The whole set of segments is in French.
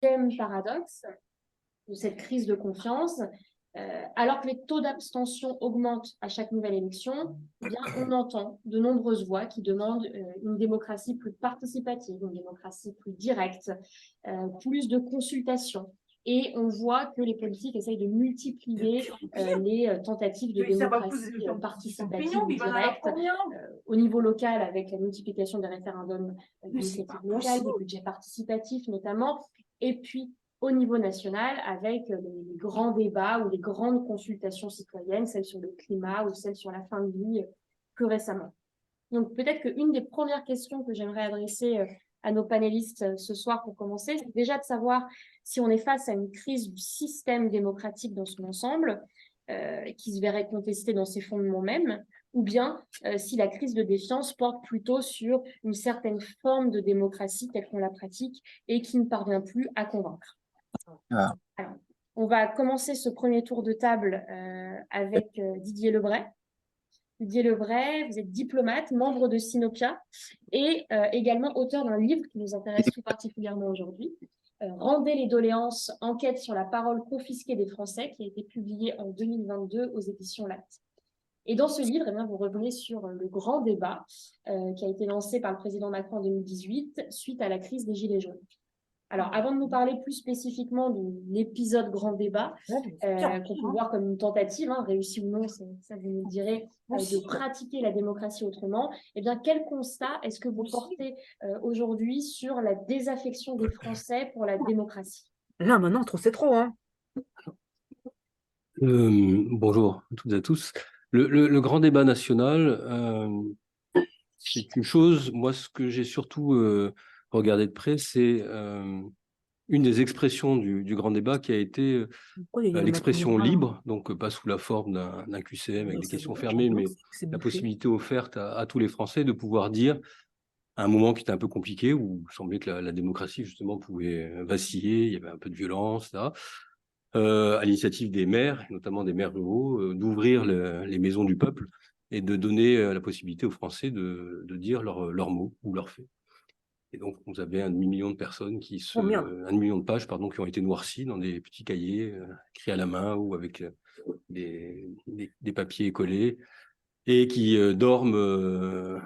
Deuxième paradoxe de cette crise de confiance, alors que les taux d'abstention augmentent à chaque nouvelle élection, eh bien, on entend de nombreuses voix qui demandent une démocratie plus participative, une démocratie plus directe, plus de consultation. Et on voit que les politiques essayent de multiplier les tentatives de démocratie participative ou directe au niveau local avec la multiplication des référendums d'initiative locale, des budgets participatifs notamment, et puis au niveau national avec les grands débats ou les grandes consultations citoyennes, celles sur le climat ou celles sur la fin de vie plus récemment. Donc peut-être qu'une des premières questions que j'aimerais adresser à nos panélistes ce soir pour commencer, c'est déjà de savoir si on est face à une crise du système démocratique dans son ensemble, qui se verrait contestée dans ses fondements mêmes, ou bien si la crise de défiance porte plutôt sur une certaine forme de démocratie telle qu'on la pratique et qui ne parvient plus à convaincre. Alors, on va commencer ce premier tour de table avec Didier Lebray. Didier Lebray, vous êtes diplomate, membre de Sinopia et également auteur d'un livre qui nous intéresse tout particulièrement aujourd'hui, Rendez les doléances, enquête sur la parole confisquée des Français, qui a été publié en 2022 aux éditions Latte. Et dans ce livre, eh bien, vous revenez sur le grand débat qui a été lancé par le président Macron en 2018 suite à la crise des Gilets jaunes. Alors, avant de nous parler plus spécifiquement de l'épisode Grand Débat, qu'on peut voir comme une tentative, réussie ou non, ça vous nous direz, de pratiquer la démocratie autrement, eh bien, quel constat est-ce que vous portez aujourd'hui sur la désaffection des Français pour la démocratie? Là, maintenant, trop, c'est trop, hein. Bonjour à toutes et à tous. Le grand débat national, c'est une chose. Moi, ce que j'ai surtout regardé de près, c'est une des expressions du grand débat qui a été l'expression libre, donc pas sous la forme d'un QCM avec des questions fermées, mais la possibilité offerte à tous les Français de pouvoir dire, à un moment qui était un peu compliqué, où il semblait que la démocratie, justement, pouvait vaciller, il y avait un peu de violence, là. À l'initiative des maires, notamment des maires ruraux, d'ouvrir les maisons du peuple et de donner la possibilité aux Français de dire leurs mots ou leurs faits. Et donc, vous avez 1 demi-million de personnes 1 demi-million de pages, pardon, qui ont été noircies dans des petits cahiers écrits à la main ou avec des papiers collés et qui dorment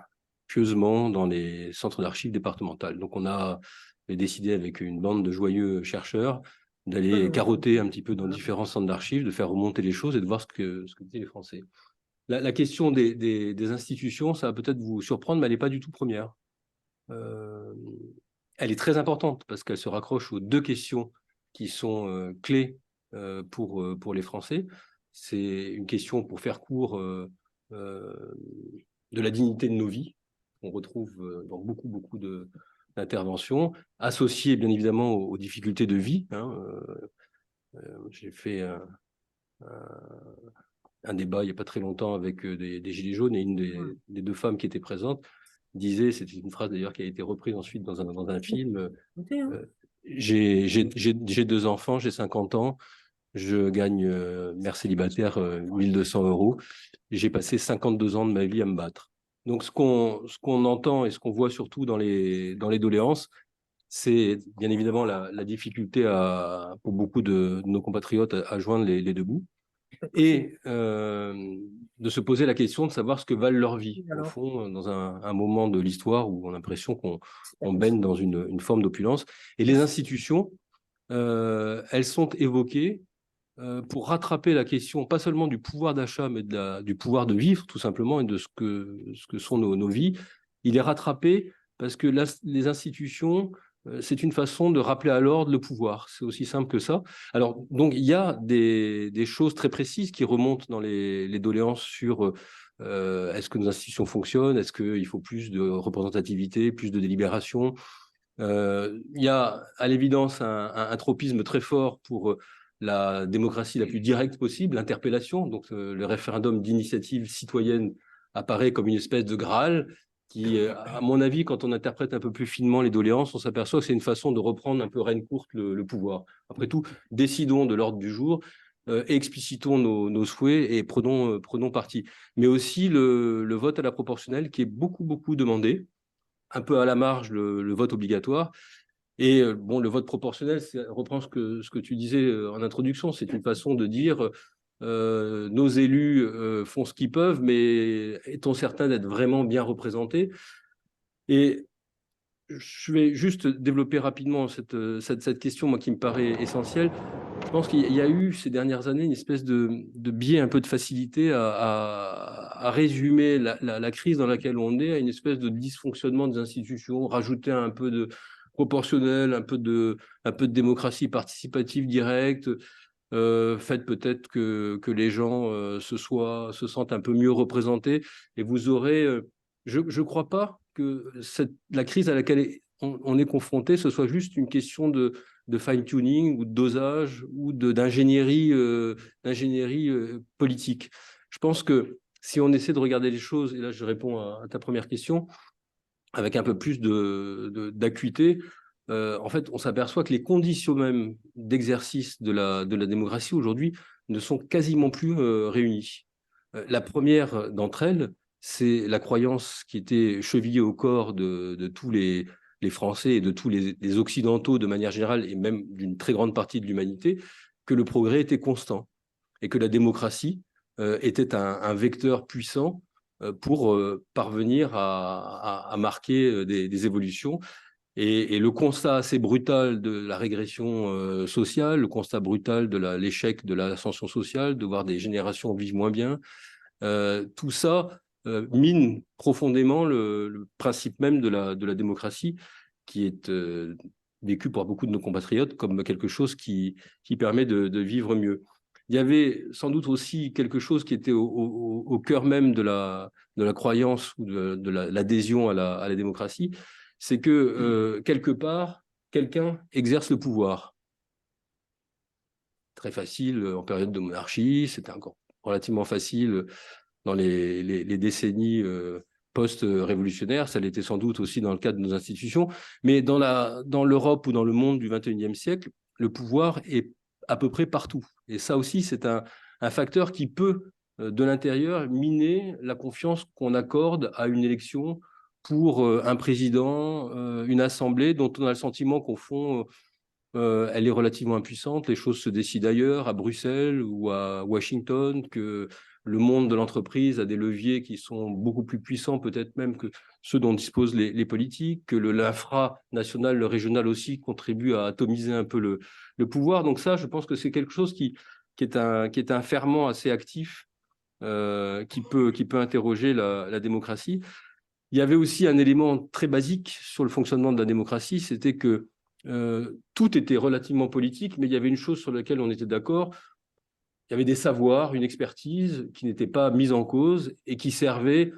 pieusement dans les centres d'archives départementales. Donc, on a décidé avec une bande de joyeux chercheurs d'aller carotter un petit peu dans différents centres d'archives, de faire remonter les choses et de voir ce que disaient les Français. La question des institutions, ça va peut-être vous surprendre, mais elle n'est pas du tout première. Elle est très importante parce qu'elle se raccroche aux 2 questions qui sont clés pour les Français. C'est une question, pour faire court, de la dignité de nos vies. On retrouve dans beaucoup d'interventions, associées bien évidemment aux difficultés de vie. J'ai fait un débat il n'y a pas très longtemps avec des Gilets jaunes et une des 2 femmes qui étaient présentes disait, c'était une phrase d'ailleurs qui a été reprise ensuite dans un film, j'ai 2 enfants, j'ai 50 ans, je gagne, mère célibataire, 1 200 €, j'ai passé 52 ans de ma vie à me battre. Donc ce qu'on entend et ce qu'on voit surtout dans les doléances, c'est bien évidemment la difficulté pour beaucoup de nos compatriotes à joindre les 2 bouts. Et de se poser la question de savoir ce que valent leur vie, au fond, dans un moment de l'histoire où on a l'impression qu'on baigne dans une forme d'opulence. Et les institutions, elles sont évoquées pour rattraper la question, pas seulement du pouvoir d'achat, mais du pouvoir de vivre, tout simplement, et de ce que sont nos vies. Il est rattrapé parce que les institutions, c'est une façon de rappeler à l'ordre le pouvoir. C'est aussi simple que ça. Alors, donc, il y a des choses très précises qui remontent dans les doléances sur est-ce que nos institutions fonctionnent, est-ce qu'il faut plus de représentativité, plus de délibération. Il y a à l'évidence un tropisme très fort pour la démocratie la plus directe possible, l'interpellation. Donc, le référendum d'initiative citoyenne apparaît comme une espèce de Graal qui, à mon avis, quand on interprète un peu plus finement les doléances, on s'aperçoit que c'est une façon de reprendre un peu reine courte le pouvoir. Après tout, décidons de l'ordre du jour, explicitons nos souhaits et prenons parti. Mais aussi le vote à la proportionnelle qui est beaucoup demandé, un peu à la marge le vote obligatoire. Et bon, le vote proportionnel, reprend ce que tu disais en introduction, c'est une façon de dire nos élus font ce qu'ils peuvent, mais est-on certain d'être vraiment bien représentés? Et je vais juste développer rapidement cette question, moi, qui me paraît essentielle. Je pense qu'il y a eu ces dernières années une espèce de biais, un peu de facilité à résumer la crise dans laquelle on est, à une espèce de dysfonctionnement des institutions, rajouter un peu de proportionnel, un peu de démocratie participative directe, faites peut-être que les gens se sentent un peu mieux représentés, et vous aurez... je ne crois pas que la crise à laquelle on est confronté, ce soit juste une question de fine-tuning ou de dosage ou d'ingénierie politique. Je pense que si on essaie de regarder les choses, et là je réponds à ta première question, avec un peu plus d'acuité, en fait, on s'aperçoit que les conditions même d'exercice de la démocratie aujourd'hui ne sont quasiment plus réunies. La première d'entre elles, c'est la croyance qui était chevillée au corps de tous les Français et de tous les Occidentaux de manière générale, et même d'une très grande partie de l'humanité, que le progrès était constant et que la démocratie était un vecteur puissant pour parvenir à marquer des évolutions. Et le constat assez brutal de la régression sociale, le constat brutal de l'échec de l'ascension sociale, de voir des générations vivre moins bien, tout ça mine profondément le principe même de la démocratie, qui est vécu par beaucoup de nos compatriotes comme quelque chose qui permet de vivre mieux. Il y avait sans doute aussi quelque chose qui était au cœur même de la croyance ou de l'adhésion à la démocratie, c'est que quelque part, quelqu'un exerce le pouvoir. Très facile en période de monarchie, c'était encore relativement facile dans les décennies post-révolutionnaires, ça l'était sans doute aussi dans le cadre de nos institutions, mais dans l'Europe ou dans le monde du XXIe siècle, le pouvoir est à peu près partout. Et ça aussi, c'est un facteur qui peut, de l'intérieur, miner la confiance qu'on accorde à une élection pour un président, une assemblée dont on a le sentiment qu'au fond, elle est relativement impuissante, les choses se décident ailleurs, à Bruxelles ou à Washington, que le monde de l'entreprise a des leviers qui sont beaucoup plus puissants peut-être même que ceux dont disposent les politiques, que l'infra-national, le régional aussi contribue à atomiser un peu le pouvoir. Donc ça, je pense que c'est quelque chose qui est un ferment assez actif qui peut interroger la démocratie. Il y avait aussi un élément très basique sur le fonctionnement de la démocratie, c'était que tout était relativement politique, mais il y avait une chose sur laquelle on était d'accord. Il y avait des savoirs, une expertise qui n'était pas mise en cause et qui servait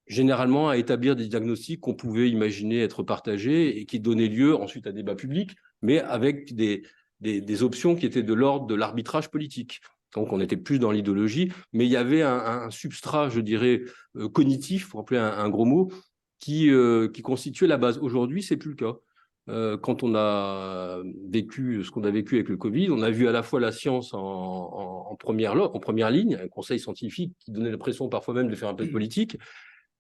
généralement à établir des diagnostics qu'on pouvait imaginer être partagés et qui donnaient lieu ensuite à débat public, mais avec des options qui étaient de l'ordre de l'arbitrage politique. Donc on était plus dans l'idéologie, mais il y avait un substrat, je dirais, cognitif, pour employer un gros mot, qui constituait la base. Aujourd'hui, c'est plus le cas. Quand on a vécu ce qu'on a vécu avec le Covid, on a vu à la fois la science en première ligne, un conseil scientifique qui donnait l'impression parfois même de faire un peu de politique,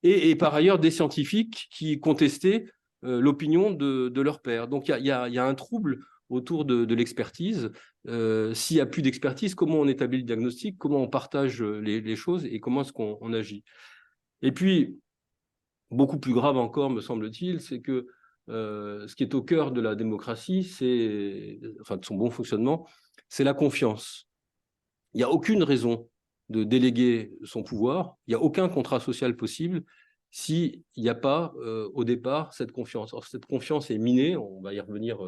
et par ailleurs des scientifiques qui contestaient l'opinion de leur père. Donc il y a un trouble autour de l'expertise. S'il n'y a plus d'expertise, comment on établit le diagnostic, comment on partage les choses et comment est-ce qu'on agit. Et puis, beaucoup plus grave encore, me semble-t-il, c'est que ce qui est au cœur de la démocratie, enfin de son bon fonctionnement, c'est la confiance. Il n'y a aucune raison de déléguer son pouvoir, il n'y a aucun contrat social possible s'il n'y a pas au départ cette confiance. Or, cette confiance est minée, on va y revenir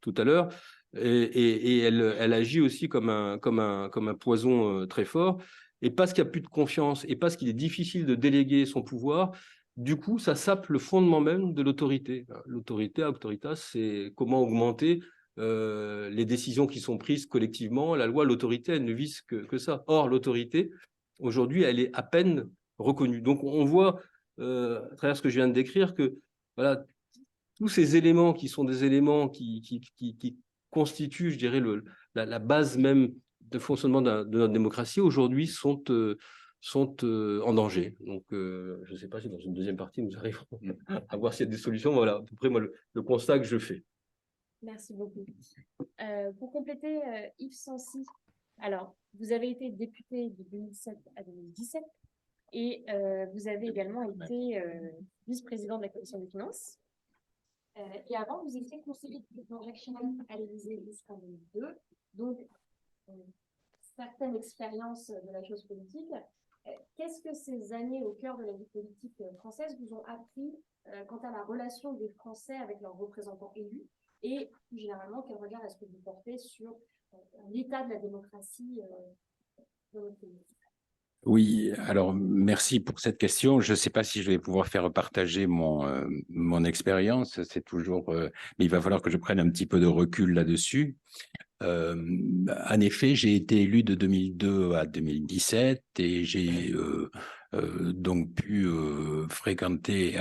tout à l'heure, et elle agit aussi comme un poison très fort. Et parce qu'il n'y a plus de confiance et parce qu'il est difficile de déléguer son pouvoir, du coup, ça sape le fondement même de l'autorité. L'autorité, auctoritas, c'est comment augmenter les décisions qui sont prises collectivement. La loi, l'autorité, elle ne vise que ça. Or, l'autorité, aujourd'hui, elle est à peine reconnue. Donc, on voit, à travers ce que je viens de décrire, que voilà, tous ces éléments qui sont des éléments qui constituent, je dirais, la base même de fonctionnement de notre démocratie, aujourd'hui, sont en danger. Donc, je ne sais pas si dans une deuxième partie, nous arriverons à voir s'il y a des solutions. Voilà, à peu près moi, le constat que je fais. Merci beaucoup. Pour compléter, Yves Sancy, alors, vous avez été député de 2007 à 2017 et vous avez également été vice-président de la Commission des finances. Et avant, vous étiez conseiller du président Jacques Chirac à l'Élysée jusqu'en 2002. Donc, certaine expérience de la chose politique. Qu'est-ce que ces années au cœur de la vie politique française vous ont appris quant à la relation des Français avec leurs représentants élus et plus généralement, quel regard est-ce que vous portez sur l'état de la démocratie dans notre pays? Oui, alors merci pour cette question. Je ne sais pas si je vais pouvoir faire partager mon expérience. C'est toujours, mais il va falloir que je prenne un petit peu de recul là-dessus. En effet, j'ai été élu de 2002 à 2017 et j'ai donc pu fréquenter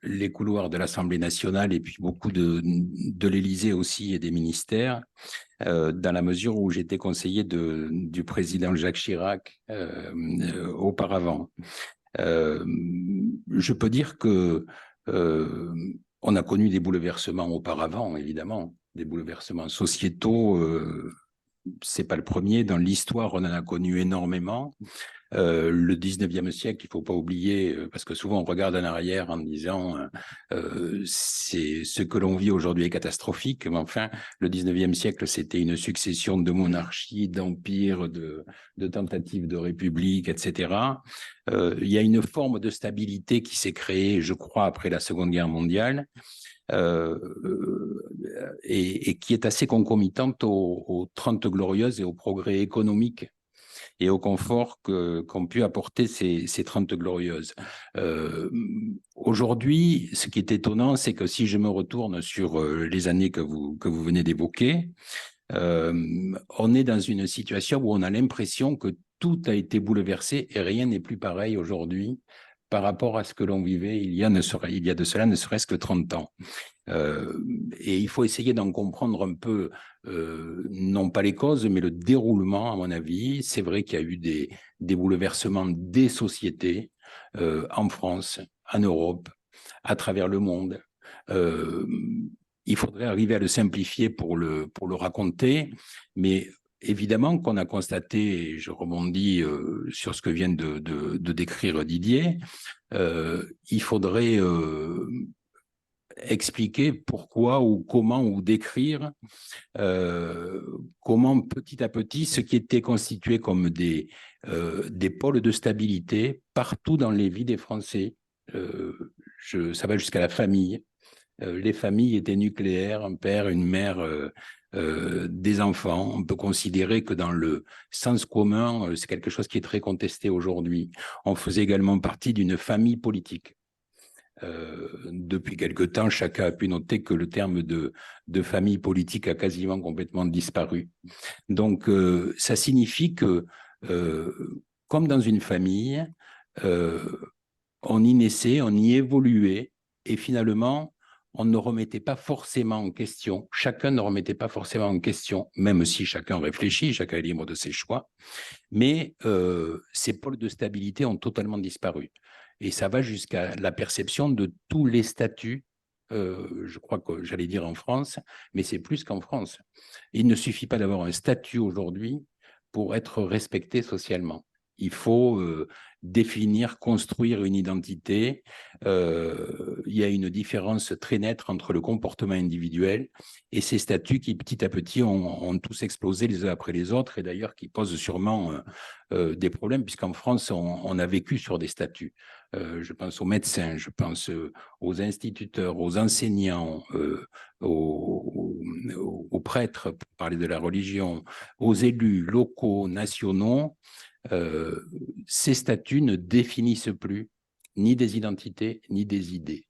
les couloirs de l'Assemblée nationale et puis beaucoup de l'Élysée aussi et des ministères, dans la mesure où j'étais conseiller du président Jacques Chirac auparavant. Je peux dire que on a connu des bouleversements auparavant, évidemment, des bouleversements sociétaux. C'est pas le premier. Dans l'histoire, on en a connu énormément. Le 19e siècle, il ne faut pas oublier, parce que souvent on regarde en arrière en disant c'est ce que l'on vit aujourd'hui est catastrophique, mais enfin, le 19e siècle, c'était une succession de monarchies, d'empires, de tentatives de république, etc. Il y a une forme de stabilité qui s'est créée, je crois, après la Seconde Guerre mondiale, et qui est assez concomitante aux 30 Glorieuses et au progrès économique et au confort qu'ont pu apporter ces 30 Glorieuses. Aujourd'hui, ce qui est étonnant, c'est que si je me retourne sur les années que vous venez d'évoquer, on est dans une situation où on a l'impression que tout a été bouleversé et rien n'est plus pareil aujourd'hui par rapport à ce que l'on vivait il y a de cela ne serait-ce que 30 ans. Et il faut essayer d'en comprendre un peu, non pas les causes, mais le déroulement, à mon avis. C'est vrai qu'il y a eu des bouleversements des sociétés en France, en Europe, à travers le monde. Il faudrait arriver à le simplifier pour le raconter, mais évidemment qu'on a constaté, et je rebondis sur ce que vient de décrire Didier, il faudrait expliquer pourquoi ou comment ou décrire comment petit à petit ce qui était constitué comme des pôles de stabilité partout dans les vies des Français, ça va jusqu'à la famille. Les familles étaient nucléaires, un père, une mère, des enfants. On peut considérer que dans le sens commun, c'est quelque chose qui est très contesté aujourd'hui. On faisait également partie d'une famille politique. Depuis quelque temps, chacun a pu noter que le terme de famille politique a quasiment complètement disparu. Donc, ça signifie que, comme dans une famille, on y naissait, on y évoluait, et finalement, on ne remettait pas forcément en question, chacun ne remettait pas forcément en question, même si chacun réfléchit, chacun est libre de ses choix, mais ces pôles de stabilité ont totalement disparu. Et ça va jusqu'à la perception de tous les statuts, je crois que j'allais dire en France, mais c'est plus qu'en France. Il ne suffit pas d'avoir un statut aujourd'hui pour être respecté socialement. Il faut définir, construire une identité. Il y a une différence très nette entre le comportement individuel et ces statuts qui, petit à petit, ont tous explosé les uns après les autres, et d'ailleurs qui posent sûrement des problèmes, puisqu'en France, on a vécu sur des statuts. Je pense aux médecins, je pense aux instituteurs, aux enseignants, aux prêtres, pour parler de la religion, aux élus locaux, nationaux. Ces statuts ne définissent plus ni des identités, ni des idées.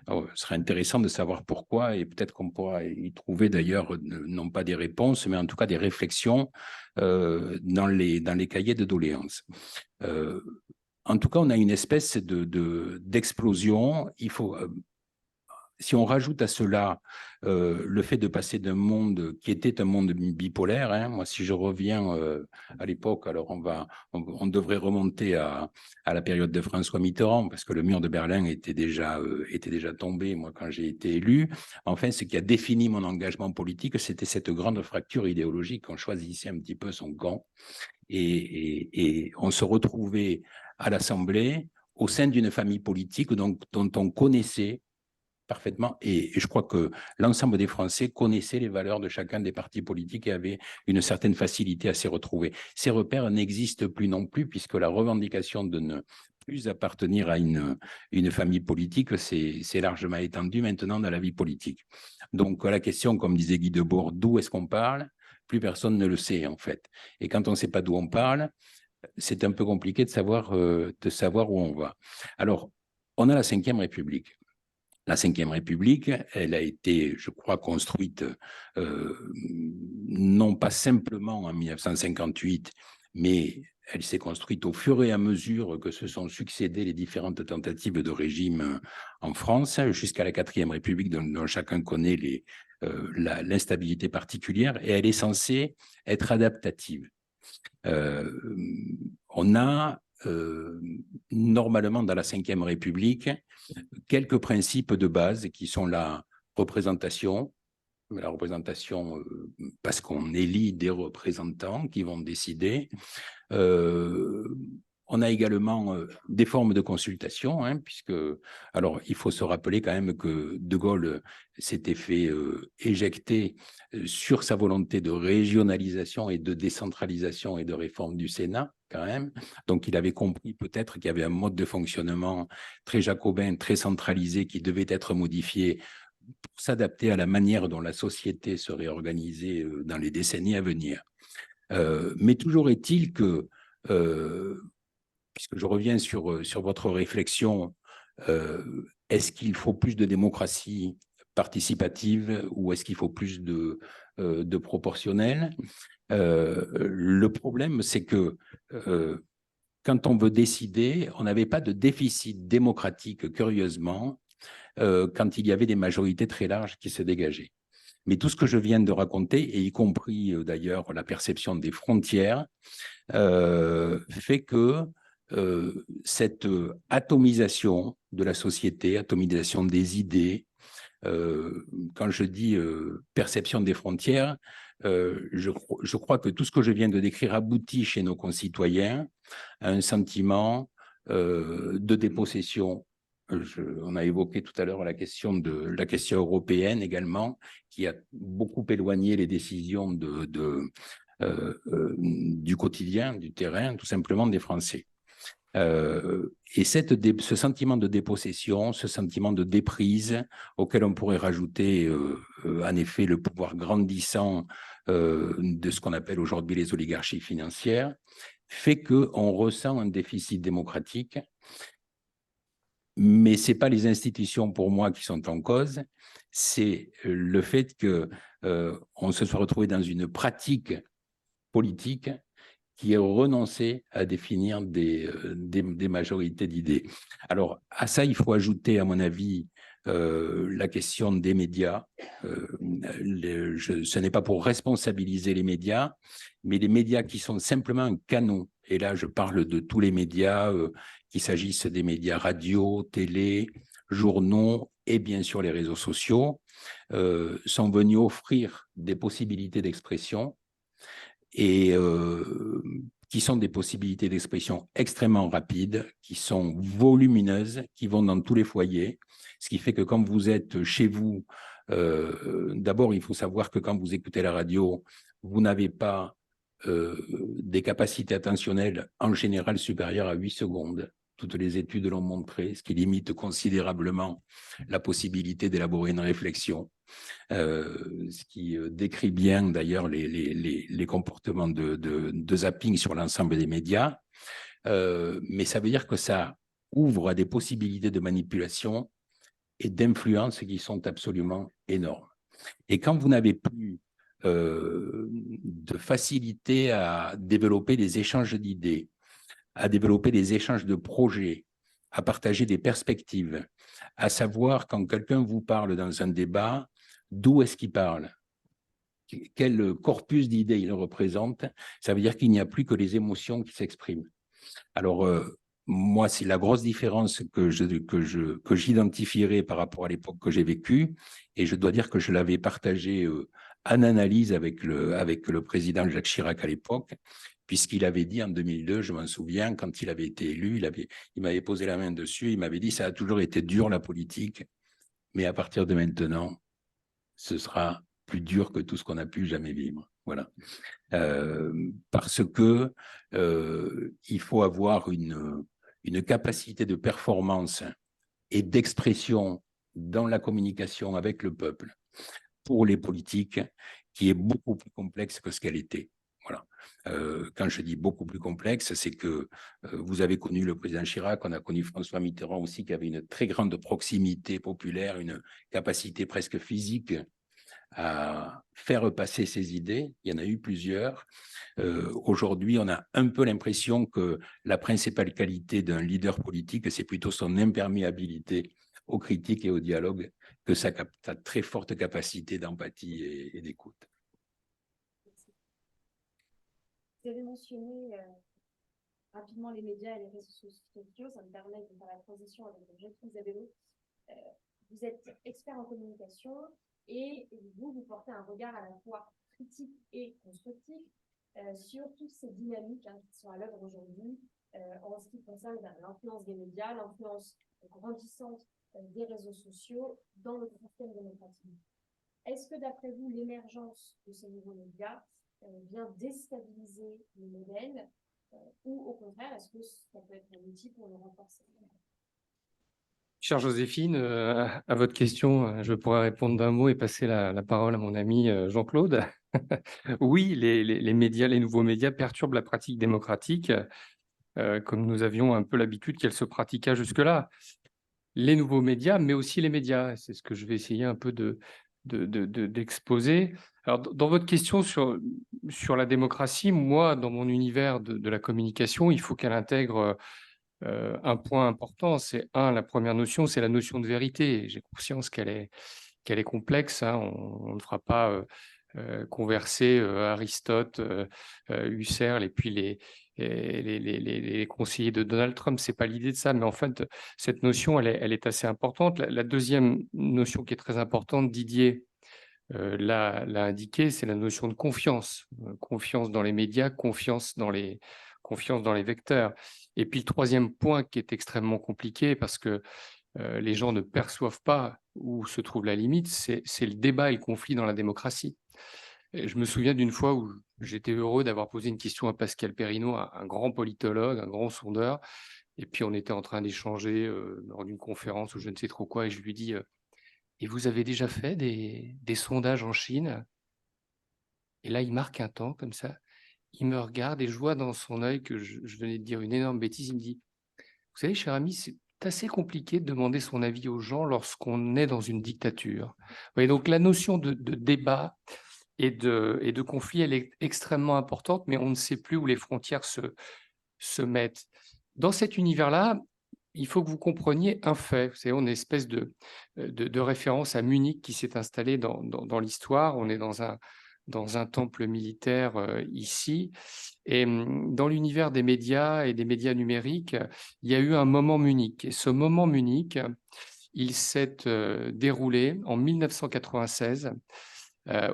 Alors, ce serait intéressant de savoir pourquoi, et peut-être qu'on pourra y trouver d'ailleurs, non pas des réponses, mais en tout cas des réflexions dans les cahiers de doléances. En tout cas, on a une espèce d'explosion. Il faut si on rajoute à cela le fait de passer d'un monde qui était un monde bipolaire, hein, moi si je reviens à l'époque, alors on devrait remonter à la période de François Mitterrand, parce que le mur de Berlin était déjà tombé, moi quand j'ai été élu. Enfin, ce qui a défini mon engagement politique, c'était cette grande fracture idéologique. On choisissait un petit peu son camp et on se retrouvait à l'Assemblée au sein d'une famille politique dont on connaissait parfaitement, et je crois que l'ensemble des Français connaissaient les valeurs de chacun des partis politiques et avaient une certaine facilité à s'y retrouver. Ces repères n'existent plus non plus, puisque la revendication de ne plus appartenir à une famille politique, c'est largement étendu maintenant dans la vie politique. Donc la question, comme disait Guy Debord, d'où est-ce qu'on parle? Plus personne ne le sait en fait. Et quand on ne sait pas d'où on parle, c'est un peu compliqué de savoir où on va. Alors, on a la Ve République. La Ve République, elle a été, je crois, construite non pas simplement en 1958, mais elle s'est construite au fur et à mesure que se sont succédées les différentes tentatives de régime en France, jusqu'à la 4e République, dont chacun connaît l'instabilité particulière, et elle est censée être adaptative. On a normalement dans la Ve République quelques principes de base qui sont la représentation parce qu'on élit des représentants qui vont décider. On a également des formes de consultation, hein, puisque, alors il faut se rappeler quand même que De Gaulle s'était fait éjecter sur sa volonté de régionalisation et de décentralisation et de réforme du Sénat, quand même. Donc il avait compris peut-être qu'il y avait un mode de fonctionnement très jacobin, très centralisé, qui devait être modifié pour s'adapter à la manière dont la société serait organisée dans les décennies à venir. Mais toujours est-il que puisque je reviens sur votre réflexion, est-ce qu'il faut plus de démocratie participative ou est-ce qu'il faut plus de proportionnel? Le problème, c'est que quand on veut décider, on n'avait pas de déficit démocratique, curieusement, quand il y avait des majorités très larges qui se dégageaient. Mais tout ce que je viens de raconter, et y compris d'ailleurs la perception des frontières, fait que cette atomisation de la société, atomisation des idées, quand je dis perception des frontières, je crois que tout ce que je viens de décrire aboutit chez nos concitoyens à un sentiment de dépossession. On a évoqué tout à l'heure la question européenne également, qui a beaucoup éloigné les décisions du quotidien, du terrain, tout simplement des Français. Et ce sentiment de dépossession, ce sentiment de déprise, auquel on pourrait rajouter en effet le pouvoir grandissant de ce qu'on appelle aujourd'hui les oligarchies financières, fait qu'on ressent un déficit démocratique. Mais ce n'est pas les institutions pour moi qui sont en cause, c'est le fait qu'on se soit retrouvé dans une pratique politique qui est renoncé à définir des majorités d'idées. Alors, à ça, il faut ajouter, à mon avis, la question des médias. Ce n'est pas pour responsabiliser les médias, mais les médias qui sont simplement un canon. Et là, je parle de tous les médias, qu'il s'agisse des médias radio, télé, journaux et bien sûr les réseaux sociaux, sont venus offrir des possibilités d'expression et qui sont des possibilités d'expression extrêmement rapides, qui sont volumineuses, qui vont dans tous les foyers, ce qui fait que quand vous êtes chez vous, d'abord il faut savoir que quand vous écoutez la radio, vous n'avez pas des capacités attentionnelles en général supérieures à 8 secondes. Toutes les études l'ont montré, ce qui limite considérablement la possibilité d'élaborer une réflexion. Ce qui décrit bien d'ailleurs les comportements de zapping sur l'ensemble des médias, mais ça veut dire que ça ouvre à des possibilités de manipulation et d'influence qui sont absolument énormes. Et quand vous n'avez plus de facilité à développer des échanges d'idées, à développer des échanges de projets, à partager des perspectives, à savoir quand quelqu'un vous parle dans un débat, d'où est-ce qu'il parle, quel corpus d'idées il représente. Ça veut dire qu'il n'y a plus que les émotions qui s'expriment. Alors, moi, c'est la grosse différence que j'identifierais par rapport à l'époque que j'ai vécue, et je dois dire que je l'avais partagé en analyse avec le président Jacques Chirac à l'époque, puisqu'il avait dit en 2002, je m'en souviens, quand il avait été élu, il m'avait posé la main dessus, il m'avait dit « ça a toujours été dur la politique, mais à partir de maintenant, ce sera plus dur que tout ce qu'on a pu jamais vivre ». Voilà. Parce que il faut avoir une capacité de performance et d'expression dans la communication avec le peuple pour les politiques qui est beaucoup plus complexe que ce qu'elle était. Voilà. Quand je dis beaucoup plus complexe, c'est que vous avez connu le président Chirac, on a connu François Mitterrand aussi, qui avait une très grande proximité populaire, une capacité presque physique à faire passer ses idées. Il y en a eu plusieurs. Aujourd'hui, on a un peu l'impression que la principale qualité d'un leader politique, c'est plutôt son imperméabilité aux critiques et au dialogue que sa très forte capacité d'empathie et d'écoute. Vous avez mentionné rapidement les médias et les réseaux sociaux, ça me permet de faire la transition avec l'objet que vous avez eu. Vous êtes expert en communication et vous portez un regard à la fois critique et constructif sur toutes ces dynamiques qui sont à l'œuvre aujourd'hui en ce qui concerne l'influence des médias, l'influence grandissante des réseaux sociaux dans le système démocratique. Est-ce que d'après vous, l'émergence de ces nouveaux médias vient déstabiliser le modèle ou au contraire, est-ce que ça peut être un outil pour le renforcer? Chère Joséphine, à votre question, je pourrais répondre d'un mot et passer la parole à mon ami Jean-Claude. Oui, les médias, les nouveaux médias perturbent la pratique démocratique, comme nous avions un peu l'habitude qu'elle se pratiqua jusque-là. Les nouveaux médias, mais aussi les médias, c'est ce que je vais essayer un peu d'exposer. Alors, dans votre question sur la démocratie, moi, dans mon univers de la communication, il faut qu'elle intègre un point important. C'est la première notion, c'est la notion de vérité. J'ai conscience qu'elle est complexe. Hein. On ne fera pas converser Aristote, Husserl et puis les conseillers de Donald Trump. C'est pas l'idée de ça, mais en fait, cette notion, elle est assez importante. La deuxième notion qui est très importante, Didier l'a indiqué, c'est la notion de confiance. Confiance dans les médias, confiance dans les vecteurs. Et puis le troisième point qui est extrêmement compliqué parce que les gens ne perçoivent pas où se trouve la limite, c'est le débat et le conflit dans la démocratie. Et je me souviens d'une fois où j'étais heureux d'avoir posé une question à Pascal Perrineau, un grand politologue, un grand sondeur, et puis on était en train d'échanger lors d'une conférence ou je ne sais trop quoi, et je lui dis et vous avez déjà fait des sondages en Chine? Et là, il marque un temps comme ça. Il me regarde et je vois dans son œil que je venais de dire une énorme bêtise. Il me dit, vous savez, cher ami, c'est assez compliqué de demander son avis aux gens lorsqu'on est dans une dictature. Vous voyez, donc la notion de débat et de conflit, elle est extrêmement importante, mais on ne sait plus où les frontières se mettent. Dans cet univers-là, il faut que vous compreniez un fait. Vous savez, on est une espèce de référence à Munich qui s'est installée dans l'histoire. On est dans un temple militaire ici. Et dans l'univers des médias et des médias numériques, il y a eu un moment Munich. Et ce moment Munich, il s'est déroulé en 1996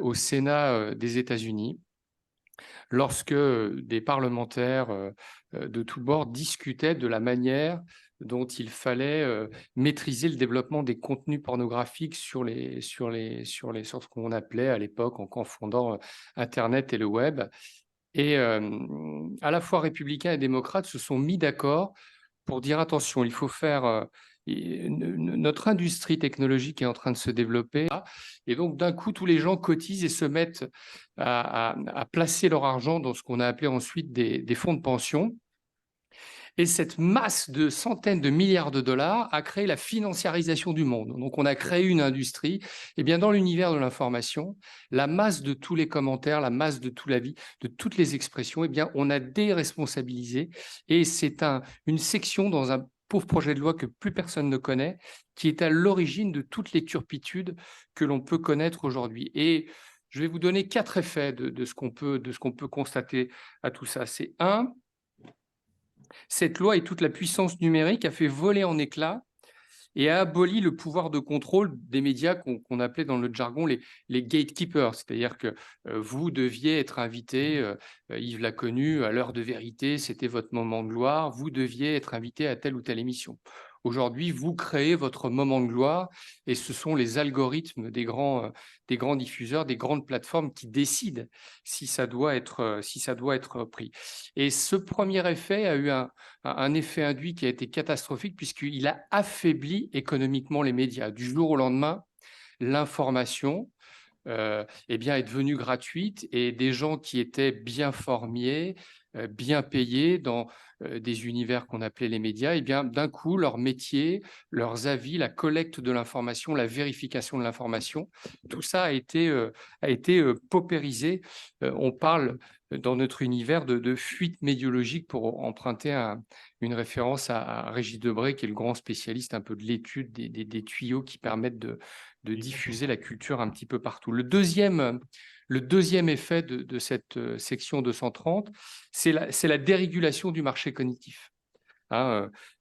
au Sénat des États-Unis, lorsque des parlementaires de tous bords discutaient de la manière dont il fallait maîtriser le développement des contenus pornographiques sur ce qu'on appelait à l'époque, en confondant Internet et le web. Et à la fois républicains et démocrates se sont mis d'accord pour dire attention, il faut faire... notre industrie technologique est en train de se développer. Et donc, d'un coup, tous les gens cotisent et se mettent à placer leur argent dans ce qu'on a appelé ensuite des fonds de pension. Et cette masse de centaines de milliards de dollars a créé la financiarisation du monde. Donc, on a créé une industrie. Et bien, dans l'univers de l'information, la masse de tous les commentaires, la masse de toute la vie, de toutes les expressions, eh bien, on a déresponsabilisé. Et c'est une section dans un pauvre projet de loi que plus personne ne connaît, qui est à l'origine de toutes les turpitudes que l'on peut connaître aujourd'hui. Et je vais vous donner 4 effets de ce qu'on peut constater à tout ça. C'est 1, cette loi et toute la puissance numérique a fait voler en éclats et a aboli le pouvoir de contrôle des médias qu'on appelait dans le jargon les gatekeepers. C'est-à-dire que vous deviez être invité, Yves l'a connu, à l'heure de vérité, c'était votre moment de gloire, vous deviez être invité à telle ou telle émission. Aujourd'hui, vous créez votre moment de gloire et ce sont les algorithmes des grands diffuseurs, des grandes plateformes qui décident si ça doit être pris. Et ce premier effet a eu un effet induit qui a été catastrophique puisqu'il a affaibli économiquement les médias. Du jour au lendemain, l'information est devenue gratuite et des gens qui étaient bien formés, bien payés dans des univers qu'on appelait les médias, d'un coup, leur métier, leurs avis, la collecte de l'information, la vérification de l'information, tout ça a été paupérisé. On parle dans notre univers de fuite médiologique pour emprunter une référence à Régis Debray, qui est le grand spécialiste un peu de l'étude des tuyaux qui permettent de diffuser la culture un petit peu partout. Le deuxième effet de cette section 230, c'est la dérégulation du marché cognitif.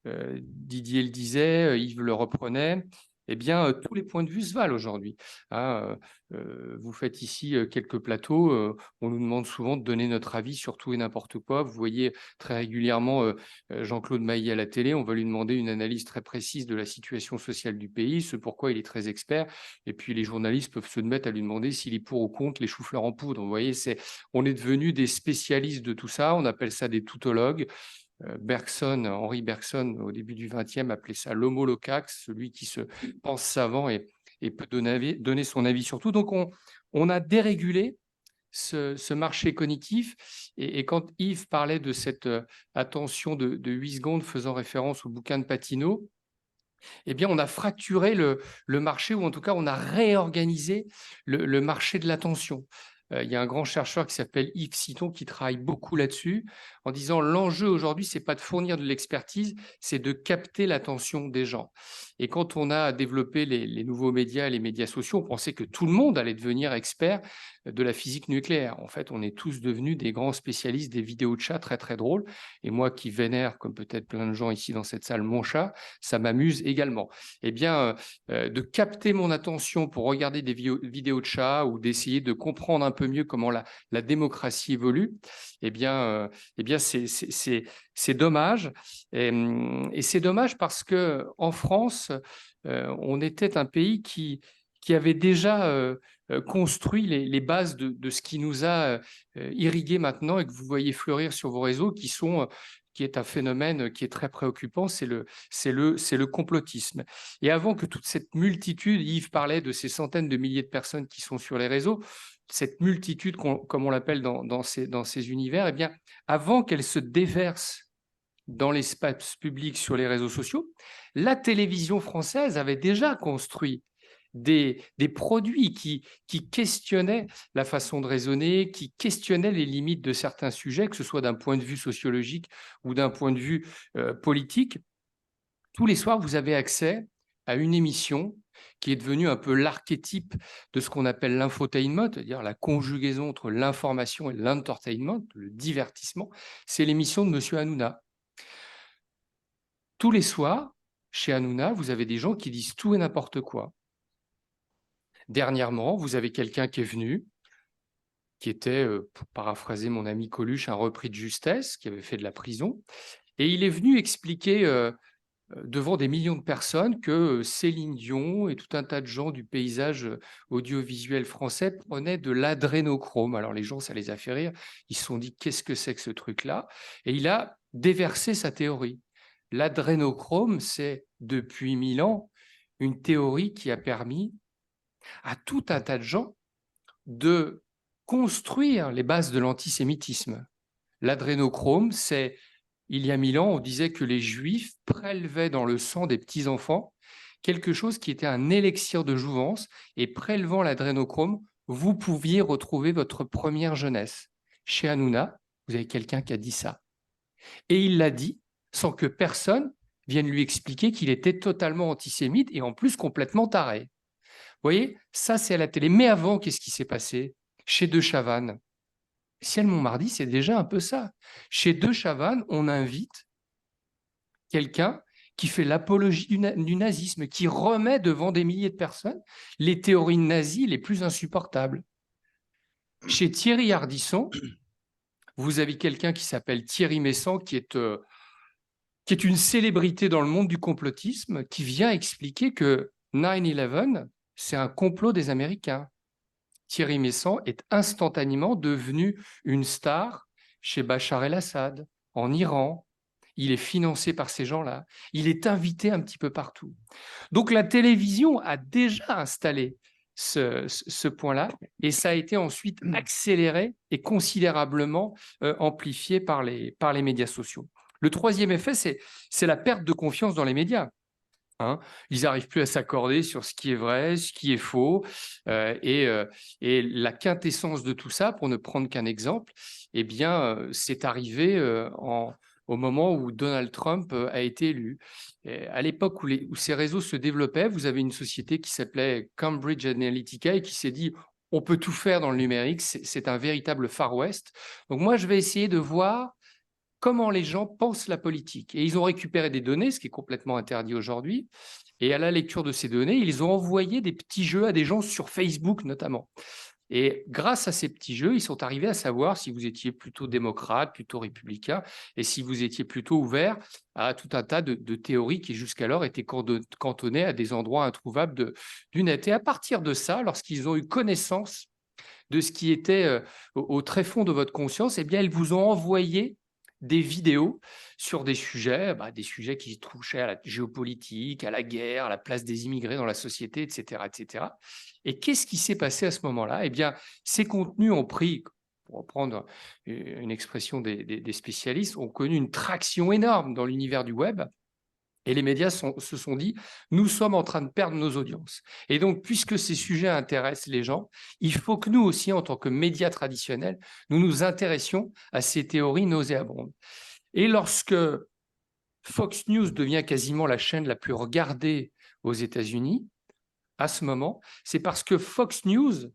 Didier le disait, Yves le reprenait, tous les points de vue se valent aujourd'hui. Vous faites ici quelques plateaux, on nous demande souvent de donner notre avis sur tout et n'importe quoi. Vous voyez très régulièrement Jean-Claude Mailly à la télé, on va lui demander une analyse très précise de la situation sociale du pays, ce pourquoi il est très expert, et puis les journalistes peuvent se mettre à lui demander s'il est pour ou contre les choux-fleurs en poudre. Vous voyez, on est devenus des spécialistes de tout ça, on appelle ça des toutologues. Henri Bergson, au début du XXe, appelait ça l'homolocax, celui qui se pense savant et peut donner son avis sur tout. Donc, on a dérégulé ce marché cognitif. Et quand Yves parlait de cette attention de 8 secondes faisant référence au bouquin de Patineau, on a fracturé le marché, ou en tout cas, on a réorganisé le marché de l'attention. Il y a un grand chercheur qui s'appelle Yves Citon qui travaille beaucoup là-dessus en disant l'enjeu aujourd'hui, c'est pas de fournir de l'expertise, c'est de capter l'attention des gens. Et quand on a développé les nouveaux médias, les médias sociaux, on pensait que tout le monde allait devenir expert de la physique nucléaire. En fait, on est tous devenus des grands spécialistes des vidéos de chats très, très drôles. Et moi qui vénère, comme peut-être plein de gens ici dans cette salle, mon chat, ça m'amuse également. De capter mon attention pour regarder des vidéos de chats ou d'essayer de comprendre un peu mieux comment la démocratie évolue, c'est dommage. Et c'est dommage parce qu'en France, on était un pays qui avait déjà construit les bases de ce qui nous a irrigué maintenant et que vous voyez fleurir sur vos réseaux, qui est un phénomène qui est très préoccupant, c'est le complotisme. Et avant que toute cette multitude, Yves parlait de ces centaines de milliers de personnes qui sont sur les réseaux, cette multitude, comme on l'appelle dans ces univers, avant qu'elle se déverse dans l'espace public sur les réseaux sociaux, la télévision française avait déjà construit des produits qui questionnaient la façon de raisonner, qui questionnaient les limites de certains sujets, que ce soit d'un point de vue sociologique ou d'un point de vue politique. Tous les soirs, vous avez accès à une émission qui est devenue un peu l'archétype de ce qu'on appelle l'infotainment, c'est-à-dire la conjugaison entre l'information et l'entertainment, le divertissement. C'est l'émission de Monsieur Hanouna. Tous les soirs, chez Hanouna, vous avez des gens qui disent tout et n'importe quoi. Dernièrement, vous avez quelqu'un qui est venu, qui était, pour paraphraser mon ami Coluche, un repris de justesse, qui avait fait de la prison, et il est venu expliquer devant des millions de personnes que Céline Dion et tout un tas de gens du paysage audiovisuel français prenaient de l'adrénochrome. Alors les gens, ça les a fait rire, ils se sont dit qu'est-ce que c'est que ce truc-là? Et il a déversé sa théorie. L'adrénochrome, c'est depuis 1000 ans une théorie qui a permis à tout un tas de gens de construire les bases de l'antisémitisme. L'adrénochrome, c'est, il y a 1000 ans, on disait que les Juifs prélevaient dans le sang des petits-enfants quelque chose qui était un élixir de jouvence, et prélevant l'adrénochrome, vous pouviez retrouver votre première jeunesse. Chez Hanouna, vous avez quelqu'un qui a dit ça. Et il l'a dit sans que personne viennent lui expliquer qu'il était totalement antisémite et en plus complètement taré. Vous voyez, ça c'est à la télé. Mais avant, qu'est-ce qui s'est passé chez De Chavannes? Ciel Montmardi, c'est déjà un peu ça. Chez De Chavannes, on invite quelqu'un qui fait l'apologie du nazisme, qui remet devant des milliers de personnes les théories nazies les plus insupportables. Chez Thierry Ardisson, vous avez quelqu'un qui s'appelle Thierry Messant, qui est une célébrité dans le monde du complotisme, qui vient expliquer que 9/11, c'est un complot des Américains. Thierry Messant est instantanément devenu une star chez Bachar el-Assad, en Iran. Il est financé par ces gens-là. Il est invité un petit peu partout. Donc la télévision a déjà installé ce point-là et ça a été ensuite accéléré et considérablement amplifié par les médias sociaux. Le troisième effet, c'est la perte de confiance dans les médias. Ils n'arrivent plus à s'accorder sur ce qui est vrai, ce qui est faux, et la quintessence de tout ça, pour ne prendre qu'un exemple, eh bien, c'est arrivé au moment où Donald Trump a été élu. Et à l'époque où ces réseaux se développaient, vous avez une société qui s'appelait Cambridge Analytica et qui s'est dit on peut tout faire dans le numérique, c'est un véritable Far West. Donc moi, je vais essayer de voir comment les gens pensent la politique. Et ils ont récupéré des données, ce qui est complètement interdit aujourd'hui. Et à la lecture de ces données, ils ont envoyé des petits jeux à des gens sur Facebook notamment. Et grâce à ces petits jeux, ils sont arrivés à savoir si vous étiez plutôt démocrate, plutôt républicain, et si vous étiez plutôt ouvert à tout un tas de théories qui jusqu'alors étaient cantonnées à des endroits introuvables du net. Et à partir de ça, lorsqu'ils ont eu connaissance de ce qui était au tréfonds de votre conscience, eh bien, ils vous ont envoyé des vidéos sur des sujets qui touchaient à la géopolitique, à la guerre, à la place des immigrés dans la société, etc., etc. Et qu'est-ce qui s'est passé à ce moment-là? Eh bien, ces contenus ont pris, pour reprendre une expression des spécialistes, ont connu une traction énorme dans l'univers du web. Et les médias se sont dit, nous sommes en train de perdre nos audiences. Et donc, puisque ces sujets intéressent les gens, il faut que nous aussi, en tant que médias traditionnels, nous nous intéressions à ces théories nauséabondes. Et lorsque Fox News devient quasiment la chaîne la plus regardée aux États-Unis, à ce moment, c'est parce que Fox News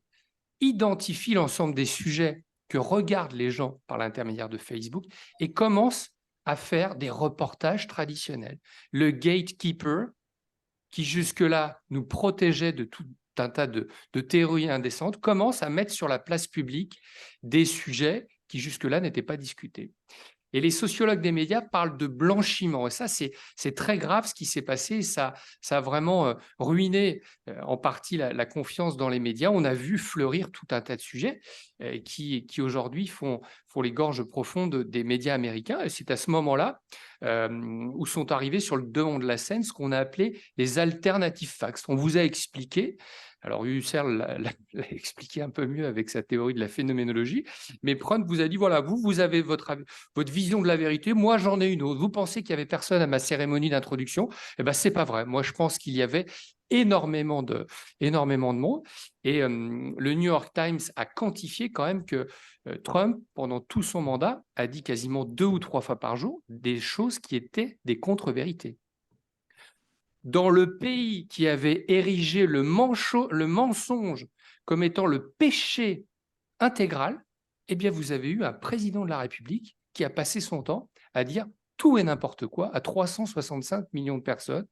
identifie l'ensemble des sujets que regardent les gens par l'intermédiaire de Facebook et commence à faire des reportages traditionnels. Le gatekeeper, qui jusque-là nous protégeait de tout un tas de théories indécentes, commence à mettre sur la place publique des sujets qui jusque-là n'étaient pas discutés. Et les sociologues des médias parlent de blanchiment. Et ça, c'est très grave ce qui s'est passé. Ça a vraiment ruiné en partie la confiance dans les médias. On a vu fleurir tout un tas de sujets qui aujourd'hui font les gorges profondes des médias américains. Et c'est à ce moment-là où sont arrivés sur le devant de la scène ce qu'on a appelé les alternative facts. On vous a expliqué. Alors, Husserl l'a expliqué un peu mieux avec sa théorie de la phénoménologie, mais Proust vous a dit, voilà, vous avez votre vision de la vérité, moi j'en ai une autre. Vous pensez qu'il n'y avait personne à ma cérémonie d'introduction? Eh bien, ce n'est pas vrai. Moi, je pense qu'il y avait énormément de monde. Et le New York Times a quantifié quand même que Trump, pendant tout son mandat, a dit quasiment 2 ou 3 fois par jour des choses qui étaient des contre-vérités. Dans le pays qui avait érigé le mensonge comme étant le péché intégral, eh bien, vous avez eu un président de la République qui a passé son temps à dire tout et n'importe quoi à 365 millions de personnes.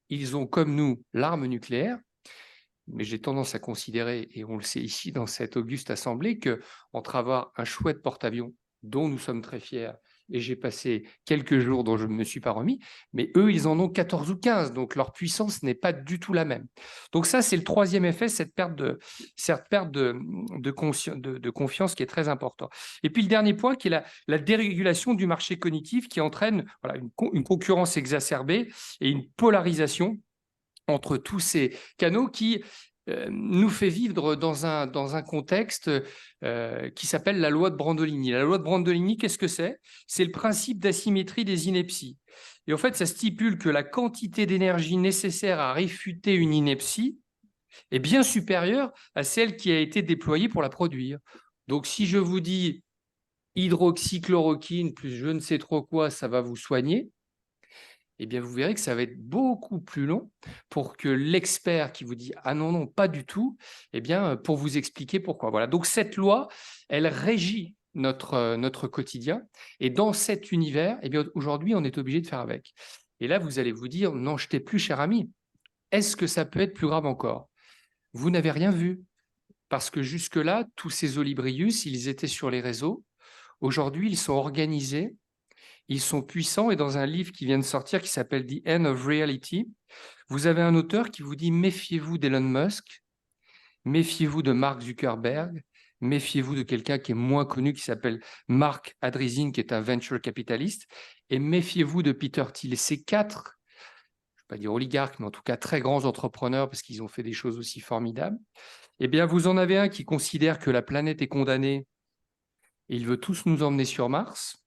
Ils ont, comme nous, l'arme nucléaire, mais j'ai tendance à considérer, et on le sait ici dans cette auguste assemblée, qu'entre avoir un chouette porte-avions dont nous sommes très fiers, et j'ai passé quelques jours dont je ne me suis pas remis, mais eux, ils en ont 14 ou 15, donc leur puissance n'est pas du tout la même. Donc ça, c'est le troisième effet, cette perte de confiance qui est très importante. Et puis le dernier point, qui est la dérégulation du marché cognitif, qui entraîne une concurrence exacerbée et une polarisation entre tous ces canaux qui nous fait vivre dans un contexte qui s'appelle la loi de Brandolini. La loi de Brandolini, qu'est-ce que c'est? C'est le principe d'asymétrie des inepties. Et en fait, ça stipule que la quantité d'énergie nécessaire à réfuter une ineptie est bien supérieure à celle qui a été déployée pour la produire. Donc, si je vous dis hydroxychloroquine plus je ne sais trop quoi, ça va vous soigner, eh bien, vous verrez que ça va être beaucoup plus long pour que l'expert qui vous dit « Ah non, non, pas du tout », eh bien, pour vous expliquer pourquoi. Voilà. Donc, cette loi, elle régit notre quotidien. Et dans cet univers, eh bien, aujourd'hui, on est obligé de faire avec. Et là, vous allez vous dire « N'en jetez plus, cher ami. Est-ce que ça peut être plus grave encore ?» Vous n'avez rien vu. Parce que jusque-là, tous ces olibrius, ils étaient sur les réseaux. Aujourd'hui, ils sont organisés, ils sont puissants. Et dans un livre qui vient de sortir, qui s'appelle The End of Reality, vous avez un auteur qui vous dit « Méfiez-vous d'Elon Musk, méfiez-vous de Mark Zuckerberg, méfiez-vous de quelqu'un qui est moins connu, qui s'appelle Marc Andreessen, qui est un venture capitaliste, et méfiez-vous de Peter Thiel. » Ces quatre, je ne vais pas dire oligarques, mais en tout cas très grands entrepreneurs, parce qu'ils ont fait des choses aussi formidables, eh bien, vous en avez un qui considère que la planète est condamnée et il veut tous nous emmener sur Mars.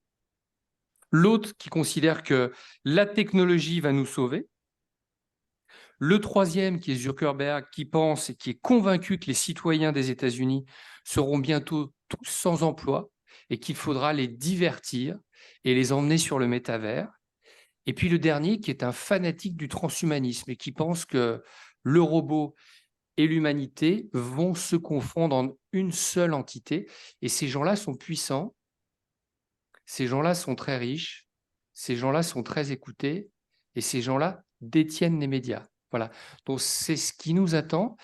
L'autre qui considère que la technologie va nous sauver. Le troisième, qui est Zuckerberg, qui pense et qui est convaincu que les citoyens des États-Unis seront bientôt tous sans emploi et qu'il faudra les divertir et les emmener sur le métavers. Et puis le dernier, qui est un fanatique du transhumanisme et qui pense que le robot et l'humanité vont se confondre en une seule entité. Et ces gens-là sont puissants, ces gens-là sont très riches, ces gens-là sont très écoutés, et ces gens-là détiennent les médias. Voilà, donc c'est ce qui nous attend.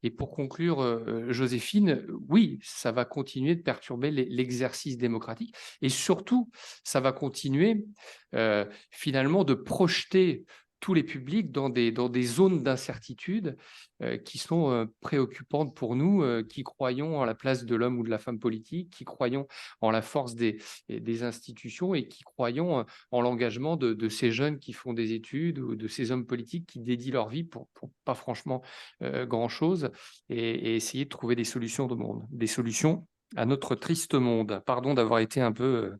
Et pour conclure, Joséphine, oui, ça va continuer de perturber l'exercice démocratique, et surtout, ça va continuer finalement de projeter tous les publics dans des zones d'incertitude qui sont préoccupantes pour nous, qui croyons en la place de l'homme ou de la femme politique, qui croyons en la force des institutions et qui croyons en l'engagement de ces jeunes qui font des études ou de ces hommes politiques qui dédient leur vie pour pas franchement grand-chose et essayer de trouver des solutions de monde, des solutions à notre triste monde. Pardon d'avoir été un peu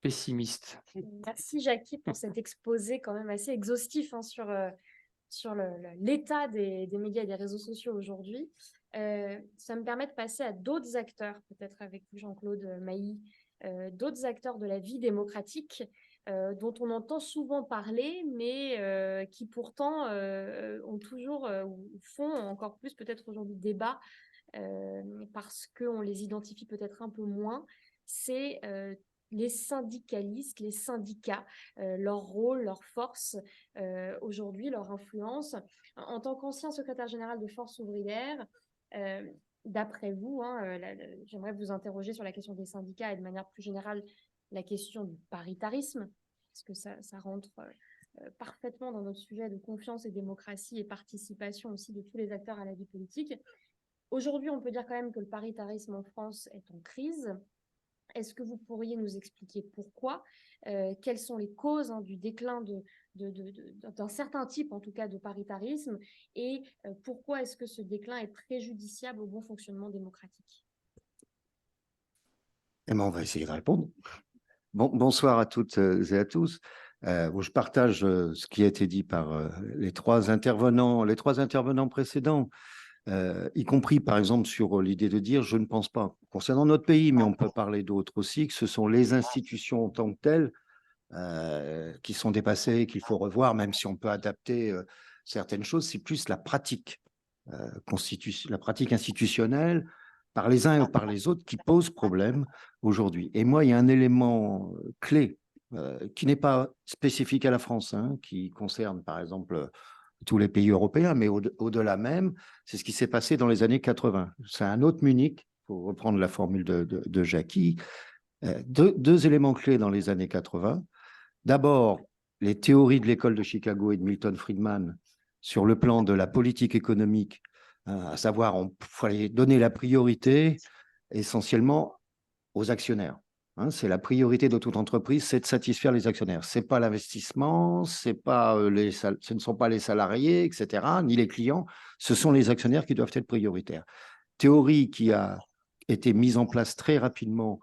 pessimiste. Merci Jackie pour cet exposé quand même assez exhaustif sur l'état des médias et des réseaux sociaux aujourd'hui. Ça me permet de passer à d'autres acteurs, peut-être avec vous Jean-Claude Mailly, d'autres acteurs de la vie démocratique dont on entend souvent parler, mais qui pourtant ont toujours, ou font encore plus peut-être aujourd'hui débat, parce qu'on les identifie peut-être un peu moins, c'est les syndicalistes, les syndicats, leur rôle, leur force aujourd'hui, leur influence. En tant qu'ancien secrétaire général de Force ouvrière, d'après vous, j'aimerais vous interroger sur la question des syndicats et de manière plus générale la question du paritarisme, parce que ça rentre parfaitement dans notre sujet de confiance et démocratie et participation aussi de tous les acteurs à la vie politique. Aujourd'hui, on peut dire quand même que le paritarisme en France est en crise. Est-ce que vous pourriez nous expliquer pourquoi, quelles sont les causes du déclin d'un certain type, en tout cas, de paritarisme, et pourquoi est-ce que ce déclin est préjudiciable au bon fonctionnement démocratique? Eh bien, on va essayer de répondre. Bonsoir à toutes et à tous. Je partage ce qui a été dit par les trois intervenants précédents. Y compris par exemple sur l'idée de dire, je ne pense pas, concernant notre pays, mais on peut parler d'autres aussi, que ce sont les institutions en tant que telles qui sont dépassées, qu'il faut revoir, même si on peut adapter certaines choses, c'est plus la pratique, la pratique institutionnelle par les uns ou par les autres qui pose problème aujourd'hui. Et moi, il y a un élément clé qui n'est pas spécifique à la France, qui concerne par exemple tous les pays européens, mais au-delà même, c'est ce qui s'est passé dans les années 80. C'est un autre Munich, pour reprendre la formule de Jackie. Deux éléments clés dans les années 80. D'abord, les théories de l'école de Chicago et de Milton Friedman sur le plan de la politique économique, à savoir, il fallait donner la priorité essentiellement aux actionnaires. C'est la priorité de toute entreprise, c'est de satisfaire les actionnaires. Ce n'est pas l'investissement, ce ne sont pas les salariés, etc., ni les clients, ce sont les actionnaires qui doivent être prioritaires. Théorie qui a été mise en place très rapidement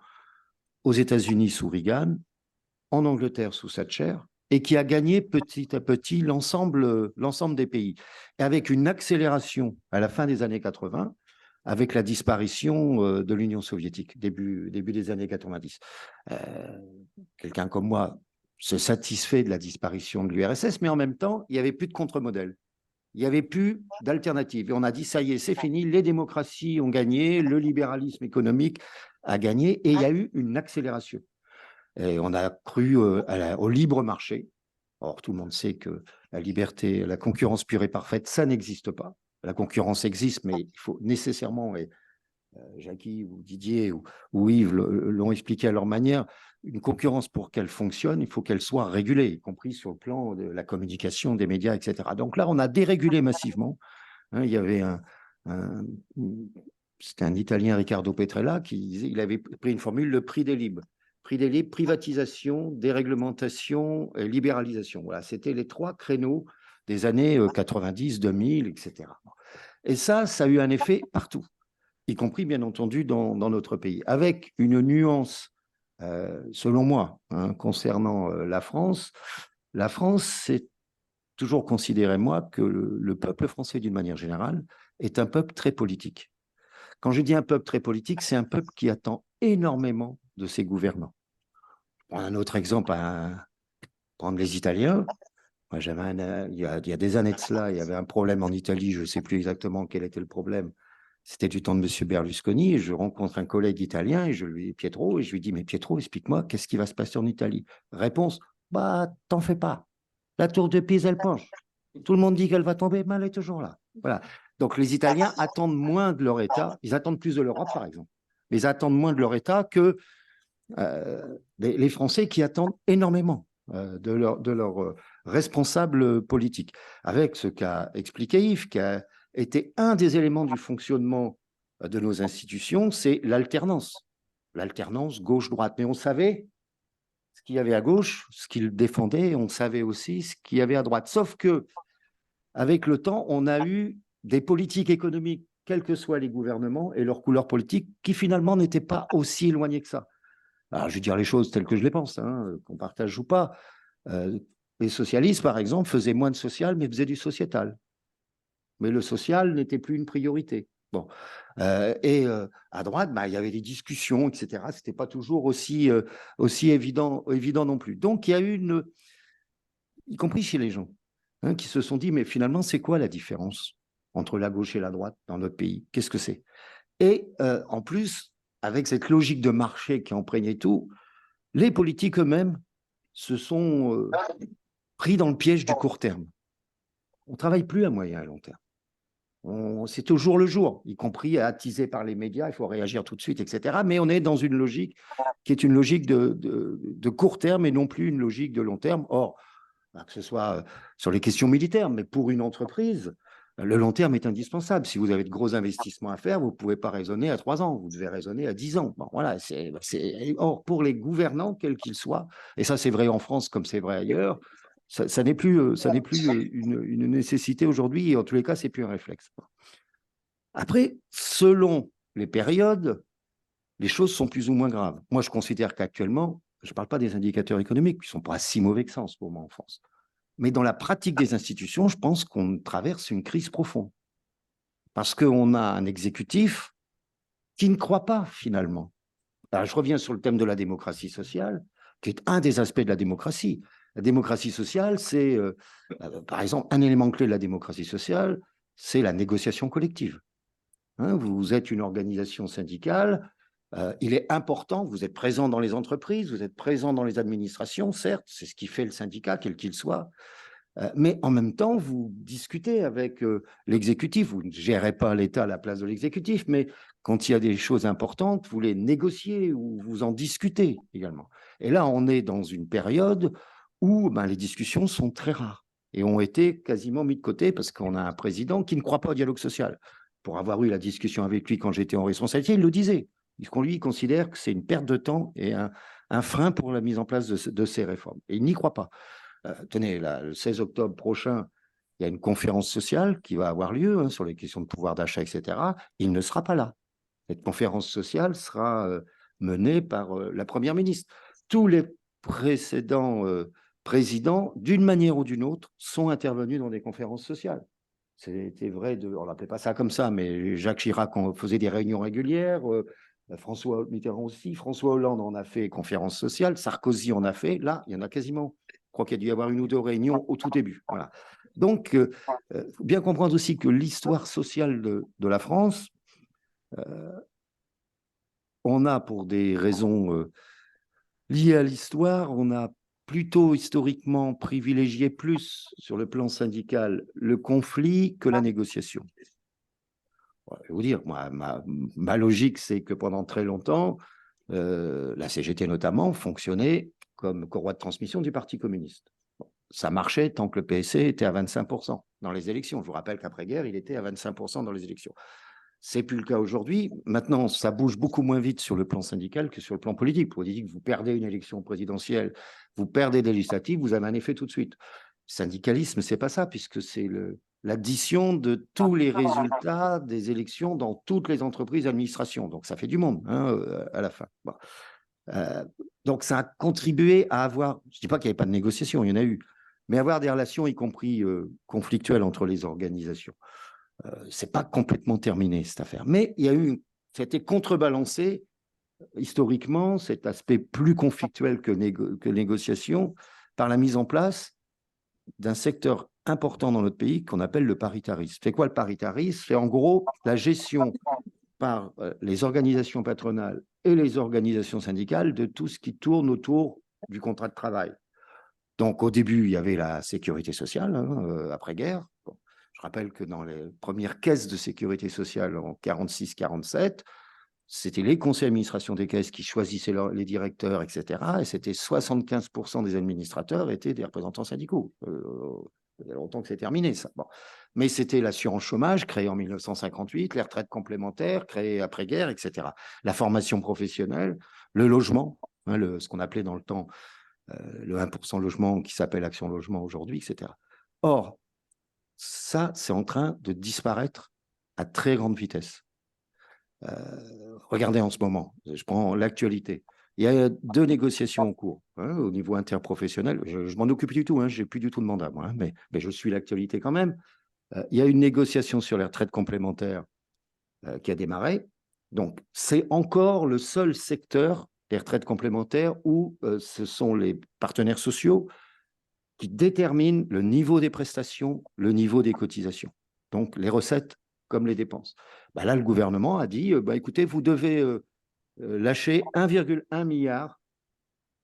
aux États-Unis sous Reagan, en Angleterre sous Thatcher, et qui a gagné petit à petit l'ensemble des pays. Et avec une accélération à la fin des années 80, avec la disparition de l'Union soviétique, début des années 90. Quelqu'un comme moi, se satisfait de la disparition de l'URSS, mais en même temps, il n'y avait plus de contre-modèle. Il n'y avait plus d'alternative. Et on a dit, ça y est, c'est fini, les démocraties ont gagné, le libéralisme économique a gagné, et il y a eu une accélération. Et on a cru au libre marché. Or, tout le monde sait que la liberté, la concurrence pure et parfaite, ça n'existe pas. La concurrence existe, mais il faut nécessairement, et Jackie ou Didier ou Yves l'ont expliqué à leur manière, une concurrence pour qu'elle fonctionne, il faut qu'elle soit régulée, y compris sur le plan de la communication, des médias, etc. Donc là, on a dérégulé massivement. Il y avait c'était un Italien, Riccardo Petrella, qui disait, il avait pris une formule, le prix des libres. Prix des libres, privatisation, déréglementation et libéralisation. Voilà, c'était les 3 créneaux des années 90, 2000, etc. Et ça a eu un effet partout, y compris, bien entendu, dans notre pays, avec une nuance, selon moi, concernant la France. La France, c'est toujours considéré, moi, que le peuple français, d'une manière générale, est un peuple très politique. Quand je dis un peuple très politique, c'est un peuple qui attend énormément de ses gouvernants. Un autre exemple, prendre les Italiens. Moi, il y a des années de cela, il y avait un problème en Italie, je ne sais plus exactement quel était le problème. C'était du temps de M. Berlusconi, et je rencontre un collègue italien, et je lui dis, Pietro, et je lui dis, mais Pietro, explique-moi, qu'est-ce qui va se passer en Italie? Réponse, bah, t'en fais pas. La tour de Pise, elle penche. Tout le monde dit qu'elle va tomber, mais elle est toujours là. Voilà. Donc, les Italiens attendent moins de leur État, ils attendent plus de l'Europe, par exemple, mais ils attendent moins de leur État que les Français qui attendent énormément de leurs responsables politiques. Avec ce qu'a expliqué Yves, qui a été un des éléments du fonctionnement de nos institutions, c'est l'alternance. L'alternance gauche-droite. Mais on savait ce qu'il y avait à gauche, ce qu'ils défendaient, on savait aussi ce qu'il y avait à droite. Sauf que, avec le temps, on a eu des politiques économiques, quels que soient les gouvernements et leur couleur politique, qui finalement n'étaient pas aussi éloignés que ça. Alors, je vais dire les choses telles que je les pense, qu'on partage ou pas. Les socialistes, par exemple, faisaient moins de social, mais faisaient du sociétal. Mais le social n'était plus une priorité. Bon. À droite, il y avait des discussions, etc. Ce n'était pas toujours aussi évident non plus. Donc, il y a eu y compris chez les gens, qui se sont dit, mais finalement, c'est quoi la différence entre la gauche et la droite dans notre pays? Qu'est-ce que c'est? Et en plus, avec cette logique de marché qui imprégnait tout, les politiques eux-mêmes se sont pris dans le piège du court terme. On ne travaille plus à moyen et long terme. C'est toujours le jour, y compris attisé par les médias, il faut réagir tout de suite, etc. Mais on est dans une logique qui est une logique de court terme et non plus une logique de long terme. Or, que ce soit sur les questions militaires, mais pour une entreprise, le long terme est indispensable. Si vous avez de gros investissements à faire, vous ne pouvez pas raisonner à 3 ans, vous devez raisonner à 10 ans. Bon, voilà, Or, pour les gouvernants, quels qu'ils soient, et ça c'est vrai en France comme c'est vrai ailleurs, ça n'est plus une nécessité aujourd'hui, et en tous les cas, ce n'est plus un réflexe. Après, selon les périodes, les choses sont plus ou moins graves. Moi, je considère qu'actuellement, je ne parle pas des indicateurs économiques, qui ne sont pas si mauvais que ça en ce moment en France. Mais dans la pratique des institutions, je pense qu'on traverse une crise profonde. Parce qu'on a un exécutif qui ne croit pas, finalement. Alors, je reviens sur le thème de la démocratie sociale, qui est un des aspects de la démocratie. La démocratie sociale, c'est, par exemple, un élément clé de la démocratie sociale, c'est la négociation collective. Vous êtes une organisation syndicale, il est important, vous êtes présent dans les entreprises, vous êtes présent dans les administrations, certes, c'est ce qui fait le syndicat, quel qu'il soit, mais en même temps, vous discutez avec l'exécutif, vous ne gérez pas l'État à la place de l'exécutif, mais quand il y a des choses importantes, vous les négociez ou vous en discutez également. Et là, on est dans une période où les discussions sont très rares et ont été quasiment mis de côté parce qu'on a un président qui ne croit pas au dialogue social. Pour avoir eu la discussion avec lui quand j'étais en responsabilité, il le disait. Puisqu'on lui considère que c'est une perte de temps et un frein pour la mise en place de ces réformes. Et il n'y croit pas. Tenez, le 16 octobre prochain, il y a une conférence sociale qui va avoir lieu sur les questions de pouvoir d'achat, etc. Il ne sera pas là. Cette conférence sociale sera menée par la Première ministre. Tous les précédents présidents, d'une manière ou d'une autre, sont intervenus dans des conférences sociales. C'était vrai, on n'appelait pas ça comme ça, mais Jacques Chirac faisait des réunions régulières, François Mitterrand aussi, François Hollande en a fait conférence sociale, Sarkozy en a fait, là, il y en a quasiment. Je crois qu'il y a dû y avoir 1 ou 2 réunions au tout début. Voilà. Donc, il faut bien comprendre aussi que l'histoire sociale de la France, on a, pour des raisons liées à l'histoire, on a plutôt historiquement privilégié plus sur le plan syndical le conflit que la négociation. Je vais vous dire, moi, ma logique, c'est que pendant très longtemps, la CGT notamment fonctionnait comme courroie de transmission du Parti communiste. Bon, ça marchait tant que le PSC était à 25% dans les élections. Je vous rappelle qu'après-guerre, il était à 25% dans les élections. C'est plus le cas aujourd'hui. Maintenant, ça bouge beaucoup moins vite sur le plan syndical que sur le plan politique. Politique, vous perdez une élection présidentielle, vous perdez des législatives, vous avez un effet tout de suite. Syndicalisme, c'est pas ça, puisque c'est l'addition de tous les résultats des élections dans toutes les entreprises et administrations. Donc, ça fait du monde à la fin. Bon. Donc, ça a contribué à avoir, je ne dis pas qu'il n'y avait pas de négociation, il y en a eu, mais avoir des relations, y compris conflictuelles entre les organisations. Ce n'est pas complètement terminé, cette affaire. Mais il y a eu, ça a été contrebalancé historiquement, cet aspect plus conflictuel que négociation, par la mise en place d'un secteur important dans notre pays qu'on appelle le paritarisme. C'est quoi le paritarisme? C'est en gros la gestion par les organisations patronales et les organisations syndicales de tout ce qui tourne autour du contrat de travail. Donc, au début, il y avait la sécurité sociale, après-guerre. Bon, je rappelle que dans les premières caisses de sécurité sociale en 46-47, c'était les conseils d'administration des caisses qui choisissaient les directeurs, etc. Et c'était 75% des administrateurs étaient des représentants syndicaux. Il y a longtemps que c'est terminé, ça. Bon. Mais c'était l'assurance chômage créée en 1958, les retraites complémentaires créées après-guerre, etc. La formation professionnelle, le logement, ce qu'on appelait dans le temps le 1% logement qui s'appelle Action Logement aujourd'hui, etc. Or, ça, c'est en train de disparaître à très grande vitesse. Regardez en ce moment, je prends l'actualité. Il y a 2 négociations en cours au niveau interprofessionnel. Je m'en occupe du tout, je n'ai plus du tout de mandat, moi, mais je suis l'actualité quand même. Il y a une négociation sur les retraites complémentaires qui a démarré. Donc, c'est encore le seul secteur des retraites complémentaires où ce sont les partenaires sociaux qui déterminent le niveau des prestations, le niveau des cotisations. Donc, les recettes comme les dépenses. Bah là, le gouvernement a dit, écoutez, vous devez lâcher 1,1 milliard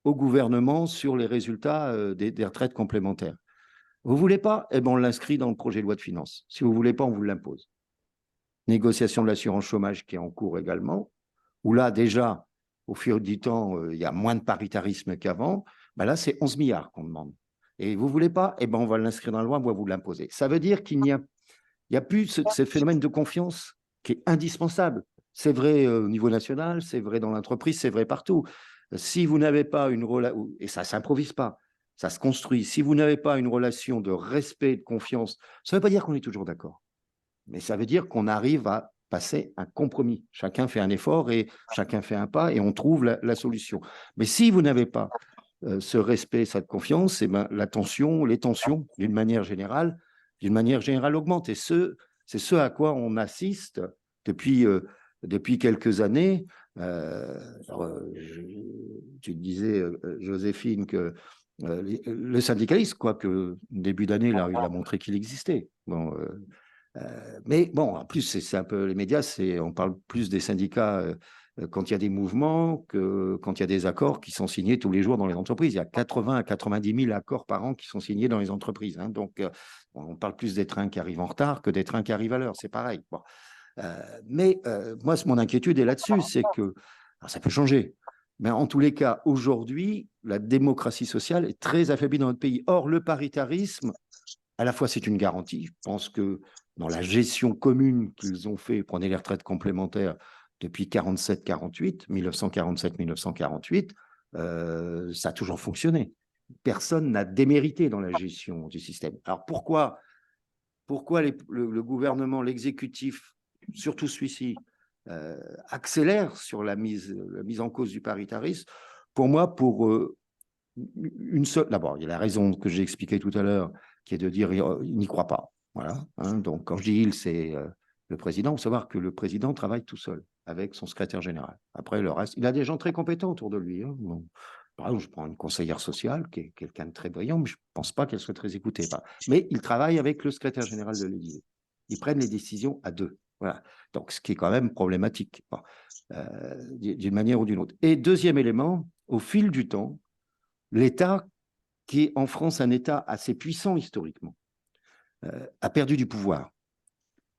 au gouvernement sur les résultats des retraites complémentaires. Vous ne voulez pas? Eh bien, on l'inscrit dans le projet de loi de finances. Si vous ne voulez pas, on vous l'impose. Négociation de l'assurance chômage qui est en cours également, où là, déjà, au fur du temps, il y a moins de paritarisme qu'avant. Bah là, c'est 11 milliards qu'on demande. Et vous ne voulez pas? Eh bien, on va l'inscrire dans la loi, on va vous l'imposer. Ça veut dire qu'il n'y a plus ce phénomène de confiance qui est indispensable. C'est vrai au niveau national, c'est vrai dans l'entreprise, c'est vrai partout. Si vous n'avez pas une relation, et ça ne s'improvise pas, ça se construit, si vous n'avez pas une relation de respect, de confiance, ça ne veut pas dire qu'on est toujours d'accord, mais ça veut dire qu'on arrive à passer un compromis. Chacun fait un effort et chacun fait un pas et on trouve la solution. Mais si vous n'avez pas ce respect, cette confiance, eh ben, les tensions, d'une manière générale augmentent. Et c'est ce à quoi on assiste depuis quelques années. Tu disais, Joséphine, que le syndicalisme, quoique début d'année, là, il a montré qu'il existait. Bon, mais bon, en plus, c'est un peu les médias, on parle plus des syndicats quand il y a des mouvements que quand il y a des accords qui sont signés tous les jours dans les entreprises. Il y a 80 à 90 000 accords par an qui sont signés dans les entreprises. Donc, on parle plus des trains qui arrivent en retard que des trains qui arrivent à l'heure. C'est pareil. Bon. Mais moi, mon inquiétude est là-dessus, c'est que ça peut changer. Mais en tous les cas, aujourd'hui, la démocratie sociale est très affaiblie dans notre pays. Or, le paritarisme, à la fois, c'est une garantie. Je pense que dans la gestion commune qu'ils ont fait, prenez les retraites complémentaires depuis 1947-1948, ça a toujours fonctionné. Personne n'a démérité dans la gestion du système. Alors pourquoi le gouvernement, l'exécutif, surtout celui-ci, accélère sur la mise en cause du paritarisme? Pour moi, pour une seule. D'abord, il y a la raison que j'ai expliquée tout à l'heure, qui est de dire il n'y croit pas. Voilà. Donc, quand je dis il, c'est le président. Il faut savoir que le président travaille tout seul. avec son secrétaire général. Après, le reste, il a des gens très compétents autour de lui. Hein. Bon, par exemple, je prends une conseillère sociale, qui est quelqu'un de très brillant, mais je ne pense pas qu'elle soit très écoutée. Mais il travaille avec le secrétaire général de l'Élysée. Ils prennent les décisions à deux. Voilà. Donc, ce qui est quand même problématique, bon, d'une manière ou d'une autre. Et deuxième élément, au fil du temps, l'État, qui est en France un État assez puissant historiquement, a perdu du pouvoir.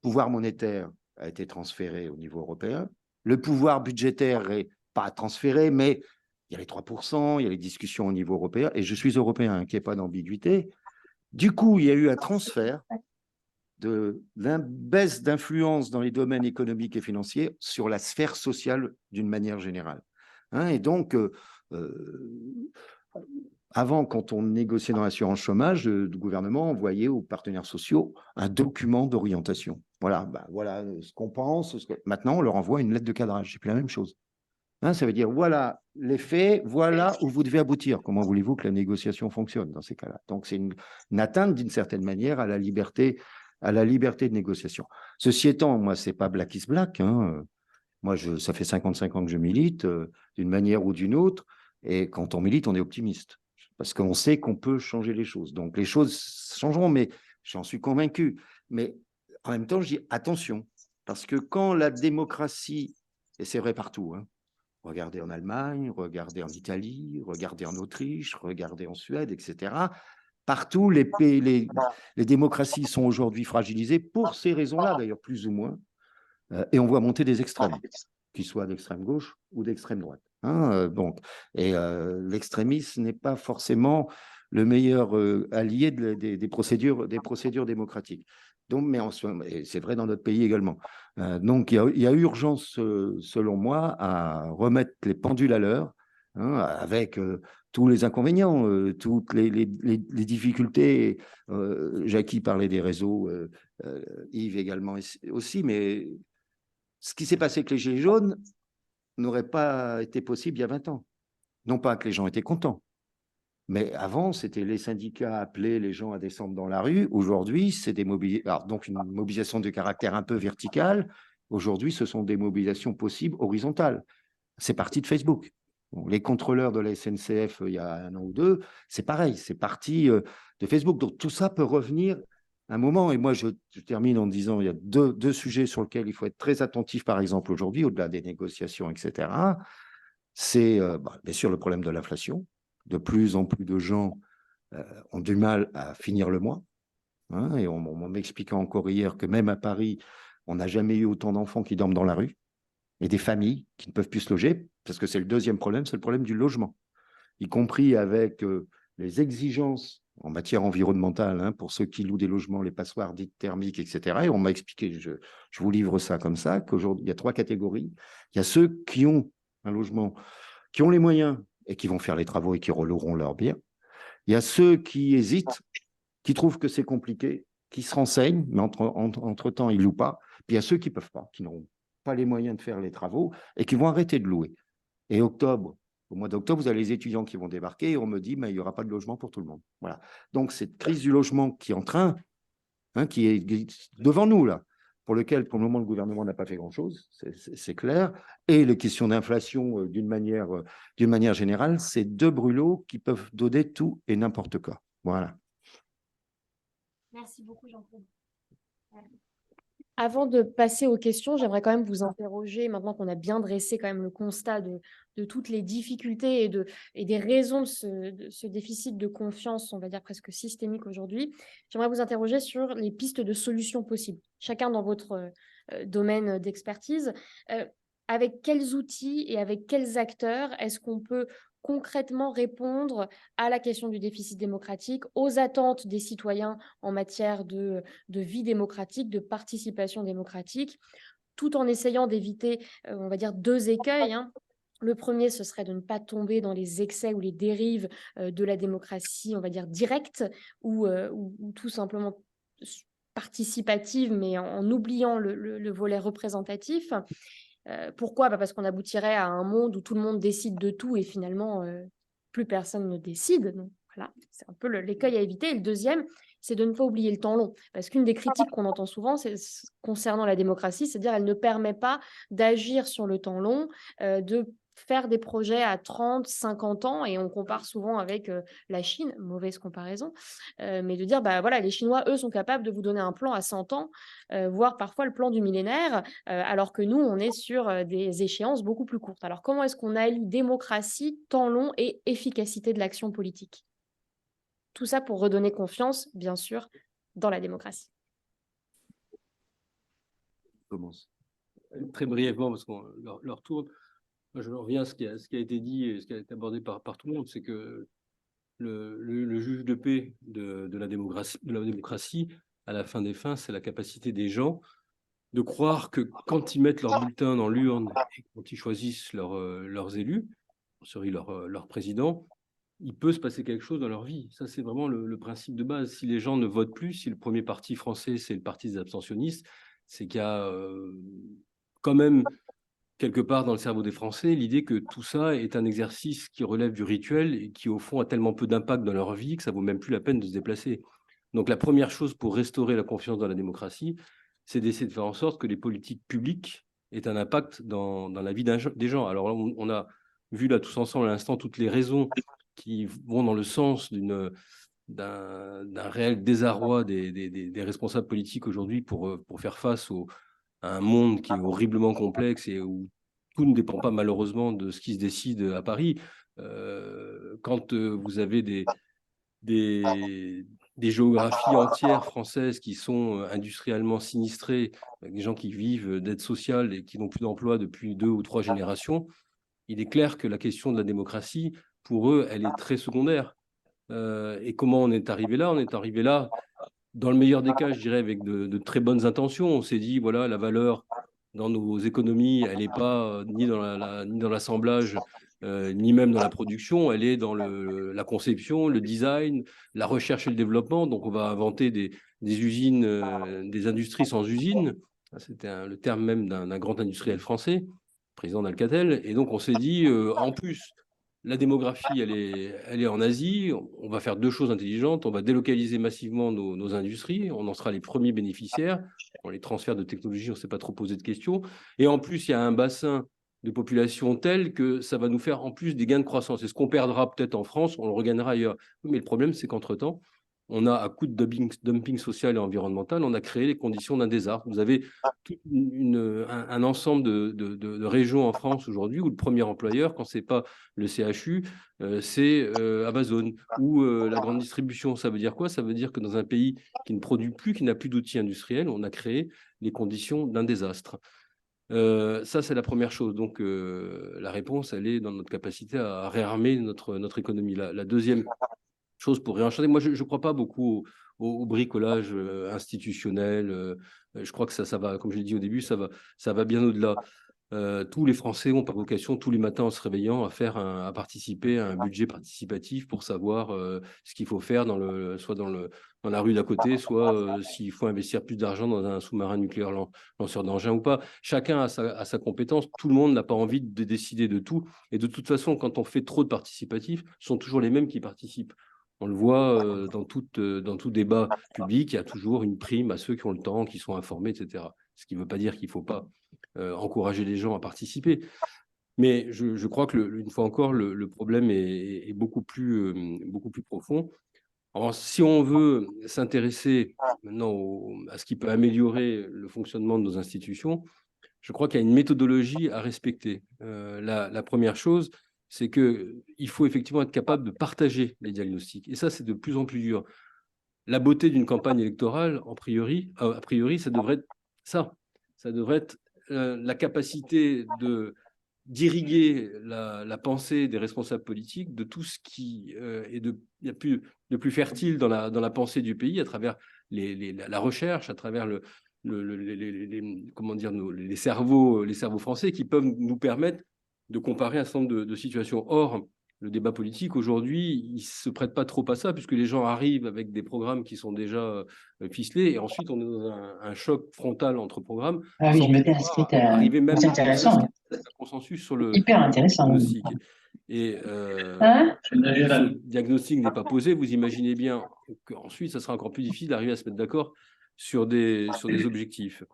Le pouvoir monétaire a été transféré au niveau européen. Le pouvoir budgétaire n'est pas transféré, mais il y a les 3%, il y a les discussions au niveau européen, et je suis européen, hein, qu'il n'y ait pas d'ambiguïté. Du coup, il y a eu un transfert de baisse d'influence dans les domaines économiques et financiers sur la sphère sociale d'une manière générale. Hein, et donc, avant, quand on négociait dans l'assurance chômage, le gouvernement envoyait aux partenaires sociaux un document d'orientation. Voilà, voilà ce qu'on pense. Maintenant, on leur envoie une lettre de cadrage. C'est plus la même chose. Hein, ça veut dire, voilà les faits, voilà où vous devez aboutir. Comment voulez-vous que la négociation fonctionne dans ces cas-là? Donc, c'est une atteinte, d'une certaine manière, à la liberté de négociation. Ceci étant, moi, ce n'est pas black is black. Hein. Moi, ça fait 55 ans que je milite, d'une manière ou d'une autre. Et quand on milite, on est optimiste. Parce qu'on sait qu'on peut changer les choses. Donc, les choses changeront, mais j'en suis convaincu. Mais en même temps, je dis attention. Parce que quand la démocratie, et c'est vrai partout, hein, regardez en Allemagne, regardez en Italie, regardez en Autriche, regardez en Suède, etc. Partout, les démocraties sont aujourd'hui fragilisées pour ces raisons-là, d'ailleurs, plus ou moins. Et on voit monter des extrêmes, qu'ils soient d'extrême gauche ou d'extrême droite. Hein, donc, et l'extrémisme n'est pas forcément le meilleur allié des procédures démocratiques. Donc, mais c'est vrai dans notre pays également. Donc, il y a urgence, selon moi, à remettre les pendules à l'heure, hein, avec tous les inconvénients, toutes les difficultés. Jackie parlait des réseaux, Yves également aussi, mais ce qui s'est passé avec les Gilets jaunes n'aurait pas été possible il y a 20 ans. Non pas que les gens étaient contents, mais avant, c'était les syndicats appelaient les gens à descendre dans la rue. Aujourd'hui, c'est donc une mobilisation de caractère un peu vertical. Aujourd'hui, ce sont des mobilisations possibles horizontales. C'est parti de Facebook. Bon, les contrôleurs de la SNCF, il y a 1 an ou 2, c'est pareil, c'est parti de Facebook. Donc, tout ça peut revenir un moment. Et moi, je termine en disant, il y a deux sujets sur lesquels il faut être très attentif, par exemple, aujourd'hui, au-delà des négociations, etc. C'est bien sûr le problème de l'inflation. De plus en plus de gens ont du mal à finir le mois. Hein, et on m'expliquait encore hier que même à Paris, on n'a jamais eu autant d'enfants qui dorment dans la rue et des familles qui ne peuvent plus se loger, parce que c'est le deuxième problème, c'est le problème du logement, y compris avec les exigences en matière environnementale, hein, pour ceux qui louent des logements, les passoires dites thermiques, etc. Et on m'a expliqué, je vous livre ça comme ça, qu'aujourd'hui, il y a 3 catégories. Il y a ceux qui ont un logement, qui ont les moyens et qui vont faire les travaux et qui reloueront leur bien. Il y a ceux qui hésitent, qui trouvent que c'est compliqué, qui se renseignent, mais entre-temps, ils ne louent pas. Puis il y a ceux qui ne peuvent pas, qui n'auront pas les moyens de faire les travaux et qui vont arrêter de louer. Et au mois d'octobre, vous avez les étudiants qui vont débarquer et on me dit, mais il n'y aura pas de logement pour tout le monde. Voilà. Donc, cette crise du logement qui est en train, hein, qui est devant nous, là, pour lequel, pour le moment, le gouvernement n'a pas fait grand-chose, c'est clair. Et les questions d'inflation, d'une manière générale, c'est 2 brûlots qui peuvent donner tout et n'importe quoi. Voilà. Merci beaucoup, Jean-Claude. Avant de passer aux questions, j'aimerais quand même vous interroger, maintenant qu'on a bien dressé quand même le constat de toutes les difficultés et des raisons de ce déficit de confiance, on va dire presque systémique aujourd'hui. J'aimerais vous interroger sur les pistes de solutions possibles, chacun dans votre domaine d'expertise. Avec quels outils et avec quels acteurs est-ce qu'on peut concrètement répondre à la question du déficit démocratique, aux attentes des citoyens en matière de vie démocratique, de participation démocratique, tout en essayant d'éviter, on va dire, 2 écueils, hein. Le premier, ce serait de ne pas tomber dans les excès ou les dérives de la démocratie, on va dire, directe, ou tout simplement participative, mais en oubliant le volet représentatif. Pourquoi ? Parce qu'on aboutirait à un monde où tout le monde décide de tout et finalement, plus personne ne décide. Donc, Voilà, c'est un peu l'écueil à éviter. Et le deuxième, c'est de ne pas oublier le temps long. Parce qu'une des critiques qu'on entend souvent concernant la démocratie, c'est de dire qu'elle ne permet pas d'agir sur le temps long, de faire des projets à 30, 50 ans, et on compare souvent avec la Chine, mauvaise comparaison, mais de dire, bah, voilà, les Chinois, eux, sont capables de vous donner un plan à 100 ans, voire parfois le plan du millénaire, alors que nous, on est sur des échéances beaucoup plus courtes. Alors, comment est-ce qu'on allie démocratie, temps long et efficacité de l'action politique? Tout ça pour redonner confiance, bien sûr, dans la démocratie. Commence. Très brièvement, parce qu'on leur tourne. Moi, je reviens à ce qui a été dit et ce qui a été abordé par tout le monde, c'est que le juge de paix de la démocratie, à la fin des fins, c'est la capacité des gens de croire que quand ils mettent leur bulletin dans l'urne et quand ils choisissent leurs élus, leur président, il peut se passer quelque chose dans leur vie. Ça, c'est vraiment le principe de base. Si les gens ne votent plus, si le premier parti français, c'est le parti des abstentionnistes, c'est qu'il y a quand même, quelque part dans le cerveau des Français, l'idée que tout ça est un exercice qui relève du rituel et qui, au fond, a tellement peu d'impact dans leur vie que ça vaut même plus la peine de se déplacer. Donc, la première chose pour restaurer la confiance dans la démocratie, c'est d'essayer de faire en sorte que les politiques publiques aient un impact dans la vie des gens. Alors, on a vu là tous ensemble à l'instant toutes les raisons qui vont dans le sens d'un réel désarroi des responsables politiques aujourd'hui pour faire face à un monde qui est horriblement complexe et où tout ne dépend pas malheureusement de ce qui se décide à Paris. Quand vous avez des géographies entières françaises qui sont industriellement sinistrées, avec des gens qui vivent d'aide sociale et qui n'ont plus d'emploi depuis 2 ou 3 générations, il est clair que la question de la démocratie, pour eux, elle est très secondaire. Et comment on est arrivé là? On est arrivé là, dans le meilleur des cas, je dirais, avec de très bonnes intentions. On s'est dit, voilà, la valeur dans nos économies, elle n'est pas ni dans l'assemblage, ni même dans la production, elle est dans la conception, le design, la recherche et le développement. Donc, on va inventer des usines, des industries sans usines. C'était le terme même d'un grand industriel français, président d'Alcatel. Et donc, on s'est dit, en plus, la démographie, elle est en Asie. On va faire 2 choses intelligentes. On va délocaliser massivement nos industries. On en sera les premiers bénéficiaires. Pour les transferts de technologie, on ne s'est pas trop posé de questions. Et en plus, il y a un bassin de population tel que ça va nous faire en plus des gains de croissance. Et ce qu'on perdra peut-être en France, on le regagnera ailleurs. Mais le problème, c'est qu'entre-temps, on a, à coup de dumping social et environnemental, on a créé les conditions d'un désastre. Vous avez tout un ensemble de régions en France aujourd'hui où le premier employeur, quand ce n'est pas le CHU, c'est Amazon ou la grande distribution. Ça veut dire quoi? Ça veut dire que dans un pays qui ne produit plus, qui n'a plus d'outils industriels, on a créé les conditions d'un désastre. Ça, c'est la première chose. Donc, la réponse, elle est dans notre capacité à réarmer notre économie. La deuxième chose pour réenchanter. Moi, je ne crois pas beaucoup au bricolage institutionnel. Je crois que ça va, comme je l'ai dit au début, ça va bien au-delà. Tous les Français ont pas vocation, tous les matins en se réveillant, à participer à un budget participatif pour savoir ce qu'il faut faire soit dans la rue d'à côté, soit s'il faut investir plus d'argent dans un sous-marin nucléaire lanceur d'engins ou pas. Chacun a sa compétence. Tout le monde n'a pas envie de décider de tout. Et de toute façon, quand on fait trop de participatifs, ce sont toujours les mêmes qui participent. On le voit dans tout débat public, il y a toujours une prime à ceux qui ont le temps, qui sont informés, etc. Ce qui ne veut pas dire qu'il ne faut pas encourager les gens à participer. Mais je crois que, une fois encore, le problème est beaucoup plus profond. Alors, si on veut s'intéresser maintenant à ce qui peut améliorer le fonctionnement de nos institutions, je crois qu'il y a une méthodologie à respecter. La première chose, c'est qu'il faut effectivement être capable de partager les diagnostics. Et ça, c'est de plus en plus dur. La beauté d'une campagne électorale, a priori, ça devrait être ça. Ça devrait être la capacité d'irriguer la pensée des responsables politiques de tout ce qui est de plus fertile dans la pensée du pays à travers la recherche, à travers les cerveaux français qui peuvent nous permettre de comparer un certain nombre de situations. Or, le débat politique aujourd'hui, il ne se prête pas trop à ça, puisque les gens arrivent avec des programmes qui sont déjà ficelés, et ensuite on est dans un choc frontal entre programmes. Ah oui, je m'étais inscrite à... Arriver même C'est intéressant. à un consensus sur le Hyper intéressant. diagnostic. Et ce diagnostic n'est pas posé, vous imaginez bien qu'ensuite, ça sera encore plus difficile d'arriver à se mettre d'accord sur des objectifs.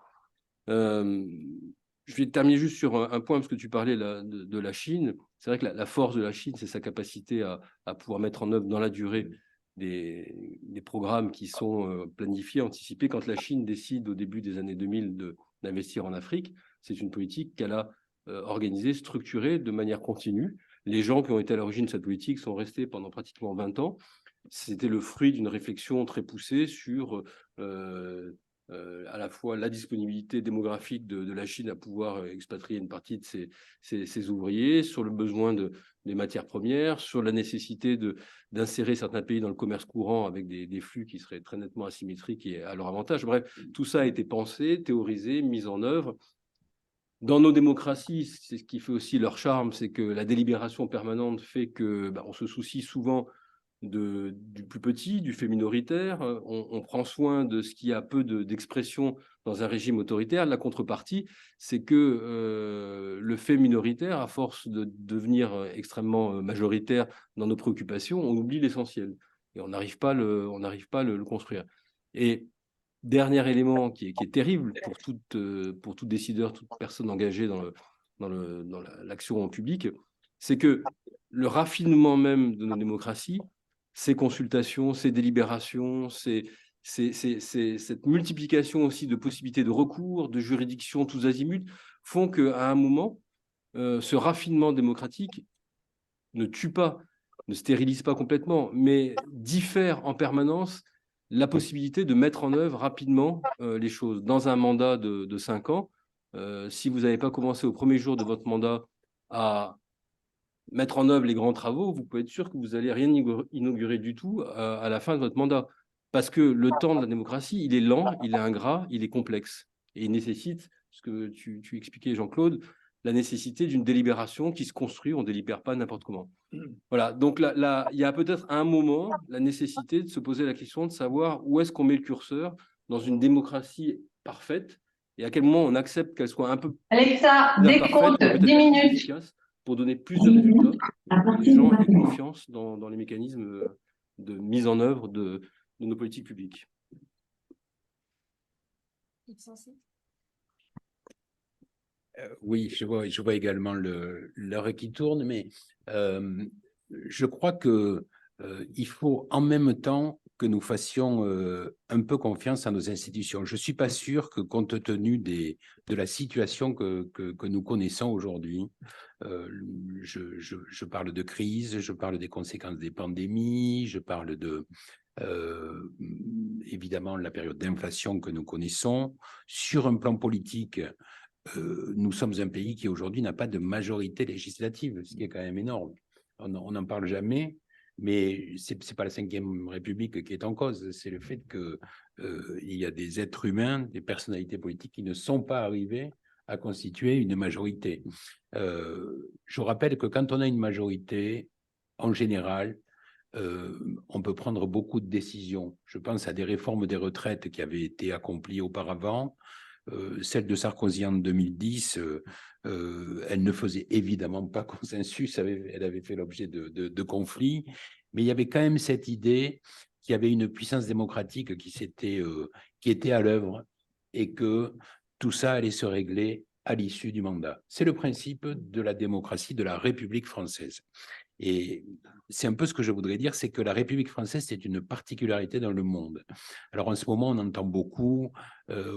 Je vais terminer juste sur un point, parce que tu parlais là, de la Chine. C'est vrai que la force de la Chine, c'est sa capacité à pouvoir mettre en œuvre dans la durée des programmes qui sont planifiés, anticipés. Quand la Chine décide au début des années 2000 d'investir en Afrique, c'est une politique qu'elle a organisée, structurée de manière continue. Les gens qui ont été à l'origine de cette politique sont restés pendant pratiquement 20 ans. C'était le fruit d'une réflexion très poussée sur à la fois la disponibilité démographique de la Chine à pouvoir expatrier une partie de ses ouvriers, sur le besoin des matières premières, sur la nécessité d'insérer certains pays dans le commerce courant avec des flux qui seraient très nettement asymétriques et à leur avantage. Bref, tout ça a été pensé, théorisé, mis en œuvre. Dans nos démocraties, c'est ce qui fait aussi leur charme, c'est que la délibération permanente fait que on se soucie souvent du plus petit, du fait minoritaire. On prend soin de ce qui a peu d'expression dans un régime autoritaire. La contrepartie, c'est que le fait minoritaire, à force de devenir extrêmement majoritaire dans nos préoccupations, on oublie l'essentiel et on n'arrive pas à le construire. Et dernier élément qui est terrible pour tout décideur, toute personne engagée dans l'action publique, c'est que le raffinement même de nos démocraties, ces consultations, ces délibérations, cette multiplication aussi de possibilités de recours, de juridictions tous azimuts, font qu'à un moment, ce raffinement démocratique ne tue pas, ne stérilise pas complètement, mais diffère en permanence la possibilité de mettre en œuvre rapidement les choses. Dans un mandat de 5 ans, si vous n'avez pas commencé au premier jour de votre mandat à mettre en œuvre les grands travaux, vous pouvez être sûr que vous n'allez rien inaugurer du tout à la fin de votre mandat. Parce que le temps de la démocratie, il est lent, il est ingrat, il est complexe. Et il nécessite, ce que tu expliquais, Jean-Claude, la nécessité d'une délibération qui se construit, on ne délibère pas n'importe comment. Voilà, donc là, il y a peut-être à un moment la nécessité de se poser la question de savoir où est-ce qu'on met le curseur dans une démocratie parfaite et à quel moment on accepte qu'elle soit un peu Alexa, décompte 10 minutes. Efficace pour donner plus de résultats, pour que les gens aient confiance dans les mécanismes de mise en œuvre de nos politiques publiques. Oui, je vois également l'heure qui tourne, mais je crois que il faut en même temps que nous fassions un peu confiance à nos institutions. Je ne suis pas sûr que, compte tenu de la situation que nous connaissons aujourd'hui, je parle de crise, je parle des conséquences des pandémies, je parle de évidemment la période d'inflation que nous connaissons. Sur un plan politique, nous sommes un pays qui aujourd'hui n'a pas de majorité législative, ce qui est quand même énorme. On n'en parle jamais, mais ce n'est pas la Ve République qui est en cause, c'est le fait qu'il y a des êtres humains, des personnalités politiques qui ne sont pas arrivés à constituer une majorité. Je rappelle que quand on a une majorité, en général, on peut prendre beaucoup de décisions. Je pense à des réformes des retraites qui avaient été accomplies auparavant. Celle de Sarkozy en 2010, elle ne faisait évidemment pas consensus, elle avait fait l'objet de conflits, mais il y avait quand même cette idée qu'il y avait une puissance démocratique qui était à l'œuvre et que tout ça allait se régler à l'issue du mandat. C'est le principe de la démocratie, de la République française. Et c'est un peu ce que je voudrais dire, c'est que la République française, c'est une particularité dans le monde. Alors en ce moment, on entend beaucoup,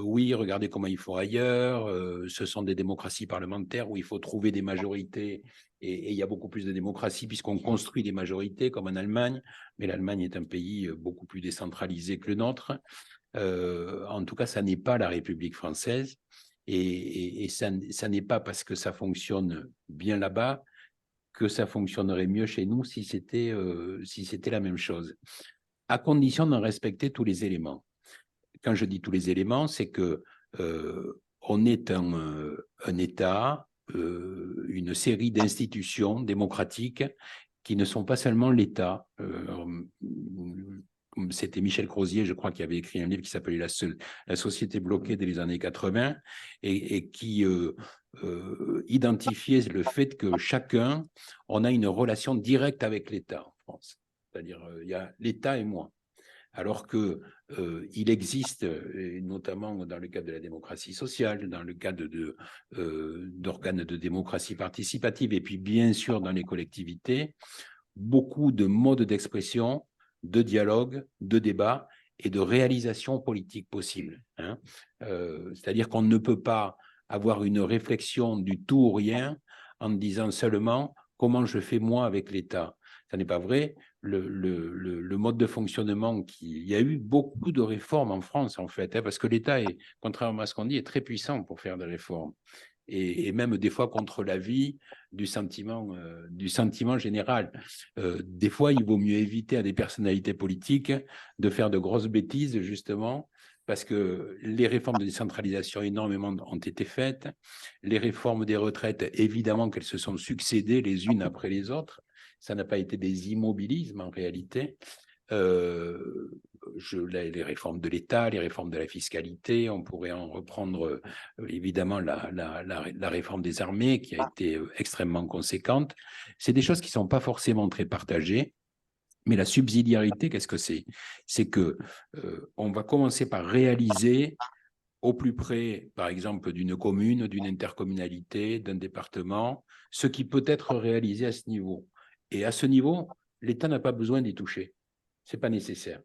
oui, regardez comment ils font ailleurs, ce sont des démocraties parlementaires où il faut trouver des majorités, et il y a beaucoup plus de démocratie puisqu'on construit des majorités comme en Allemagne, mais l'Allemagne est un pays beaucoup plus décentralisé que le nôtre. En tout cas, ça n'est pas la République française, et ça n'est pas parce que ça fonctionne bien là-bas que ça fonctionnerait mieux chez nous si c'était la même chose, à condition d'en respecter tous les éléments. Quand je dis tous les éléments, c'est que on est un État, une série d'institutions démocratiques qui ne sont pas seulement l'État. C'était Michel Crozier, je crois, qui avait écrit un livre qui s'appelait La société bloquée dès les années 80 et qui identifier le fait que chacun, on a une relation directe avec l'État en France. C'est-à-dire, il y a l'État et moi. Alors que il existe, et notamment dans le cadre de la démocratie sociale, dans le cadre d'organes de démocratie participative, et puis bien sûr dans les collectivités, beaucoup de modes d'expression, de dialogue, de débat et de réalisation politique possible. Hein. C'est-à-dire qu'on ne peut pas avoir une réflexion du tout ou rien en disant seulement comment je fais moi avec l'État. Ça n'est pas vrai. Le mode de fonctionnement, il y a eu beaucoup de réformes en France, en fait, hein, parce que l'État, contrairement à ce qu'on dit, est très puissant pour faire des réformes. Et même des fois contre l'avis du sentiment général. Des fois, il vaut mieux éviter à des personnalités politiques de faire de grosses bêtises, justement, parce que les réformes de décentralisation énormément ont été faites. Les réformes des retraites, évidemment qu'elles se sont succédées les unes après les autres. Ça n'a pas été des immobilismes en réalité. Les réformes de l'État, les réformes de la fiscalité, on pourrait en reprendre évidemment la réforme des armées qui a été extrêmement conséquente. C'est des choses qui ne sont pas forcément très partagées. Mais la subsidiarité, qu'est-ce que c'est? C'est que on va commencer par réaliser au plus près, par exemple, d'une commune, d'une intercommunalité, d'un département, ce qui peut être réalisé à ce niveau. Et à ce niveau, l'État n'a pas besoin d'y toucher. Ce n'est pas nécessaire.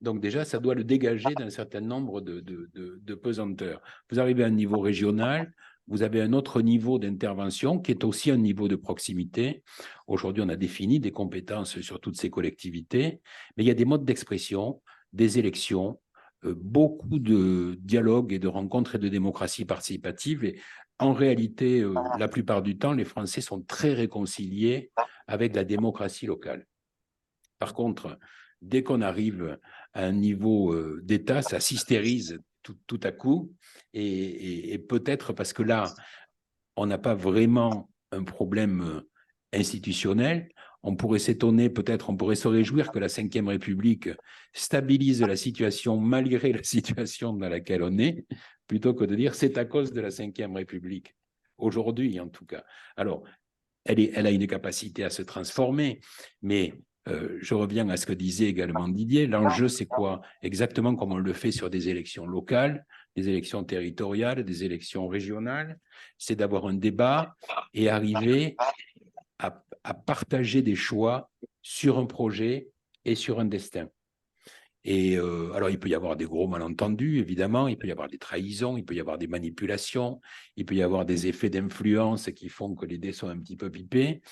Donc déjà, ça doit le dégager d'un certain nombre de pesanteurs. Vous arrivez à un niveau régional, vous avez un autre niveau d'intervention qui est aussi un niveau de proximité. Aujourd'hui, on a défini des compétences sur toutes ces collectivités, mais il y a des modes d'expression, des élections, beaucoup de dialogues et de rencontres et de démocratie participative. Et en réalité, la plupart du temps, les Français sont très réconciliés avec la démocratie locale. Par contre, dès qu'on arrive à un niveau d'État, ça s'hystérise tout à coup, et peut-être parce que là, on n'a pas vraiment un problème institutionnel. On pourrait s'étonner, peut-être, on pourrait se réjouir que la Ve République stabilise la situation malgré la situation dans laquelle on est, plutôt que de dire c'est à cause de la Ve République, aujourd'hui en tout cas. Alors, elle a une capacité à se transformer, mais je reviens à ce que disait également Didier. L'enjeu, c'est quoi? Exactement comme on le fait sur des élections locales, des élections territoriales, des élections régionales, c'est d'avoir un débat et arriver à partager des choix sur un projet et sur un destin. Et alors, il peut y avoir des gros malentendus, évidemment, il peut y avoir des trahisons, il peut y avoir des manipulations, il peut y avoir des effets d'influence qui font que les dés sont un petit peu pipés.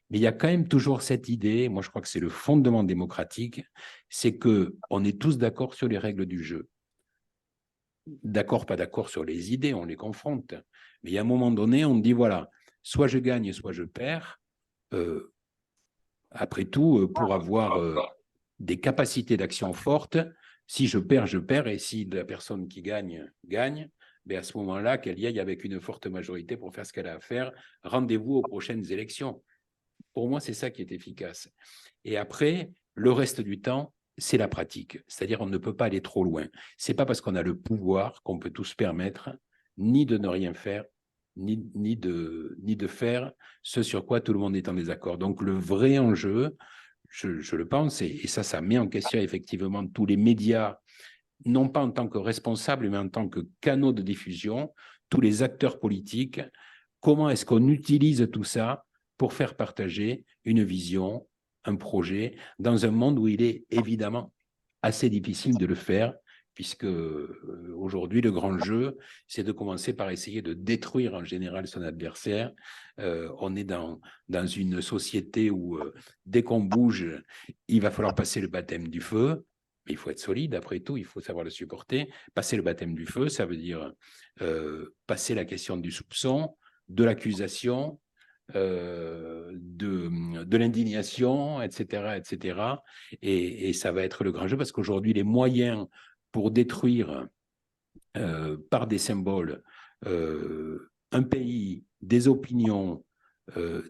Mais il y a quand même toujours cette idée, moi je crois que c'est le fondement démocratique, c'est qu'on est tous d'accord sur les règles du jeu. D'accord, pas d'accord sur les idées, on les confronte. Mais il y a un moment donné, on dit voilà, soit je gagne, soit je perds. Après tout, pour avoir des capacités d'action fortes, si je perds, et si la personne qui gagne, gagne, ben à ce moment-là, qu'elle y aille avec une forte majorité pour faire ce qu'elle a à faire. Rendez-vous aux prochaines élections. Pour moi, c'est ça qui est efficace. Et après, le reste du temps, c'est la pratique. C'est-à-dire, on ne peut pas aller trop loin. Ce n'est pas parce qu'on a le pouvoir qu'on peut tout se permettre, ni de ne rien faire, ni de faire ce sur quoi tout le monde est en désaccord. Donc, le vrai enjeu, je le pense, et ça met en question effectivement tous les médias, non pas en tant que responsables, mais en tant que canaux de diffusion, tous les acteurs politiques. Comment est-ce qu'on utilise tout ça pour faire partager une vision, un projet, dans un monde où il est évidemment assez difficile de le faire, puisque aujourd'hui, le grand jeu, c'est de commencer par essayer de détruire en général son adversaire. On est dans une société où, dès qu'on bouge, il va falloir passer le baptême du feu. Mais il faut être solide, après tout, il faut savoir le supporter. Passer le baptême du feu, ça veut dire passer la question du soupçon, de l'accusation, de l'indignation, etc., etc. Et ça va être le grand jeu, parce qu'aujourd'hui, les moyens pour détruire par des symboles un pays, des opinions,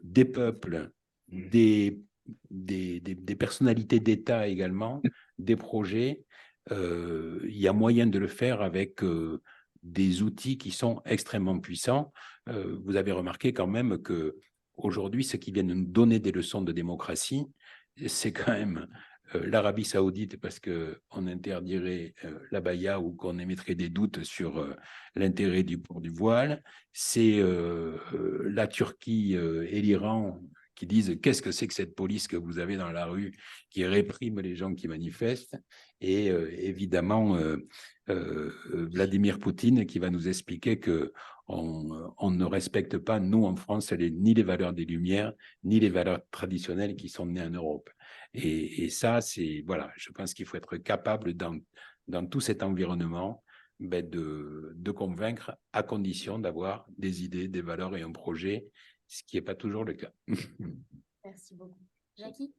des peuples, des personnalités d'État également, des projets, il y a moyen de le faire avec des outils qui sont extrêmement puissants. vous avez remarqué quand même que aujourd'hui, ceux qui viennent nous donner des leçons de démocratie, c'est quand même l'Arabie Saoudite, parce qu'on interdirait l'abaya ou qu'on émettrait des doutes sur l'intérêt du port du voile. C'est la Turquie et l'Iran qui disent « Qu'est-ce que c'est que cette police que vous avez dans la rue qui réprime les gens qui manifestent ?» Et évidemment, Vladimir Poutine qui va nous expliquer que on ne respecte pas, nous en France, ni les valeurs des Lumières, ni les valeurs traditionnelles qui sont nées en Europe. Et ça, c'est, voilà, je pense qu'il faut être capable dans tout cet environnement de convaincre, à condition d'avoir des idées, des valeurs et un projet, ce qui n'est pas toujours le cas. Merci beaucoup. Jackie?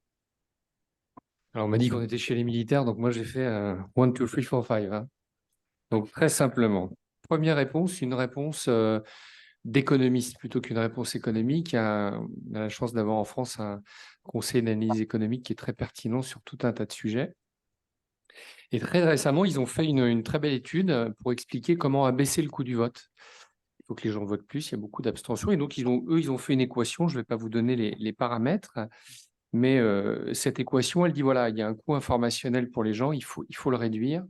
Alors, on m'a dit qu'on était chez les militaires, donc moi j'ai fait 1, 2, 3, 4, 5. Hein. Donc, très simplement, première réponse, une réponse d'économiste plutôt qu'une réponse économique. On a la chance d'avoir en France un conseil d'analyse économique qui est très pertinent sur tout un tas de sujets. Et très récemment, ils ont fait une très belle étude pour expliquer comment abaisser le coût du vote. Il faut que les gens votent plus, il y a beaucoup d'abstention. Et donc, ils ont fait une équation, je ne vais pas vous donner les paramètres, mais cette équation, elle dit, voilà, il y a un coût informationnel pour les gens, il faut le réduire.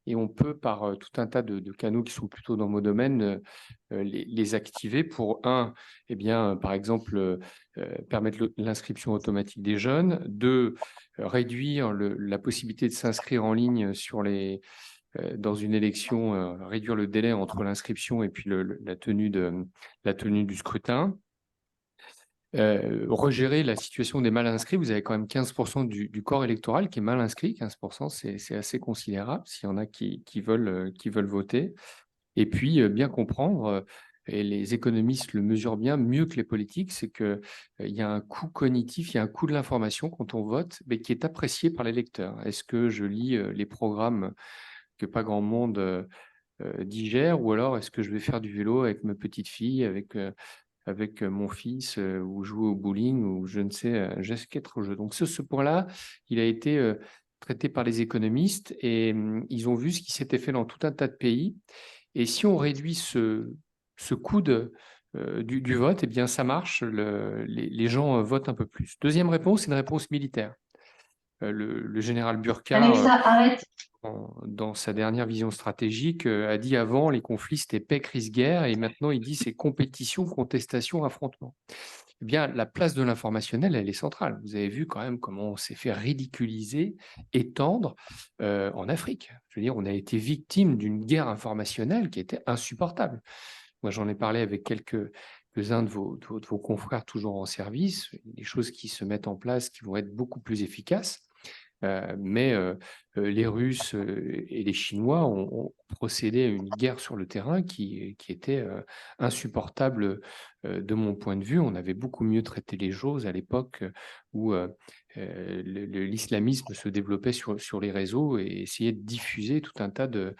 Et on peut, par tout un tas de canaux qui sont plutôt dans mon domaine, les activer pour, eh bien, par exemple, permettre l'inscription automatique des jeunes, 2, réduire la possibilité de s'inscrire en ligne dans une élection, réduire le délai entre l'inscription et puis la tenue du scrutin. Regérer la situation des mal inscrits, vous avez quand même 15% du corps électoral qui est mal inscrit. 15%, c'est assez considérable s'il y en a qui veulent voter. Et puis, bien comprendre, et les économistes le mesurent bien, mieux que les politiques, c'est qu'il y a un coût cognitif, il y a un coût de l'information quand on vote, mais qui est apprécié par les lecteurs. Est-ce que je lis les programmes que pas grand monde digère, ou alors est-ce que je vais faire du vélo avec ma petite fille, avec mon fils, ou jouer au bowling, ou je ne sais quel jeu. Donc ce point-là, il a été traité par les économistes et ils ont vu ce qui s'était fait dans tout un tas de pays. Et si on réduit ce coût du vote, eh bien ça marche, les gens votent un peu plus. Deuxième réponse, c'est une réponse militaire. Le général Burqa, Alexa, arrête. dans sa dernière vision stratégique, a dit avant, les conflits, c'était paix, crise, guerre, et maintenant, il dit c'est compétition, contestation, affrontement. Eh bien, la place de l'informationnel, elle est centrale. Vous avez vu quand même comment on s'est fait ridiculiser, étendre en Afrique. Je veux dire, on a été victime d'une guerre informationnelle qui était insupportable. Moi, j'en ai parlé avec quelques-uns de vos confrères toujours en service, des choses qui se mettent en place qui vont être beaucoup plus efficaces. Mais les Russes et les Chinois ont procédé à une guerre sur le terrain qui était insupportable de mon point de vue. On avait beaucoup mieux traité les choses à l'époque où l'islamisme se développait sur les réseaux et essayait de diffuser tout un tas de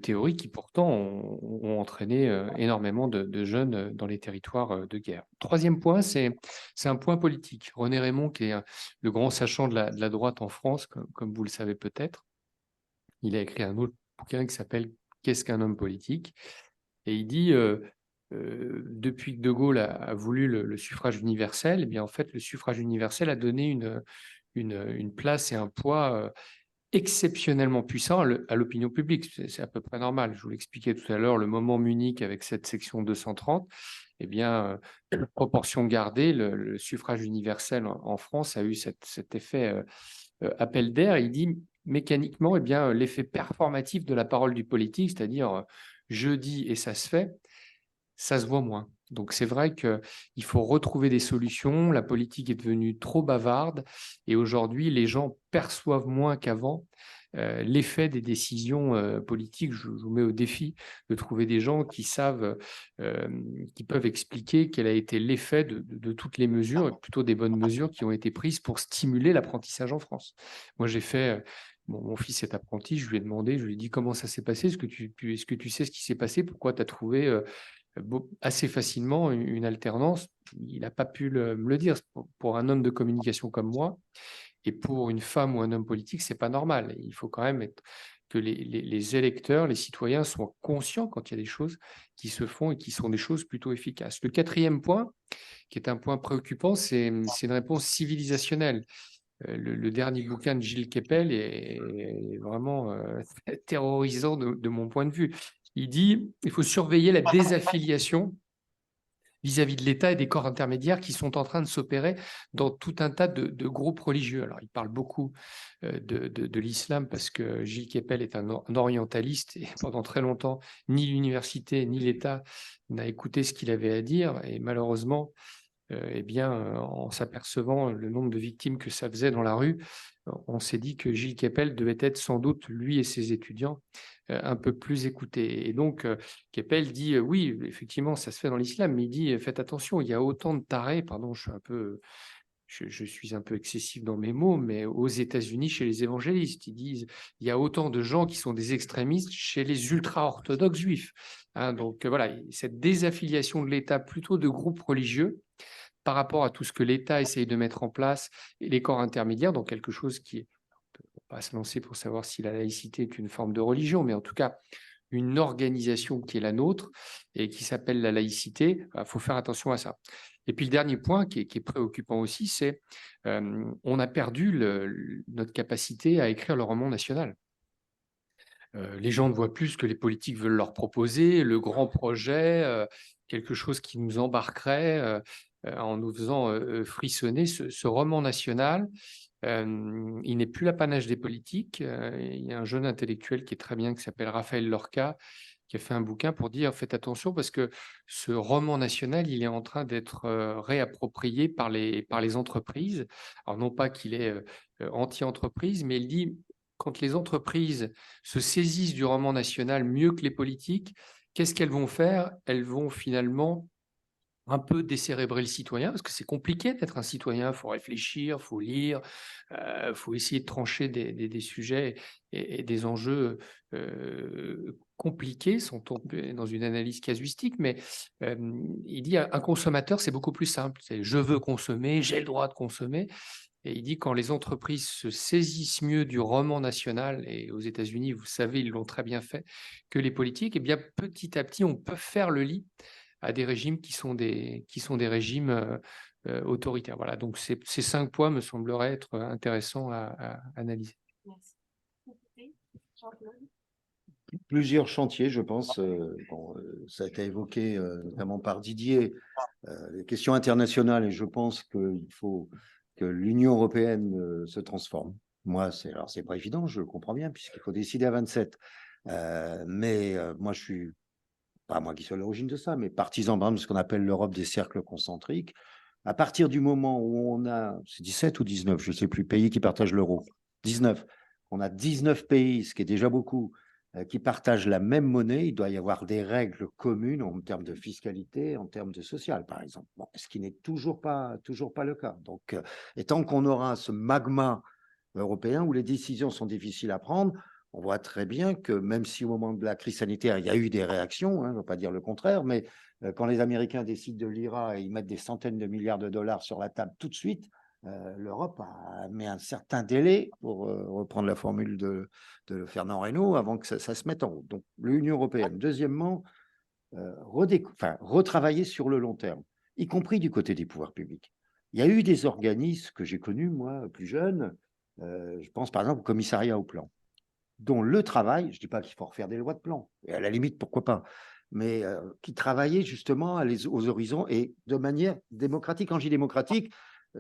théories qui pourtant ont entraîné énormément de jeunes dans les territoires de guerre. Troisième point, c'est un point politique. René Raymond, qui est le grand sachant de la droite en France, comme vous le savez peut-être, il a écrit un autre bouquin qui s'appelle « Qu'est-ce qu'un homme politique ?» Et il dit depuis que De Gaulle a voulu le suffrage universel, eh bien, en fait, le suffrage universel a donné une place et un poids exceptionnellement puissant à l'opinion publique. C'est à peu près normal. Je vous l'expliquais tout à l'heure, le moment Munich avec cette section 230, eh bien, proportion gardée, le suffrage universel en France a eu cet effet appel d'air. Il dit mécaniquement, eh bien, l'effet performatif de la parole du politique, c'est-à-dire je dis et ça se fait, ça se voit moins. Donc c'est vrai qu'il faut retrouver des solutions. La politique est devenue trop bavarde et aujourd'hui, les gens perçoivent moins qu'avant l'effet des décisions politiques. Je vous mets au défi de trouver des gens qui savent, qui peuvent expliquer quel a été l'effet de toutes les mesures, et plutôt des bonnes mesures qui ont été prises pour stimuler l'apprentissage en France. Moi, j'ai fait... mon fils est apprenti, je lui ai demandé, je lui ai dit comment ça s'est passé, est-ce que tu sais ce qui s'est passé, pourquoi tu as trouvé assez facilement une alternance. Il n'a pas pu me le dire. Pour un homme de communication comme moi, et pour une femme ou un homme politique, c'est pas normal. Il faut quand même que les électeurs, les citoyens soient conscients quand il y a des choses qui se font et qui sont des choses plutôt efficaces. Le quatrième point, qui est un point préoccupant, c'est une réponse civilisationnelle. Le dernier bouquin de Gilles Kepel est vraiment terrorisant de mon point de vue. Il dit il faut surveiller la désaffiliation vis-à-vis de l'État et des corps intermédiaires qui sont en train de s'opérer dans tout un tas de groupes religieux. Alors, il parle beaucoup de l'islam parce que Gilles Kepel est un orientaliste et pendant très longtemps, ni l'université ni l'État n'a écouté ce qu'il avait à dire. Et malheureusement, eh bien, en s'apercevant le nombre de victimes que ça faisait dans la rue, on s'est dit que Gilles Kepel devait être sans doute, lui et ses étudiants, un peu plus écoutés. Et donc, Kepel dit, oui, effectivement, ça se fait dans l'islam, mais il dit, faites attention, il y a autant de tarés, pardon, je suis un peu excessif dans mes mots, mais aux États-Unis, chez les évangélistes, ils disent il y a autant de gens qui sont des extrémistes chez les ultra-orthodoxes juifs. Hein, donc voilà, cette désaffiliation de l'État plutôt de groupes religieux par rapport à tout ce que l'État essaye de mettre en place et les corps intermédiaires, donc quelque chose qui est, on ne peut pas se lancer pour savoir si la laïcité est une forme de religion, mais en tout cas, une organisation qui est la nôtre et qui s'appelle la laïcité, il faut faire attention à ça. Et puis le dernier point qui est préoccupant aussi, c'est on a perdu notre capacité à écrire le roman national. Les gens ne voient plus ce que les politiques veulent leur proposer, le grand projet, quelque chose qui nous embarquerait en nous faisant frissonner. Ce roman national, il n'est plus l'apanage des politiques. Il y a un jeune intellectuel qui est très bien, qui s'appelle Raphaël Lorca, qui a fait un bouquin pour dire faites attention parce que ce roman national, il est en train d'être réapproprié par les entreprises. Alors non pas qu'il est anti-entreprise, mais il dit quand les entreprises se saisissent du roman national mieux que les politiques, qu'est-ce qu'elles vont faire? Elles vont finalement un peu décérébrer le citoyen, parce que c'est compliqué d'être un citoyen, il faut réfléchir, il faut lire, il faut essayer de trancher des sujets et des enjeux compliqués, sont dans une analyse casuistique, mais il dit un consommateur, c'est beaucoup plus simple, c'est je veux consommer, j'ai le droit de consommer, et il dit quand les entreprises se saisissent mieux du roman national, et aux États-Unis, vous savez, ils l'ont très bien fait, que les politiques, eh bien petit à petit, on peut faire le lit à des régimes qui sont des régimes autoritaires. Voilà, donc ces 5 points me sembleraient être intéressants à analyser. Merci. Jean-Claude. Plusieurs chantiers, je pense. Ça a été évoqué notamment par Didier, les questions internationales, et je pense qu'il faut que l'Union européenne se transforme. Moi, c'est pas évident, je le comprends bien, puisqu'il faut décider à 27. Mais moi, je suis pas moi qui suis à l'origine de ça, mais partisan, par exemple, de ce qu'on appelle l'Europe des cercles concentriques. À partir du moment où on a, c'est 17 ou 19, je ne sais plus, pays qui partagent l'euro, 19, on a 19 pays, ce qui est déjà beaucoup, qui partagent la même monnaie, il doit y avoir des règles communes en termes de fiscalité, en termes de social, par exemple. Bon, ce qui n'est toujours pas le cas. Donc, et tant qu'on aura ce magma européen où les décisions sont difficiles à prendre, on voit très bien que même si au moment de la crise sanitaire, il y a eu des réactions, hein, je ne veux pas dire le contraire, mais quand les Américains décident de l'IRA et ils mettent des centaines de milliards de dollars sur la table tout de suite, l'Europe a mis un certain délai, pour reprendre la formule de Fernand Reynaud, avant que ça se mette en route. Donc l'Union européenne. Deuxièmement, retravailler sur le long terme, y compris du côté des pouvoirs publics. Il y a eu des organismes que j'ai connus, moi, plus jeune, je pense par exemple au commissariat au plan, dont le travail, je ne dis pas qu'il faut refaire des lois de plan, et à la limite, pourquoi pas, mais qui travaillait justement aux horizons et de manière démocratique, antidémocratique,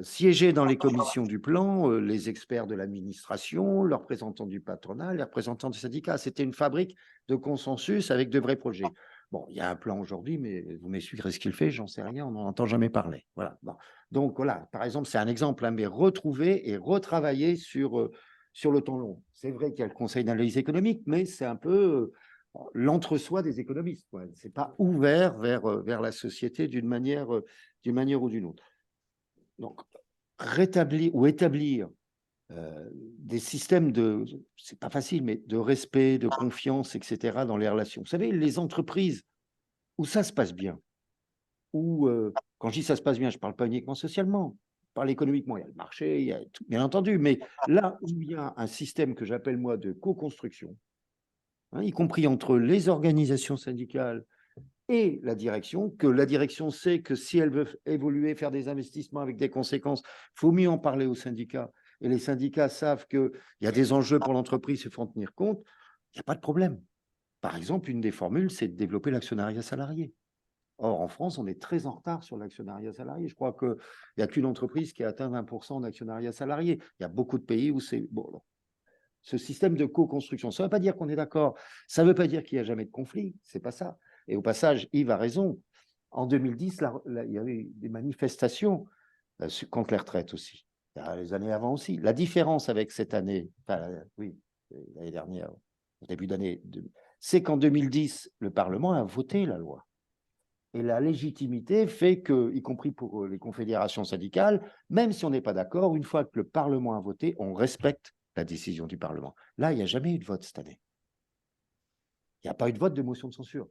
siégeaient dans les commissions du plan, les experts de l'administration, les représentants du patronat, les représentants du syndicat. C'était une fabrique de consensus avec de vrais projets. Bon, il y a un plan aujourd'hui, mais vous m'expliquerez ce qu'il fait, j'en sais rien, on n'en entend jamais parler. Voilà. Bon. Donc voilà, par exemple, c'est un exemple, hein, mais retrouver et retravailler sur le temps long. C'est vrai qu'il y a le Conseil d'analyse économique, mais c'est un peu l'entre-soi des économistes. Ce n'est pas ouvert vers la société d'une manière ou d'une autre. Donc, rétablir ou établir des systèmes c'est pas facile, mais de respect, de confiance, etc. dans les relations. Vous savez, les entreprises où ça se passe bien, où, quand je dis ça se passe bien, je ne parle pas uniquement socialement, je parle économiquement, il y a le marché, il y a tout, bien entendu, mais là où il y a un système que j'appelle moi de co-construction, hein, y compris entre les organisations syndicales et la direction, que la direction sait que si elle veut évoluer, faire des investissements avec des conséquences, il faut mieux en parler aux syndicats. Et les syndicats savent qu'il y a des enjeux pour l'entreprise, il faut en tenir compte. Il n'y a pas de problème. Par exemple, une des formules, c'est de développer l'actionnariat salarié. Or, en France, on est très en retard sur l'actionnariat salarié. Je crois qu'il n'y a qu'une entreprise qui a atteint 20% d'actionnariat salarié. Il y a beaucoup de pays où c'est... Bon, alors, ce système de co-construction, ça ne veut pas dire qu'on est d'accord. Ça ne veut pas dire qu'il n'y a jamais de conflit. Ce n'est pas ça. Et au passage, Yves a raison. En 2010, il y avait des manifestations contre les retraites aussi. Il y a les années avant aussi. La différence avec cette année, enfin, oui, l'année dernière, au début d'année, c'est qu'en 2010, le Parlement a voté la loi. Et la légitimité fait que, y compris pour les confédérations syndicales, même si on n'est pas d'accord, une fois que le Parlement a voté, on respecte la décision du Parlement. Là, il n'y a jamais eu de vote cette année. Il n'y a pas eu de vote de motion de censure.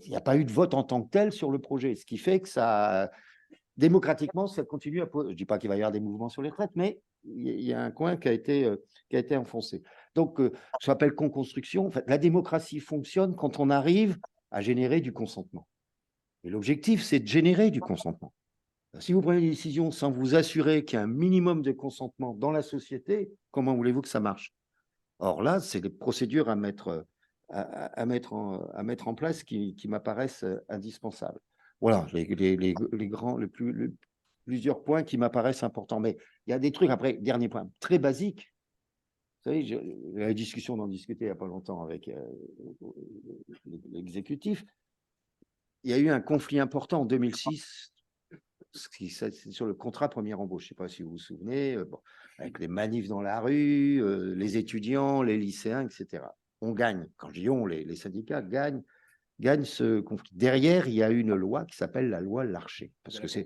Il n'y a pas eu de vote en tant que tel sur le projet, ce qui fait que ça, démocratiquement, ça continue à... Je ne dis pas qu'il va y avoir des mouvements sur les retraites, mais il y a un coin qui a été enfoncé. Donc, ça s'appelle co-construction. En fait, la démocratie fonctionne quand on arrive à générer du consentement. Et l'objectif, c'est de générer du consentement. Si vous prenez des décisions sans vous assurer qu'il y a un minimum de consentement dans la société, comment voulez-vous que ça marche? Or là, c'est des procédures à mettre en place qui m'apparaissent indispensables. Voilà, plusieurs points qui m'apparaissent importants. Mais il y a des trucs, après, dernier point, très basique. Vous savez, j'ai eu la discussion d'en discuter il n'y a pas longtemps avec l'exécutif. Il y a eu un conflit important en 2006, c'est sur le contrat première embauche. Je ne sais pas si vous vous souvenez, avec les manifs dans la rue, les étudiants, les lycéens, etc. On gagne. Quand je dis on, les syndicats gagnent ce conflit. Derrière, il y a une loi qui s'appelle la loi Larcher. Parce que c'est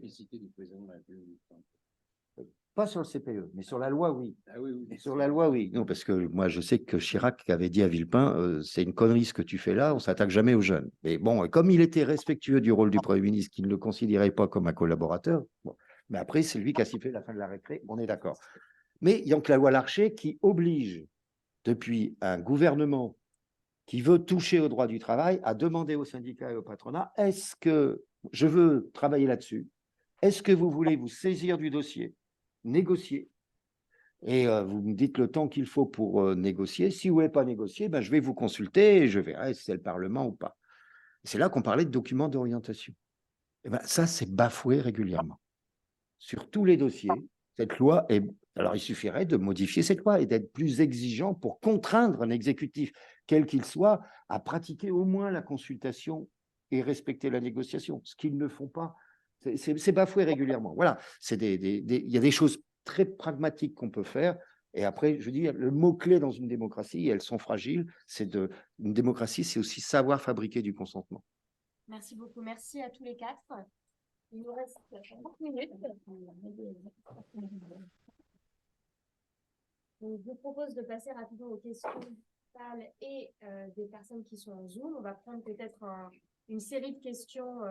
pas sur le CPE, mais sur la loi, oui. Ah oui, oui. Sur la loi, oui. Non, parce que moi, je sais que Chirac avait dit à Villepin, c'est une connerie ce que tu fais là, on s'attaque jamais aux jeunes. Mais bon, comme il était respectueux du rôle du Premier ministre, qu'il ne le considérait pas comme un collaborateur, bon. Mais après, c'est lui qui a sifflé la fin de la récré, on est d'accord. Mais il y a donc la loi Larcher qui oblige, depuis un gouvernement qui veut toucher au droit du travail, à demander aux syndicats et au patronat, est-ce que je veux travailler là-dessus? Est-ce que vous voulez vous saisir du dossier, négocier, et vous me dites le temps qu'il faut pour négocier. Si vous ne voulez pas négocier, ben, je vais vous consulter et je verrai si c'est le Parlement ou pas. C'est là qu'on parlait de documents d'orientation. Et ben, ça, c'est bafoué régulièrement. Sur tous les dossiers, cette loi est... Alors, il suffirait de modifier cette loi et d'être plus exigeant pour contraindre un exécutif, quel qu'il soit, à pratiquer au moins la consultation et respecter la négociation, ce qu'ils ne font pas. C'est bafoué régulièrement. Voilà, il y a des choses très pragmatiques qu'on peut faire. Et après, je dis, le mot-clé dans une démocratie, et elles sont fragiles, une démocratie, c'est aussi savoir fabriquer du consentement. Merci beaucoup. Merci à tous les quatre. Il nous reste 30 minutes. Donc, je vous propose de passer rapidement aux questions et des personnes qui sont en Zoom. On va prendre peut-être une série de questions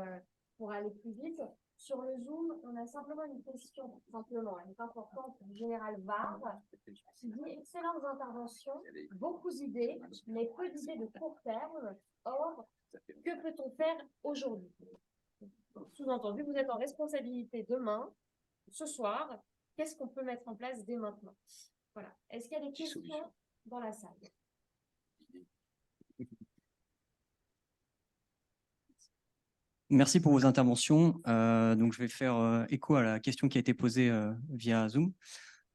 pour aller plus vite. Sur le Zoom, on a simplement une question, simplement, elle est importante, du général Var, qui dit « Excellentes interventions, beaucoup d'idées, mais peu d'idées de court terme. Or, que peut-on faire aujourd'hui ?» Sous-entendu, vous êtes en responsabilité demain, ce soir. Qu'est-ce qu'on peut mettre en place dès maintenant? Voilà. Est-ce qu'il y a des questions dans la salle? Merci pour vos interventions. Donc, je vais faire écho à la question qui a été posée via Zoom.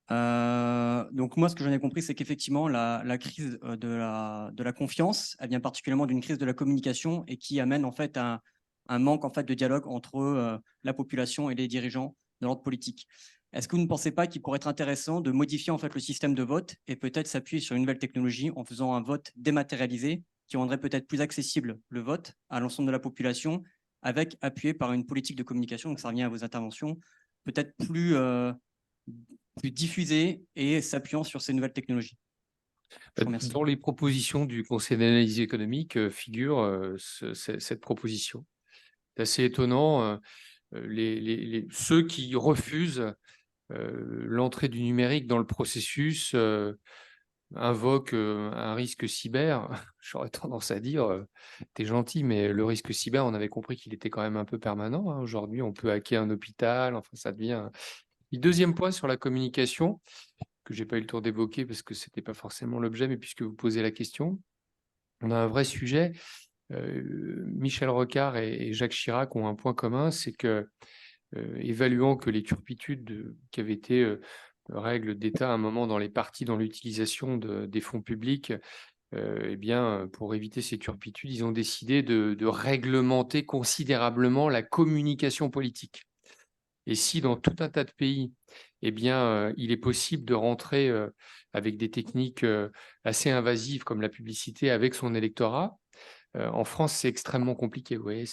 Donc, moi, ce que j'en ai compris, c'est qu'effectivement, la crise de la confiance, elle vient particulièrement d'une crise de la communication et qui amène en fait un manque en fait, de dialogue entre la population et les dirigeants de l'ordre politique. Est-ce que vous ne pensez pas qu'il pourrait être intéressant de modifier en fait, le système de vote et peut-être s'appuyer sur une nouvelle technologie en faisant un vote dématérialisé qui rendrait peut-être plus accessible le vote à l'ensemble de la population, avec appuyé par une politique de communication, donc ça revient à vos interventions, peut-être plus diffusée et s'appuyant sur ces nouvelles technologies. Dans les propositions du Conseil d'analyse économique figure cette proposition. C'est assez étonnant. Ceux qui refusent l'entrée du numérique dans le processus invoque un risque cyber, j'aurais tendance à dire, t'es gentil, mais le risque cyber, on avait compris qu'il était quand même un peu permanent, hein. Aujourd'hui, on peut hacker un hôpital, enfin, ça devient... Le deuxième point sur la communication, que j'ai pas eu le tour d'évoquer parce que c'était pas forcément l'objet, mais puisque vous posez la question, on a un vrai sujet. Michel Rocard et Jacques Chirac ont un point commun, c'est que, évaluant que les turpitudes qui avaient été règles d'État à un moment dans les partis, dans l'utilisation des fonds publics, eh bien, pour éviter ces turpitudes, ils ont décidé de réglementer considérablement la communication politique. Et si dans tout un tas de pays, eh bien, il est possible de rentrer avec des techniques assez invasives comme la publicité avec son électorat, en France, c'est extrêmement compliqué. Vous voyez,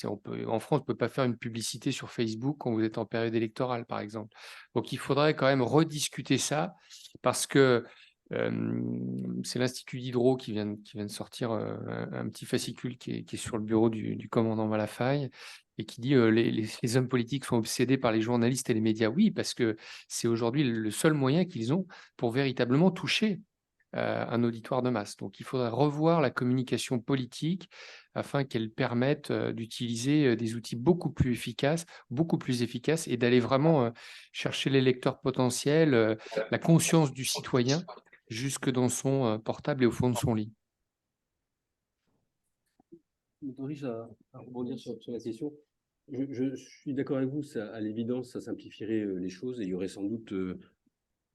en France, on ne peut pas faire une publicité sur Facebook quand vous êtes en période électorale, par exemple. Donc, il faudrait quand même rediscuter ça parce que c'est l'Institut Diderot qui vient de sortir un petit fascicule qui est sur le bureau du commandant Malafaille et qui dit les hommes politiques sont obsédés par les journalistes et les médias. Oui, parce que c'est aujourd'hui le seul moyen qu'ils ont pour véritablement toucher un auditoire de masse. Donc, il faudrait revoir la communication politique afin qu'elle permette d'utiliser des outils beaucoup plus efficaces et d'aller vraiment chercher les lecteurs potentiels, la conscience du citoyen jusque dans son portable et au fond de son lit. Je m'autorise à rebondir sur la question. Je suis d'accord avec vous, ça, à l'évidence, ça simplifierait les choses et il y aurait sans doute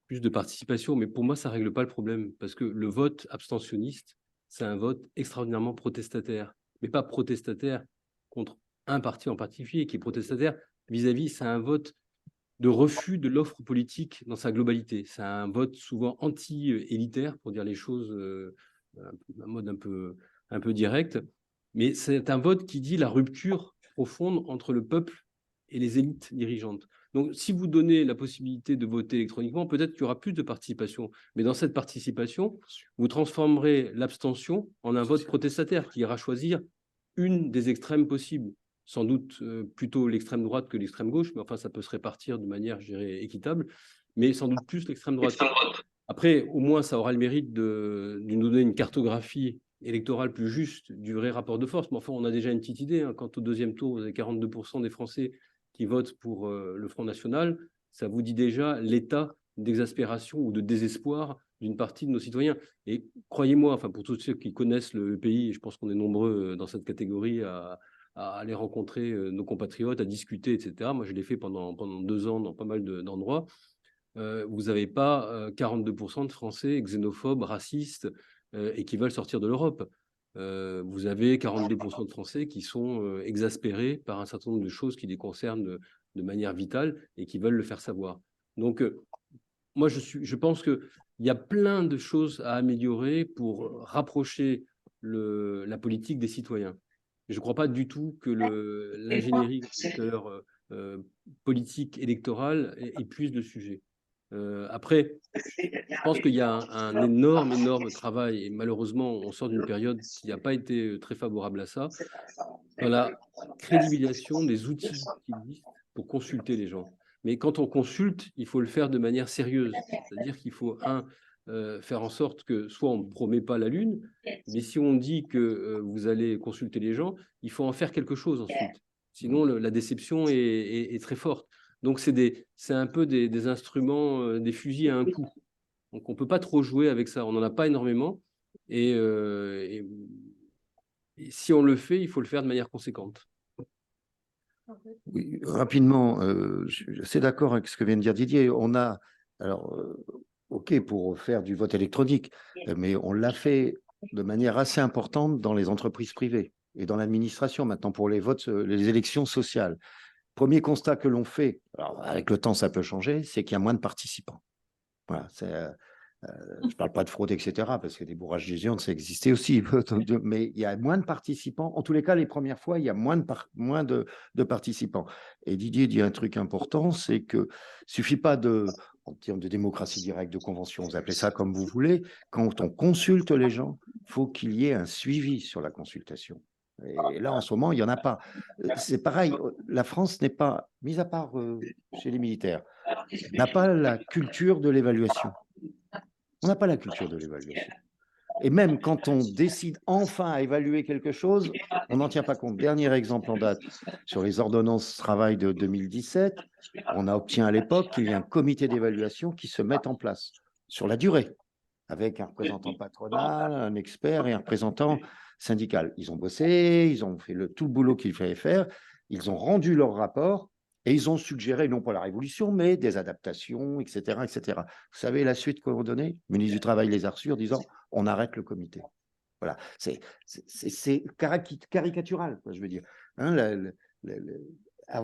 plus de participation, mais pour moi, ça ne règle pas le problème, parce que le vote abstentionniste, c'est un vote extraordinairement protestataire, mais pas protestataire contre un parti en particulier, qui est protestataire vis-à-vis, c'est un vote de refus de l'offre politique dans sa globalité. C'est un vote souvent anti-élitaire, pour dire les choses un mode un peu direct, mais c'est un vote qui dit la rupture profonde entre le peuple et les élites dirigeantes. Donc, si vous donnez la possibilité de voter électroniquement, peut-être qu'il y aura plus de participation. Mais dans cette participation, vous transformerez l'abstention en un vote protestataire qui ira choisir une des extrêmes possibles. Sans doute plutôt l'extrême droite que l'extrême gauche, mais enfin, ça peut se répartir de manière, je dirais, équitable, mais sans doute plus l'extrême droite. Après, au moins, ça aura le mérite de nous donner une cartographie électorale plus juste du vrai rapport de force. Mais enfin, on a déjà une petite idée. Hein. Quant au deuxième tour, vous avez 42% des Français qui votent pour le Front National. Ça vous dit déjà l'état d'exaspération ou de désespoir d'une partie de nos citoyens. Et croyez-moi, enfin, pour tous ceux qui connaissent le pays, et je pense qu'on est nombreux dans cette catégorie à aller rencontrer nos compatriotes, à discuter, etc. Moi, je l'ai fait pendant 2 ans dans pas mal d'endroits. Vous n'avez pas 42% de Français xénophobes, racistes et qui veulent sortir de l'Europe. Vous avez 42% de Français qui sont exaspérés par un certain nombre de choses qui les concernent de manière vitale et qui veulent le faire savoir. Donc, moi, je pense qu'il y a plein de choses à améliorer pour rapprocher la politique des citoyens. Je ne crois pas du tout que l'ingénierie politique électorale épuise le sujet. Après, je pense qu'il y a un énorme travail et malheureusement, on sort d'une période qui n'a pas été très favorable à ça, dans la crédibilisation des outils qui existent pour consulter les gens. Mais quand on consulte, il faut le faire de manière sérieuse. C'est-à-dire qu'il faut, faire en sorte que soit on ne promet pas la lune, mais si on dit que vous allez consulter les gens, il faut en faire quelque chose ensuite. Sinon, la déception est très forte. Donc, c'est un peu des instruments, des fusils à un coup. Donc, on ne peut pas trop jouer avec ça. On n'en a pas énormément. Et si on le fait, il faut le faire de manière conséquente. Oui, rapidement, je suis assez d'accord avec ce que vient de dire Didier. On a, alors, OK pour faire du vote électronique, mais on l'a fait de manière assez importante dans les entreprises privées et dans l'administration maintenant pour les votes, les élections sociales. Premier constat que l'on fait, alors avec le temps ça peut changer, c'est qu'il y a moins de participants. Voilà, je ne parle pas de fraude, etc., parce que des bourrages des urnes, ça existait aussi, mais il y a moins de participants. En tous les cas, les premières fois, il y a moins de participants. Et Didier dit un truc important, c'est qu'il ne suffit pas en termes de démocratie directe, de convention, vous appelez ça comme vous voulez, quand on consulte les gens, il faut qu'il y ait un suivi sur la consultation. Et là, en ce moment, il n'y en a pas. C'est pareil, la France n'est pas, mis à part chez les militaires, n'a pas la culture de l'évaluation. On n'a pas la culture de l'évaluation. Et même quand on décide enfin à évaluer quelque chose, on n'en tient pas compte. Dernier exemple en date, sur les ordonnances travail de 2017, on a obtenu à l'époque qu'il y ait un comité d'évaluation qui se mette en place sur la durée, avec un représentant patronal, un expert et un représentant syndical. Ils ont bossé, ils ont fait tout le boulot qu'il fallait faire, ils ont rendu leur rapport et ils ont suggéré, non pas la révolution, mais des adaptations, etc., etc. Vous savez la suite qu'on a donnée ? Le ministre du Travail les a reçus en disant « on arrête le comité ». Voilà, c'est caricatural, quoi, je veux dire. Hein,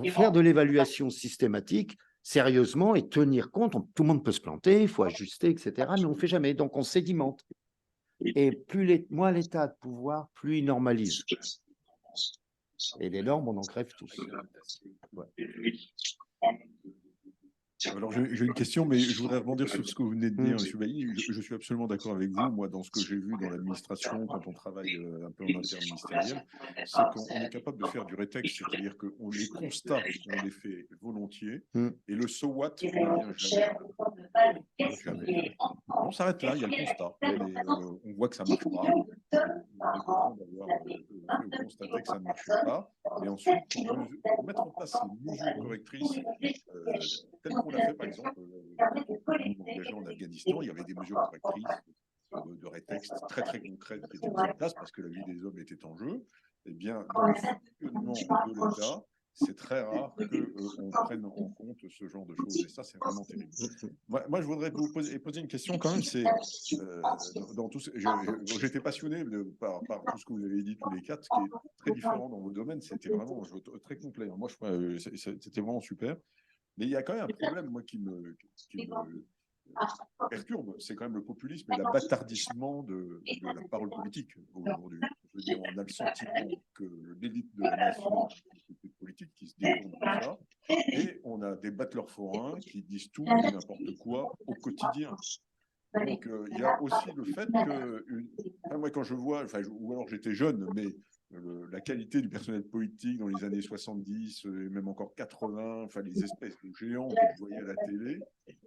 faire de l'évaluation systématique, sérieusement, et tenir compte, tout le monde peut se planter, il faut ajuster, etc., mais on ne fait jamais, donc on sédimente. Et moins l'État a de pouvoir, plus il normalise. Et les normes, on en crève tous. Ouais. Alors, j'ai une question, mais je voudrais rebondir sur ce que vous venez de dire, M. Bailly. Je suis absolument d'accord avec vous. Moi, dans ce que j'ai vu dans l'administration, quand on travaille un peu en interministériel, c'est qu'on est capable de faire du rétexte, c'est-à-dire que les constats, on les fait volontiers, et le so what, on ne vient jamais. On s'arrête là, il y a le constat. On voit que ça ne marche pas. On est content d'avoir constaté que ça ne marchait pas. Et ensuite, pour mettre en place ces mesures correctrices, telles qu'on l'a fait, par exemple, engagé en Afghanistan, il y avait des mesures correctrices de rétexte très, très concrètes qui étaient mises en place parce que la vie des hommes était en jeu. Eh bien, dans le fonctionnement de l'État, c'est très rare qu'on prenne en compte ce genre de choses. Et ça, c'est vraiment terrible. Moi, je voudrais vous poser une question quand même. C'est j'étais passionné par tout ce que vous avez dit tous les quatre, ce qui est très différent dans vos domaines. C'était vraiment très complet. Moi, c'était vraiment super. Mais il y a quand même un problème, moi, qui me perturbe, c'est quand même le populisme et l'abâtardissement de la parole politique aujourd'hui. Je veux dire, on a le sentiment que l'élite de la nation est politique qui se détourne de ça, et on a des battleurs forains qui disent tout et n'importe quoi au quotidien. Donc, il y a aussi le fait que, moi, quand je vois, ou alors j'étais jeune, mais la qualité du personnel politique dans les années 70 et même encore 80, les espèces de géants que je voyais à la télé,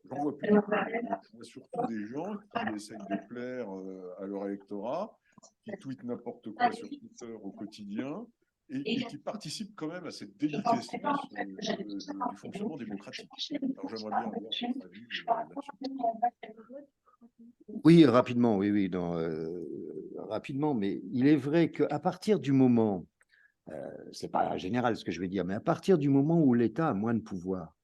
j'en vois plus. Je vois surtout des gens qui essayent de plaire à leur électorat, qui tweetent n'importe quoi sur Twitter au quotidien et qui participent quand même à cette déliquescence du fonctionnement démocratique. Alors j'aimerais bien avoir votre avis là-dessus. Oui, rapidement, oui, rapidement, mais il est vrai qu'à partir du moment, c'est pas général ce que je vais dire, mais à partir du moment où l'État a moins de pouvoir,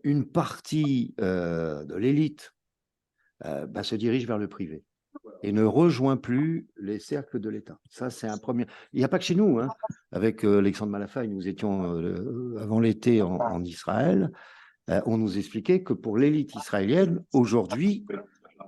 une partie de l'élite se dirige vers le privé et ne rejoint plus les cercles de l'État. Ça, c'est un premier. Il n'y a pas que chez nous, hein. Avec Alexandre Malafaille, nous étions avant l'été en Israël. On nous expliquait que pour l'élite israélienne, aujourd'hui,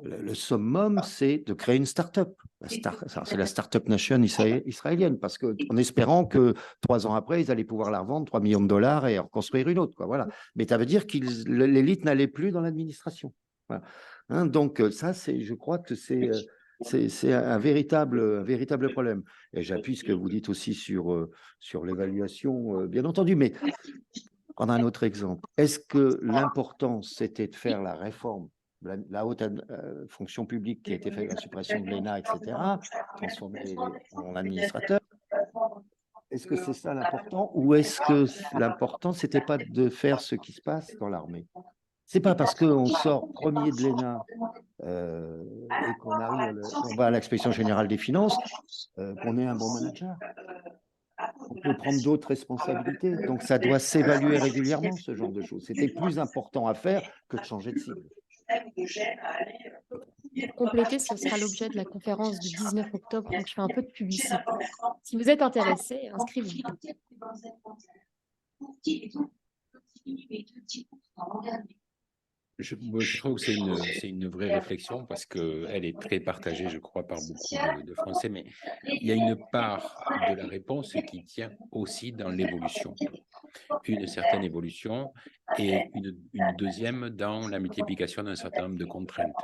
le summum, c'est de créer une start-up. C'est la start-up nation israélienne, parce qu'en espérant que 3 ans après, ils allaient pouvoir la revendre 3 millions de dollars et en construire une autre. Voilà. Mais ça veut dire que l'élite n'allait plus dans l'administration. Voilà. Hein, donc ça, je crois que c'est un véritable problème. Et j'appuie ce que vous dites aussi sur l'évaluation, bien entendu. Mais prendre un autre exemple. Est-ce que l'important, c'était de faire la réforme, la haute fonction publique qui a été faite, la suppression de l'ENA, etc., transformer en administrateur? Est-ce que c'est ça l'important, ou est-ce que l'important, c'était pas de faire ce qui se passe dans l'armée? C'est pas parce qu'on sort premier de l'ENA et qu'on va à l'inspection générale des finances qu'on est un bon manager. On peut prendre d'autres responsabilités. Donc, ça doit s'évaluer régulièrement, ce genre de choses. C'était plus important à faire que de changer de cible. Pour compléter, ce sera l'objet de la conférence du 19 octobre, donc je fais un peu de publicité. Si vous êtes intéressé, inscrivez-vous. Je trouve que c'est une vraie réflexion parce qu'elle est très partagée, je crois, par beaucoup de Français, mais il y a une part de la réponse qui tient aussi dans l'évolution, une certaine évolution, et une deuxième dans la multiplication d'un certain nombre de contraintes.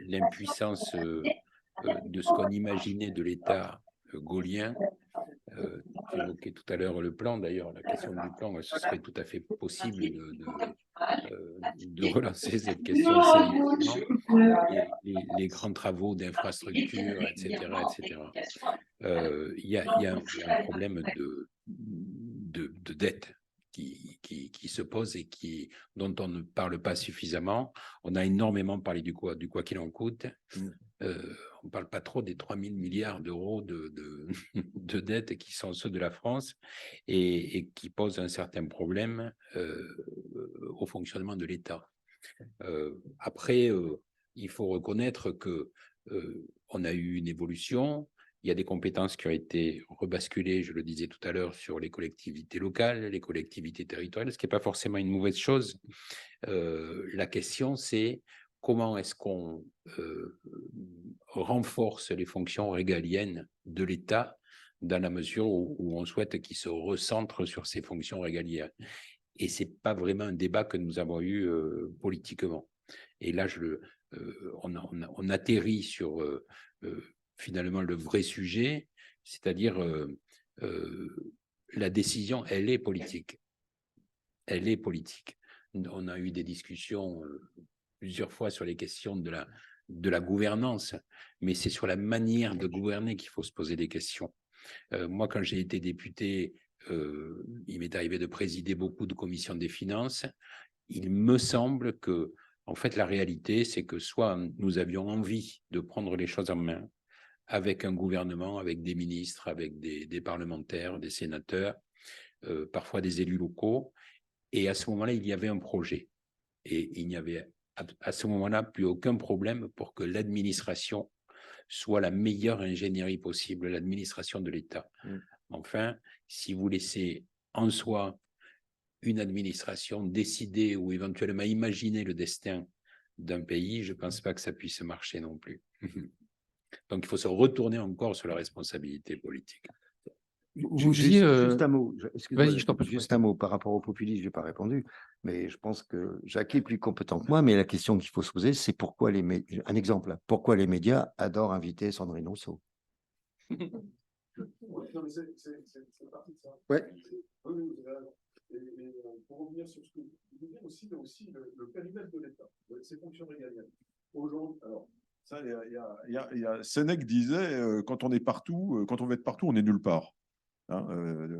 L'impuissance de ce qu'on imaginait de l'État gaullien. Tu évoquais tout à l'heure le plan, d'ailleurs, la question du plan, ce serait tout à fait possible de relancer cette question sérieusement. Et les grands travaux d'infrastructure, etc., etc. Il y a un problème de dette qui se pose et dont on ne parle pas suffisamment. On a énormément parlé du quoi qu'il en coûte. On ne parle pas trop des 3 000 milliards d'euros de dettes qui sont ceux de la France et qui posent un certain problème au fonctionnement de l'État. Après, il faut reconnaître que on a eu une évolution. Il y a des compétences qui ont été rebasculées, je le disais tout à l'heure, sur les collectivités locales, les collectivités territoriales, ce qui n'est pas forcément une mauvaise chose. La question, c'est comment est-ce qu'on renforce les fonctions régaliennes de l'État dans la mesure où on souhaite qu'il se recentre sur ces fonctions régaliennes. Et ce n'est pas vraiment un débat que nous avons eu politiquement. Et là, on atterrit sur finalement le vrai sujet, c'est-à-dire la décision, elle est politique. Elle est politique. On a eu des discussions plusieurs fois sur les questions de la gouvernance, mais c'est sur la manière de gouverner qu'il faut se poser des questions. Moi, quand j'ai été député, il m'est arrivé de présider beaucoup de commissions des finances. Il me semble que, en fait, la réalité, c'est que soit nous avions envie de prendre les choses en main avec un gouvernement, avec des ministres, avec des parlementaires, des sénateurs, parfois des élus locaux, et à ce moment-là, il y avait un projet. Et il n'y avait à ce moment-là plus aucun problème pour que l'administration soit la meilleure ingénierie possible, l'administration de l'État. Enfin, si vous laissez en soi une administration décider ou éventuellement imaginer le destin d'un pays, je ne pense pas que ça puisse marcher non plus. Donc, il faut se retourner encore sur la responsabilité politique. Juste un mot, vas-y, je t'en prie. Juste un mot par rapport au populisme, je n'ai pas répondu, mais je pense que Jacques est plus compétent que moi, mais la question qu'il faut se poser, c'est pourquoi un exemple, pourquoi les médias adorent inviter Sandrine Rousseau. C'est parti de ça. Ouais. Et pour revenir sur ce que vous dites aussi le périmètre de l'État, ses fonctions régaliennes. Aujourd'hui, alors, ça, Sénèque disait quand on est partout, quand on veut être partout, on n'est nulle part. Hein,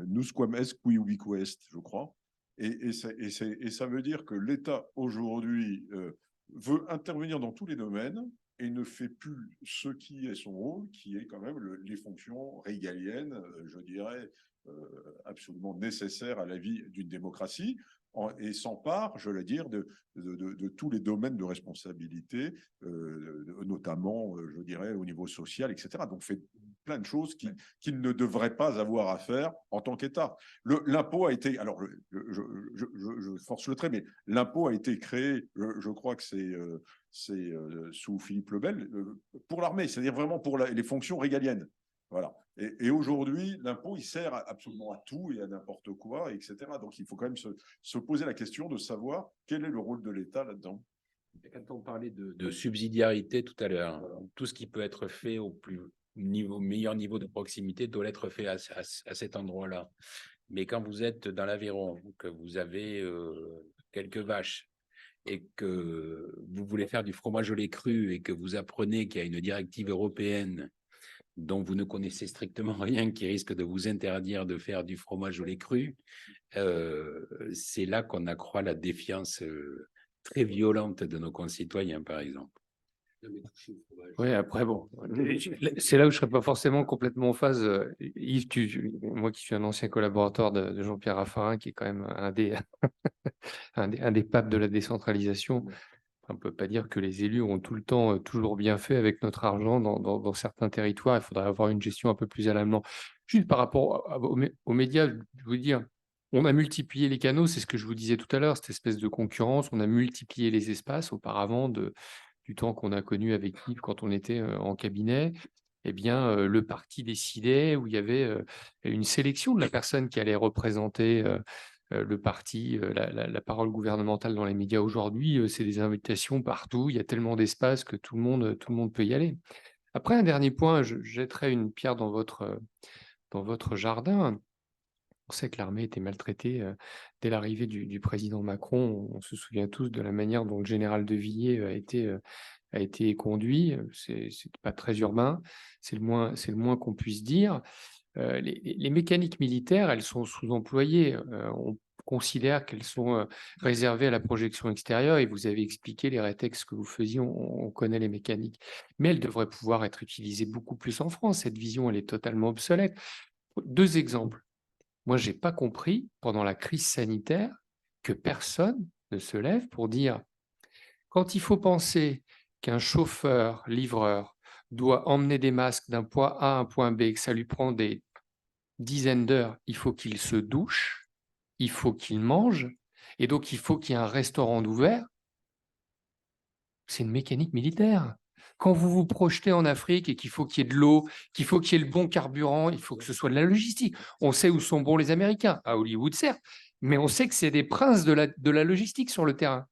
nus quam est qui ubique est, je crois. Et ça veut dire que l'État aujourd'hui veut intervenir dans tous les domaines et ne fait plus ce qui est son rôle, qui est quand même les fonctions régaliennes, je dirais, absolument nécessaires à la vie d'une démocratie, et s'empare, je veux dire, de tous les domaines de responsabilité, notamment, je dirais, au niveau social, etc. Donc, fait plein de choses qu'il ne devrait pas avoir à faire en tant qu'État. L'impôt a été, alors, je force le trait, mais l'impôt a été créé, je crois que c'est sous Philippe le Bel, pour l'armée, c'est-à-dire vraiment pour les fonctions régaliennes. Voilà. Et aujourd'hui, l'impôt, il sert absolument à tout et à n'importe quoi, etc. Donc, il faut quand même se poser la question de savoir quel est le rôle de l'État là-dedans. Quand on parlait de subsidiarité tout à l'heure, tout ce qui peut être fait au meilleur niveau de proximité doit être fait à cet endroit-là. Mais quand vous êtes dans l'Aveyron, que vous avez quelques vaches et que vous voulez faire du fromage au lait cru et que vous apprenez qu'il y a une directive européenne dont vous ne connaissez strictement rien, qui risque de vous interdire de faire du fromage au lait cru, c'est là qu'on accroît la défiance très violente de nos concitoyens, par exemple. Oui, après, bon, c'est là où je ne serais pas forcément complètement en phase. Yves, moi qui suis un ancien collaborateur de Jean-Pierre Raffarin, qui est quand même un des papes de la décentralisation, on ne peut pas dire que les élus ont tout le temps toujours bien fait avec notre argent dans certains territoires. Il faudrait avoir une gestion un peu plus à l'amenant. Juste par rapport aux médias, je veux dire, on a multiplié les canaux, c'est ce que je vous disais tout à l'heure, cette espèce de concurrence. On a multiplié les espaces auparavant du temps qu'on a connu avec Yves quand on était en cabinet. Eh bien, le parti décidait où il y avait une sélection de la personne qui allait représenter le parti, la parole gouvernementale dans les médias aujourd'hui, c'est des invitations partout. Il y a tellement d'espace que tout le monde peut y aller. Après, un dernier point, je jetterai une pierre dans votre jardin. On sait que l'armée était maltraitée dès l'arrivée du président Macron. On se souvient tous de la manière dont le général de Villiers a été conduit. C'est pas très urbain, c'est le moins qu'on puisse dire. Les mécaniques militaires, elles sont sous-employées. On considère qu'elles sont réservées à la projection extérieure, et vous avez expliqué les rétextes que vous faisiez, on connaît les mécaniques. Mais elles devraient pouvoir être utilisées beaucoup plus en France. Cette vision, elle est totalement obsolète. 2 exemples. Moi, je n'ai pas compris, pendant la crise sanitaire, que personne ne se lève pour dire, quand il faut penser qu'un chauffeur, livreur, doit emmener des masques d'un point A à un point B, que ça lui prend des dizaines d'heures, il faut qu'il se douche, il faut qu'il mange, et donc il faut qu'il y ait un restaurant d'ouvert. C'est une mécanique militaire. Quand vous vous projetez en Afrique et qu'il faut qu'il y ait de l'eau, qu'il faut qu'il y ait le bon carburant, il faut que ce soit de la logistique. On sait où sont bons les Américains, à Hollywood certes, mais on sait que c'est des princes de la logistique sur le terrain.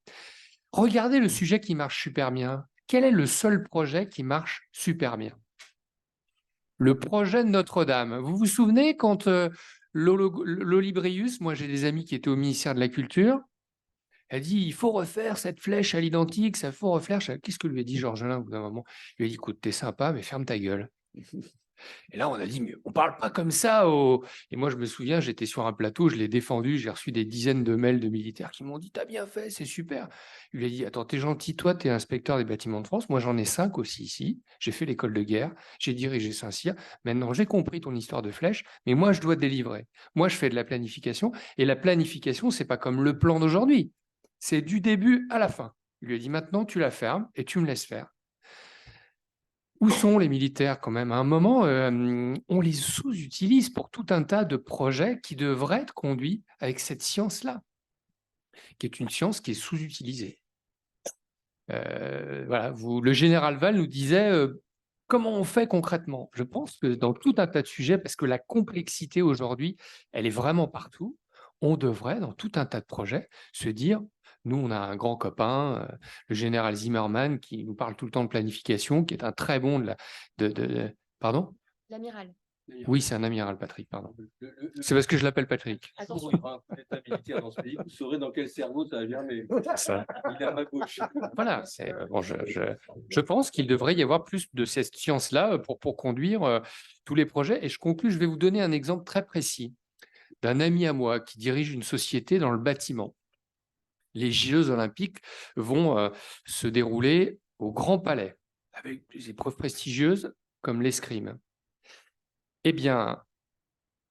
Regardez le sujet qui marche super bien. Quel est le seul projet qui marche super bien? Le projet de Notre-Dame. Vous vous souvenez quand l'Olibrius, moi j'ai des amis qui étaient au ministère de la Culture, elle dit, il faut refaire cette flèche à l'identique, ça faut refaire. Qu'est-ce que lui a dit Georges Alain au bout d'un moment? Il lui a dit, écoute, t'es sympa, mais ferme ta gueule. Et là, on a dit, mais on parle pas comme ça. Et moi, je me souviens, j'étais sur un plateau, je l'ai défendu, j'ai reçu des dizaines de mails de militaires qui m'ont dit, t'as bien fait, c'est super. Il lui a dit, attends, t'es gentil, toi, t'es inspecteur des bâtiments de France, moi, j'en ai 5 aussi ici. J'ai fait l'école de guerre, j'ai dirigé Saint-Cyr. Maintenant, j'ai compris ton histoire de flèche, mais moi, je dois te délivrer. Moi, je fais de la planification, et la planification, c'est pas comme le plan d'aujourd'hui. C'est du début à la fin. Il lui a dit, maintenant, tu la fermes et tu me laisses faire. Où sont les militaires quand même? À un moment, on les sous-utilise pour tout un tas de projets qui devraient être conduits avec cette science-là, qui est une science qui est sous-utilisée. Voilà, le général Val nous disait comment on fait concrètement. Je pense que dans tout un tas de sujets, parce que la complexité aujourd'hui, elle est vraiment partout, on devrait, dans tout un tas de projets, se dire, nous, on a un grand copain, le général Zimmermann, qui nous parle tout le temps de planification, qui est un très bon Pardon? L'amiral. Oui, c'est un amiral, Patrick, pardon. C'est parce que je l'appelle Patrick. Attention. Dans ce pays, vous saurez dans quel cerveau ça va germer. Ça. Il est à ma gauche. Voilà, bon, je pense qu'il devrait y avoir plus de cette science-là pour conduire tous les projets. Et je conclus, je vais vous donner un exemple très précis d'un ami à moi qui dirige une société dans le bâtiment. Les Jeux olympiques vont se dérouler au Grand Palais, avec des épreuves prestigieuses comme l'escrime. Eh bien,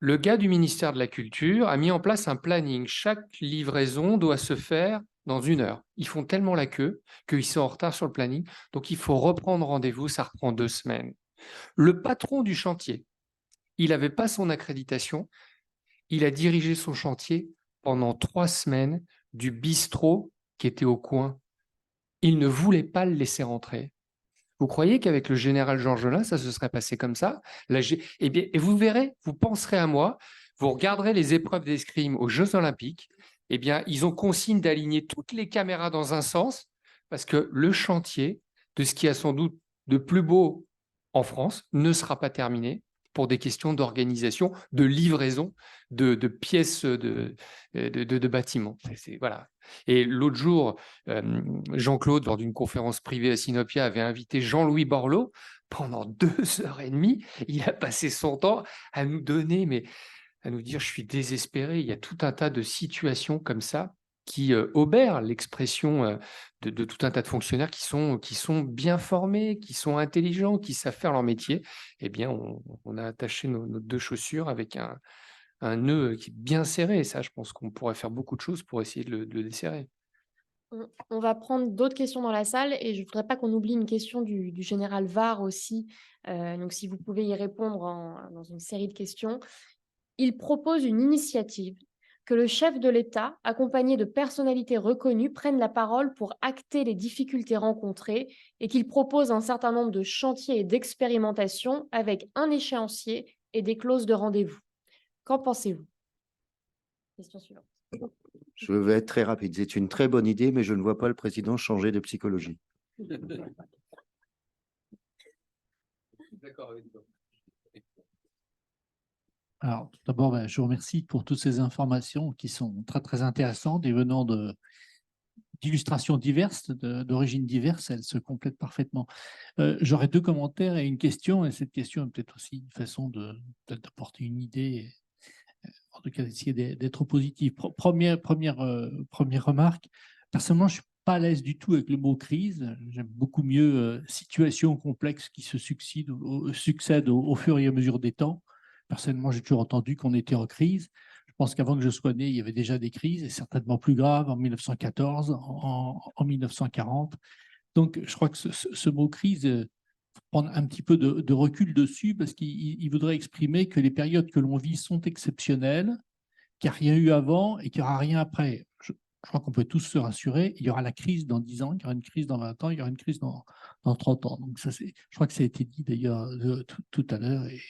le gars du ministère de la Culture a mis en place un planning. Chaque livraison doit se faire dans 1 heure. Ils font tellement la queue qu'ils sont en retard sur le planning. Donc, il faut reprendre rendez-vous. Ça reprend 2 semaines. Le patron du chantier, il n'avait pas son accréditation. Il a dirigé son chantier pendant 3 semaines du bistrot qui était au coin. Il ne voulait pas le laisser rentrer. Vous croyez qu'avec le général Georges Alain, ça se serait passé comme ça? Eh bien, et vous verrez, vous penserez à moi, vous regarderez les épreuves d'escrime aux Jeux Olympiques, eh bien, ils ont consigne d'aligner toutes les caméras dans un sens, parce que le chantier de ce qui a sans doute de plus beau en France ne sera pas terminé pour des questions d'organisation, de livraison de pièces de bâtiments. Voilà. Et l'autre jour, Jean-Claude, lors d'une conférence privée à Sinopia, avait invité Jean-Louis Borloo. Pendant 2 heures et demie, il a passé son temps à nous donner, à nous dire, je suis désespéré. Il y a tout un tas de situations comme ça qui obèrent l'expression de tout un tas de fonctionnaires qui sont bien formés, qui sont intelligents, qui savent faire leur métier. Eh bien, on a attaché nos 2 chaussures avec un nœud qui est bien serré. Et ça, je pense qu'on pourrait faire beaucoup de choses pour essayer de le desserrer. On va prendre d'autres questions dans la salle et je ne voudrais pas qu'on oublie une question du général Var aussi. Donc, si vous pouvez y répondre dans une série de questions. Il propose une initiative que le chef de l'État, accompagné de personnalités reconnues, prenne la parole pour acter les difficultés rencontrées et qu'il propose un certain nombre de chantiers et d'expérimentations avec un échéancier et des clauses de rendez-vous. Qu'en pensez-vous? Question suivante. Je vais être très rapide. C'est une très bonne idée, mais je ne vois pas le président changer de psychologie. Alors, tout d'abord, je vous remercie pour toutes ces informations qui sont très, très intéressantes et venant d'illustrations diverses, d'origines diverses, elles se complètent parfaitement. J'aurais 2 commentaires et une question, et cette question est peut-être aussi une façon d'apporter une idée, en tout cas d'essayer d'être positif. Première remarque, personnellement, je ne suis pas à l'aise du tout avec le mot crise. J'aime beaucoup mieux situation complexe qui se succèdent au fur et à mesure des temps. Personnellement, j'ai toujours entendu qu'on était en crise. Je pense qu'avant que je sois né, il y avait déjà des crises, et certainement plus graves en 1914, en 1940. Donc, je crois que ce mot crise, faut prendre un petit peu de recul dessus, parce qu'il voudrait exprimer que les périodes que l'on vit sont exceptionnelles, qu'il n'y a rien eu avant et qu'il n'y aura rien après. Je crois qu'on peut tous se rassurer. Il y aura la crise dans 10 ans, il y aura une crise dans 20 ans, il y aura une crise dans 30 ans. Donc, je crois que ça a été dit d'ailleurs tout à l'heure, et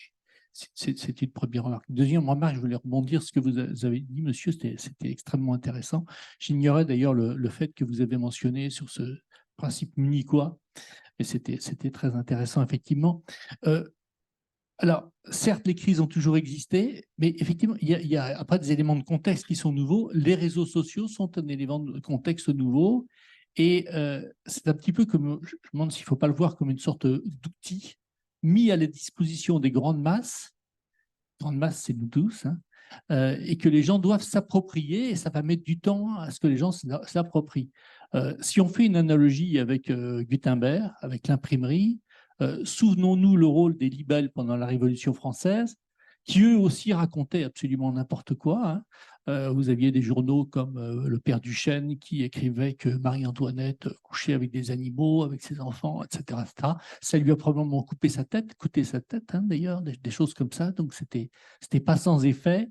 c'est une première remarque. Deuxième remarque, je voulais rebondir sur ce que vous avez dit, monsieur, c'était extrêmement intéressant. J'ignorais d'ailleurs le fait que vous avez mentionné sur ce principe munichois, et c'était très intéressant, effectivement. Alors, certes, les crises ont toujours existé, mais effectivement, il y a après des éléments de contexte qui sont nouveaux. Les réseaux sociaux sont un élément de contexte nouveau, et c'est un petit peu comme, je me demande s'il ne faut pas le voir comme une sorte d'outil mis à la disposition des grandes masses. Grandes masses, c'est nous tous, hein, et que les gens doivent s'approprier, et ça va mettre du temps à ce que les gens s'approprient. Si on fait une analogie avec Gutenberg, avec l'imprimerie, souvenons-nous le rôle des libelles pendant la Révolution française, qui eux aussi racontaient absolument n'importe quoi, hein. Vous aviez des journaux comme Le Père Duchesne qui écrivait que Marie-Antoinette couchait avec des animaux, avec ses enfants, etc., etc. Ça lui a probablement coûté sa tête, hein, d'ailleurs, des choses comme ça. Donc, c'était pas sans effet.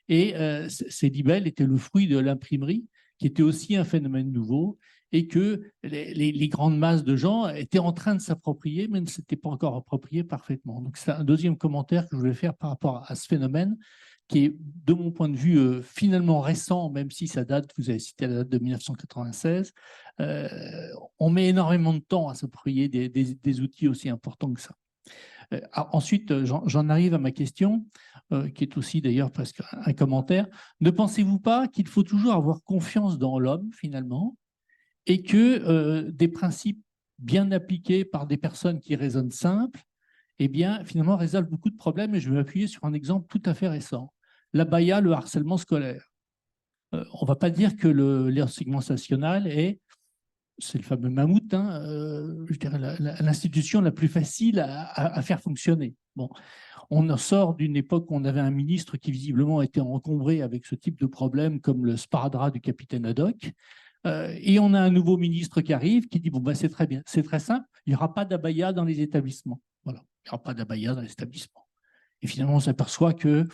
Et ces libelles étaient le fruit de l'imprimerie, qui était aussi un phénomène nouveau, et que les grandes masses de gens étaient en train de s'approprier, mais ne s'étaient pas encore appropriés parfaitement. Donc, c'est un deuxième commentaire que je voulais faire par rapport à ce phénomène, qui est, de mon point de vue, finalement récent, même si ça date, vous avez cité la date de 1996. On met énormément de temps à s'approprier des outils aussi importants que ça. Ensuite, j'en arrive à ma question, qui est aussi d'ailleurs presque un commentaire. Ne pensez-vous pas qu'il faut toujours avoir confiance dans l'homme, finalement, et que des principes bien appliqués par des personnes qui raisonnent simple, eh bien, finalement, résolvent beaucoup de problèmes? Et je vais m'appuyer sur un exemple tout à fait récent. L'abaya, le harcèlement scolaire. On ne va pas dire que l'enseignement national c'est le fameux mammouth, hein, je dirais l'institution la plus facile à faire fonctionner. Bon, on sort d'une époque où on avait un ministre qui visiblement était encombré avec ce type de problème, comme le sparadrap du capitaine Haddock. Et on a un nouveau ministre qui arrive, qui dit bon, ben, c'est très bien, c'est très simple, il n'y aura pas d'abaya dans les établissements. Voilà, il n'y aura pas d'abaya dans les établissements. Et finalement, on s'aperçoit que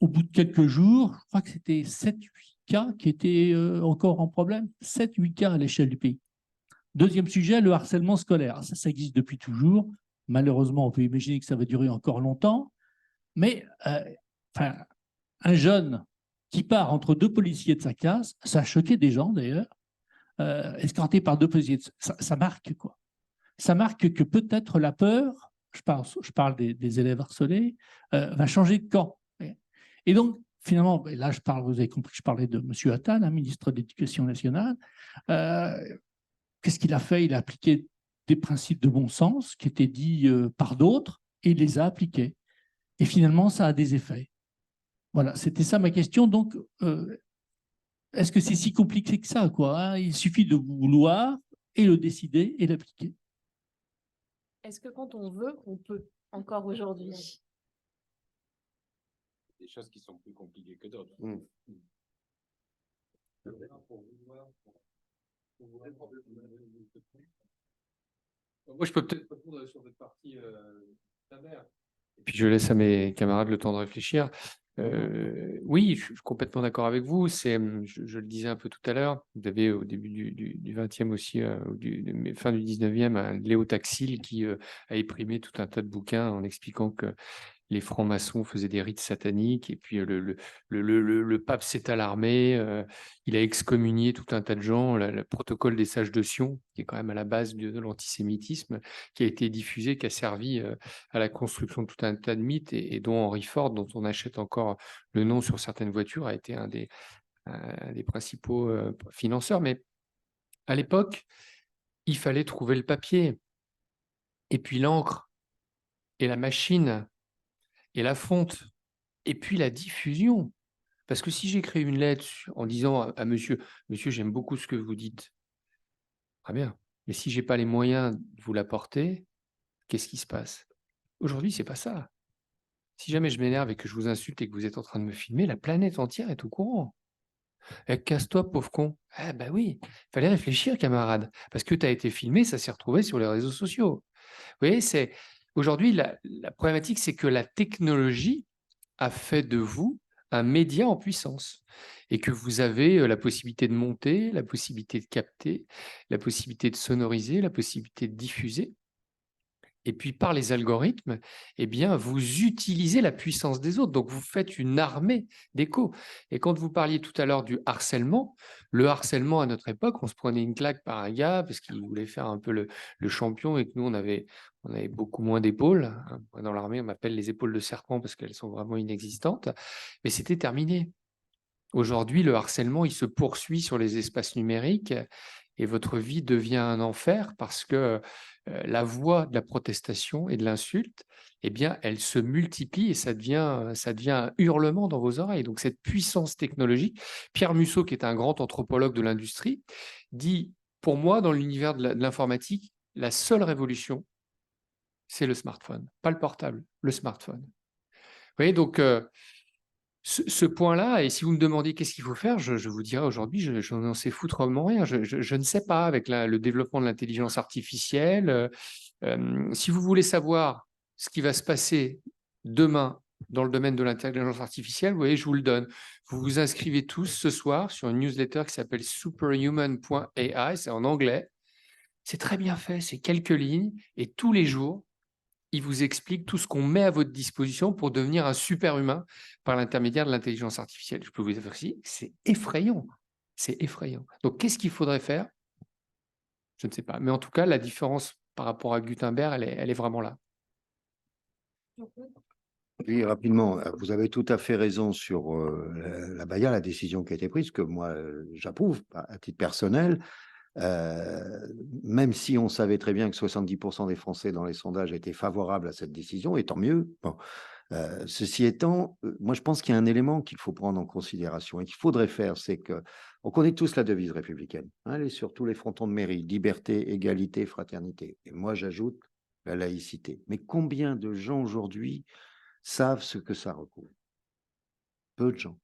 au bout de quelques jours, je crois que c'était 7-8 cas qui étaient encore en problème, 7-8 cas à l'échelle du pays. Deuxième sujet, le harcèlement scolaire. Ça existe depuis toujours. Malheureusement, on peut imaginer que ça va durer encore longtemps. Mais un jeune qui part entre 2 policiers de sa classe, ça a choqué des gens d'ailleurs, escorté par 2 policiers, ça marque quoi. Ça marque que peut-être la peur, je parle des élèves harcelés, va changer de camp. Et donc, finalement, là, vous avez compris que je parlais de M. Attal, hein, ministre de l'Éducation nationale. Qu'est-ce qu'il a fait? Il a appliqué des principes de bon sens qui étaient dits par d'autres, et il les a appliqués. Et finalement, ça a des effets. Voilà, c'était ça ma question. Donc, est-ce que c'est si compliqué que ça, quoi, hein? Il suffit de vouloir et le décider et l'appliquer. Est-ce que quand on veut, on peut encore aujourd'hui? Des choses qui sont plus compliquées que d'autres. Moi, je peux peut-être répondre sur votre partie d'Amer. Et puis, je laisse à mes camarades le temps de réfléchir. Oui, je suis complètement d'accord avec vous. Je le disais un peu tout à l'heure, vous avez au début du 20e aussi, fin du 19e, un Léo Taxil qui a imprimé tout un tas de bouquins en expliquant que les francs-maçons faisaient des rites sataniques, et puis le pape s'est alarmé, il a excommunié tout un tas de gens, le protocole des sages de Sion, qui est quand même à la base de l'antisémitisme, qui a été diffusé, qui a servi à la construction de tout un tas de mythes, et dont Henry Ford, dont on achète encore le nom sur certaines voitures, a été un des principaux financeurs. Mais à l'époque, il fallait trouver le papier, et puis l'encre, et la machine, et la fonte, et puis la diffusion. Parce que si j'écris une lettre en disant à monsieur, monsieur, j'aime beaucoup ce que vous dites, très bien, mais si je n'ai pas les moyens de vous l'apporter, qu'est-ce qui se passe? Aujourd'hui, ce n'est pas ça. Si jamais je m'énerve et que je vous insulte et que vous êtes en train de me filmer, la planète entière est au courant. Casse-toi, pauvre con. Ah bah oui, il fallait réfléchir, camarade, parce que tu as été filmé, ça s'est retrouvé sur les réseaux sociaux. Vous voyez, aujourd'hui, la problématique, c'est que la technologie a fait de vous un média en puissance, et que vous avez la possibilité de monter, la possibilité de capter, la possibilité de sonoriser, la possibilité de diffuser. Et puis, par les algorithmes, eh bien, vous utilisez la puissance des autres. Donc, vous faites une armée d'échos. Et quand vous parliez tout à l'heure du harcèlement, le harcèlement à notre époque, on se prenait une claque par un gars parce qu'il voulait faire un peu le champion, et que nous, on avait beaucoup moins d'épaules. Moi, dans l'armée, on m'appelle les épaules de serpent parce qu'elles sont vraiment inexistantes. Mais c'était terminé. Aujourd'hui, le harcèlement, il se poursuit sur les espaces numériques, et votre vie devient un enfer parce que la voix de la protestation et de l'insulte, eh bien, elle se multiplie, et ça devient un hurlement dans vos oreilles. Donc, cette puissance technologique, Pierre Musso, qui est un grand anthropologue de l'industrie, dit, pour moi, dans l'univers de l'informatique, la seule révolution, c'est le smartphone. Pas le portable, le smartphone. Vous voyez, donc, ce point-là, et si vous me demandiez qu'est-ce qu'il faut faire, je vous dirais aujourd'hui, je n'en sais foutrement rien. Je ne sais pas, avec le développement de l'intelligence artificielle. Si vous voulez savoir ce qui va se passer demain dans le domaine de l'intelligence artificielle, vous voyez, je vous le donne. Vous vous inscrivez tous ce soir sur une newsletter qui s'appelle superhuman.ai, c'est en anglais. C'est très bien fait, c'est quelques lignes, et tous les jours, il vous explique tout ce qu'on met à votre disposition pour devenir un super-humain par l'intermédiaire de l'intelligence artificielle. Je peux vous dire aussi, c'est effrayant. C'est effrayant. Donc, qu'est-ce qu'il faudrait faire? Je ne sais pas. Mais en tout cas, la différence par rapport à Gutenberg, elle est vraiment là. Oui, rapidement, vous avez tout à fait raison sur la BAYA, la décision qui a été prise, que moi, j'approuve à titre personnel. Même si on savait très bien que 70% des Français dans les sondages étaient favorables à cette décision, et tant mieux. Bon. Ceci étant, moi je pense qu'il y a un élément qu'il faut prendre en considération et qu'il faudrait faire, c'est que on connaît tous la devise républicaine, hein, elle est sur tous les frontons de mairie, liberté, égalité, fraternité. Et moi j'ajoute la laïcité. Mais combien de gens aujourd'hui savent ce que ça recouvre? Peu de gens.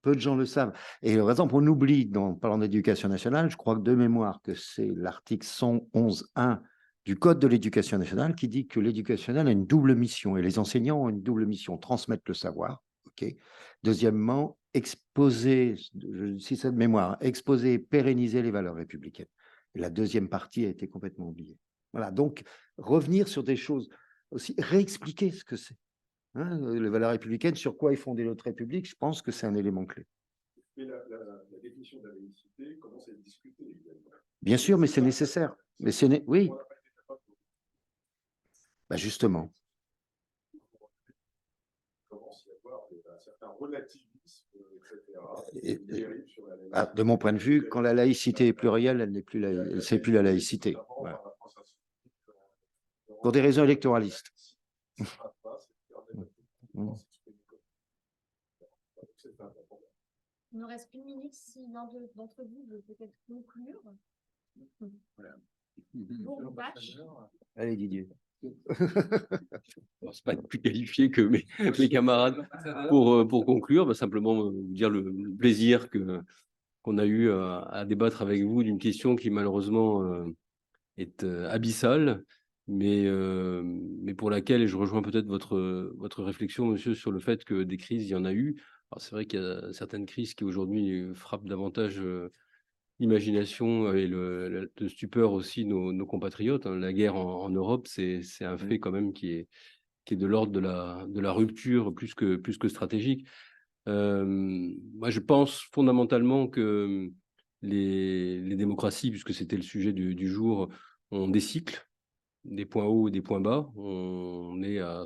Peu de gens le savent. Et par exemple, on oublie, en parlant d'éducation nationale, je crois que de mémoire que c'est l'article 111.1 du Code de l'éducation nationale qui dit que l'éducation nationale a une double mission, et les enseignants ont une double mission: transmettre le savoir. Okay. Deuxièmement, exposer, si c'est de mémoire, exposer et pérenniser les valeurs républicaines. Et la deuxième partie a été complètement oubliée. Voilà, donc revenir sur des choses aussi, réexpliquer ce que c'est. Hein, les valeurs républicaines, sur quoi est fondée notre République, je pense que c'est un élément clé. Mais la définition de la laïcité commence à être discutée. Bien sûr, mais c'est nécessaire. Mais oui. Bah justement. Il commence à y avoir un certain relativisme, etc. De mon point de vue, quand la laïcité est plurielle, elle n'est plus c'est plus la laïcité. Voilà. Pour des raisons électoralistes. Il nous reste une minute si l'un d'entre vous veut peut-être conclure. Voilà. Bon, Allez, Didier. Je ne pense pas être plus qualifié que mes camarades pour conclure. Bah, simplement vous dire le plaisir qu'on a eu à débattre avec vous d'une question qui malheureusement est abyssale, mais pour laquelle, et je rejoins peut-être votre réflexion, monsieur, sur le fait que des crises, il y en a eu. Alors c'est vrai qu'il y a certaines crises qui aujourd'hui frappent davantage l'imagination et le stupeur aussi nos compatriotes. Hein. La guerre en Europe, c'est un fait quand même qui qui est de l'ordre de la rupture plus que stratégique. Moi, je pense fondamentalement que les démocraties, puisque c'était le sujet du jour, ont des cycles, des points hauts et des points bas. On est à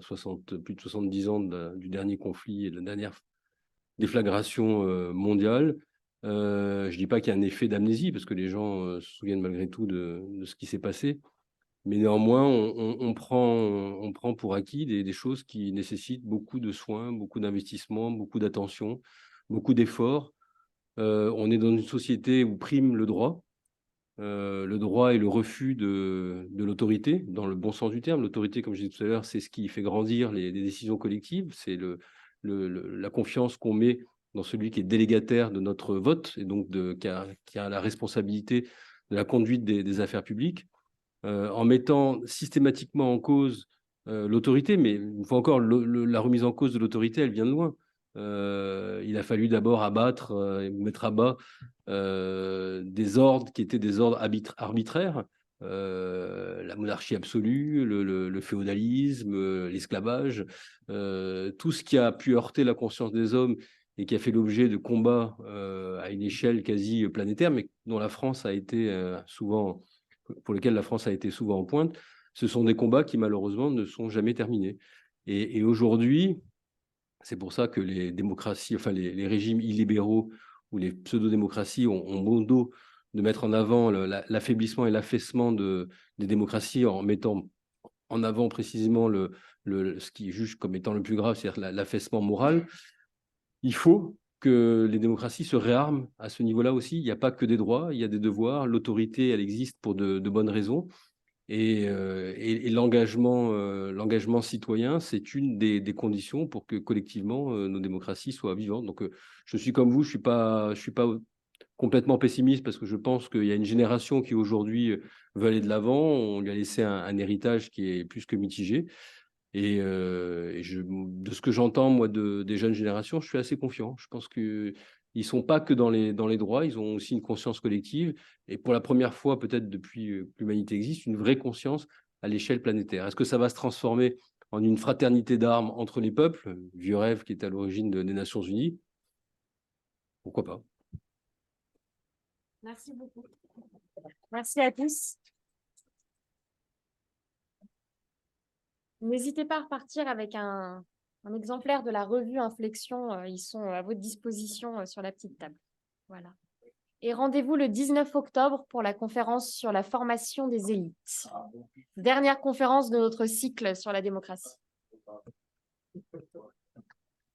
plus de 70 ans du dernier conflit et de la dernière déflagration mondiale. Je ne dis pas qu'il y a un effet d'amnésie, parce que les gens se souviennent malgré tout de ce qui s'est passé. Mais néanmoins, on prend pour acquis des choses qui nécessitent beaucoup de soins, beaucoup d'investissements, beaucoup d'attention, beaucoup d'efforts. On est dans une société où prime le droit. Le droit et le refus de l'autorité, dans le bon sens du terme. L'autorité, comme je disais tout à l'heure, c'est ce qui fait grandir les décisions collectives. C'est la confiance qu'on met dans celui qui est délégataire de notre vote et donc qui a la responsabilité de la conduite des affaires publiques. En mettant systématiquement en cause l'autorité, mais une fois encore, la remise en cause de l'autorité, elle vient de loin. Il a fallu d'abord abattre et mettre à bas des ordres qui étaient des ordres arbitraires, la monarchie absolue, le féodalisme, l'esclavage, tout ce qui a pu heurter la conscience des hommes et qui a fait l'objet de combats à une échelle quasi planétaire, mais dont la France a été pour lesquels la France a été souvent en pointe. Ce sont des combats qui malheureusement ne sont jamais terminés. Et aujourd'hui, c'est pour ça que les démocraties, enfin les régimes illibéraux ou les pseudo-démocraties ont bon dos de mettre en avant l'affaiblissement et l'affaissement des démocraties en mettant en avant précisément ce qu'ils jugent comme étant le plus grave, c'est-à-dire l'affaissement moral. Il faut que les démocraties se réarment à ce niveau-là aussi. Il n'y a pas que des droits, il y a des devoirs. L'autorité, elle existe pour de bonnes raisons. Et l'engagement citoyen, c'est une des conditions pour que collectivement nos démocraties soient vivantes. Donc, je suis comme vous, je suis pas complètement pessimiste parce que je pense qu'il y a une génération qui aujourd'hui veut aller de l'avant. On lui a laissé un héritage qui est plus que mitigé. Et de ce que j'entends, moi, des jeunes générations, je suis assez confiant. Je pense qu'ils ne sont pas que dans les droits, ils ont aussi une conscience collective. Et pour la première fois, peut-être depuis que l'humanité existe, une vraie conscience à l'échelle planétaire. Est-ce que ça va se transformer en une fraternité d'armes entre les peuples, vieux rêve qui est à l'origine des Nations Unies? Pourquoi pas? Merci beaucoup. Merci à tous. N'hésitez pas à repartir avec un exemplaire de la revue Inflexion. Ils sont à votre disposition sur la petite table. Voilà. Et rendez-vous le 19 octobre pour la conférence sur la formation des élites. Dernière conférence de notre cycle sur la démocratie.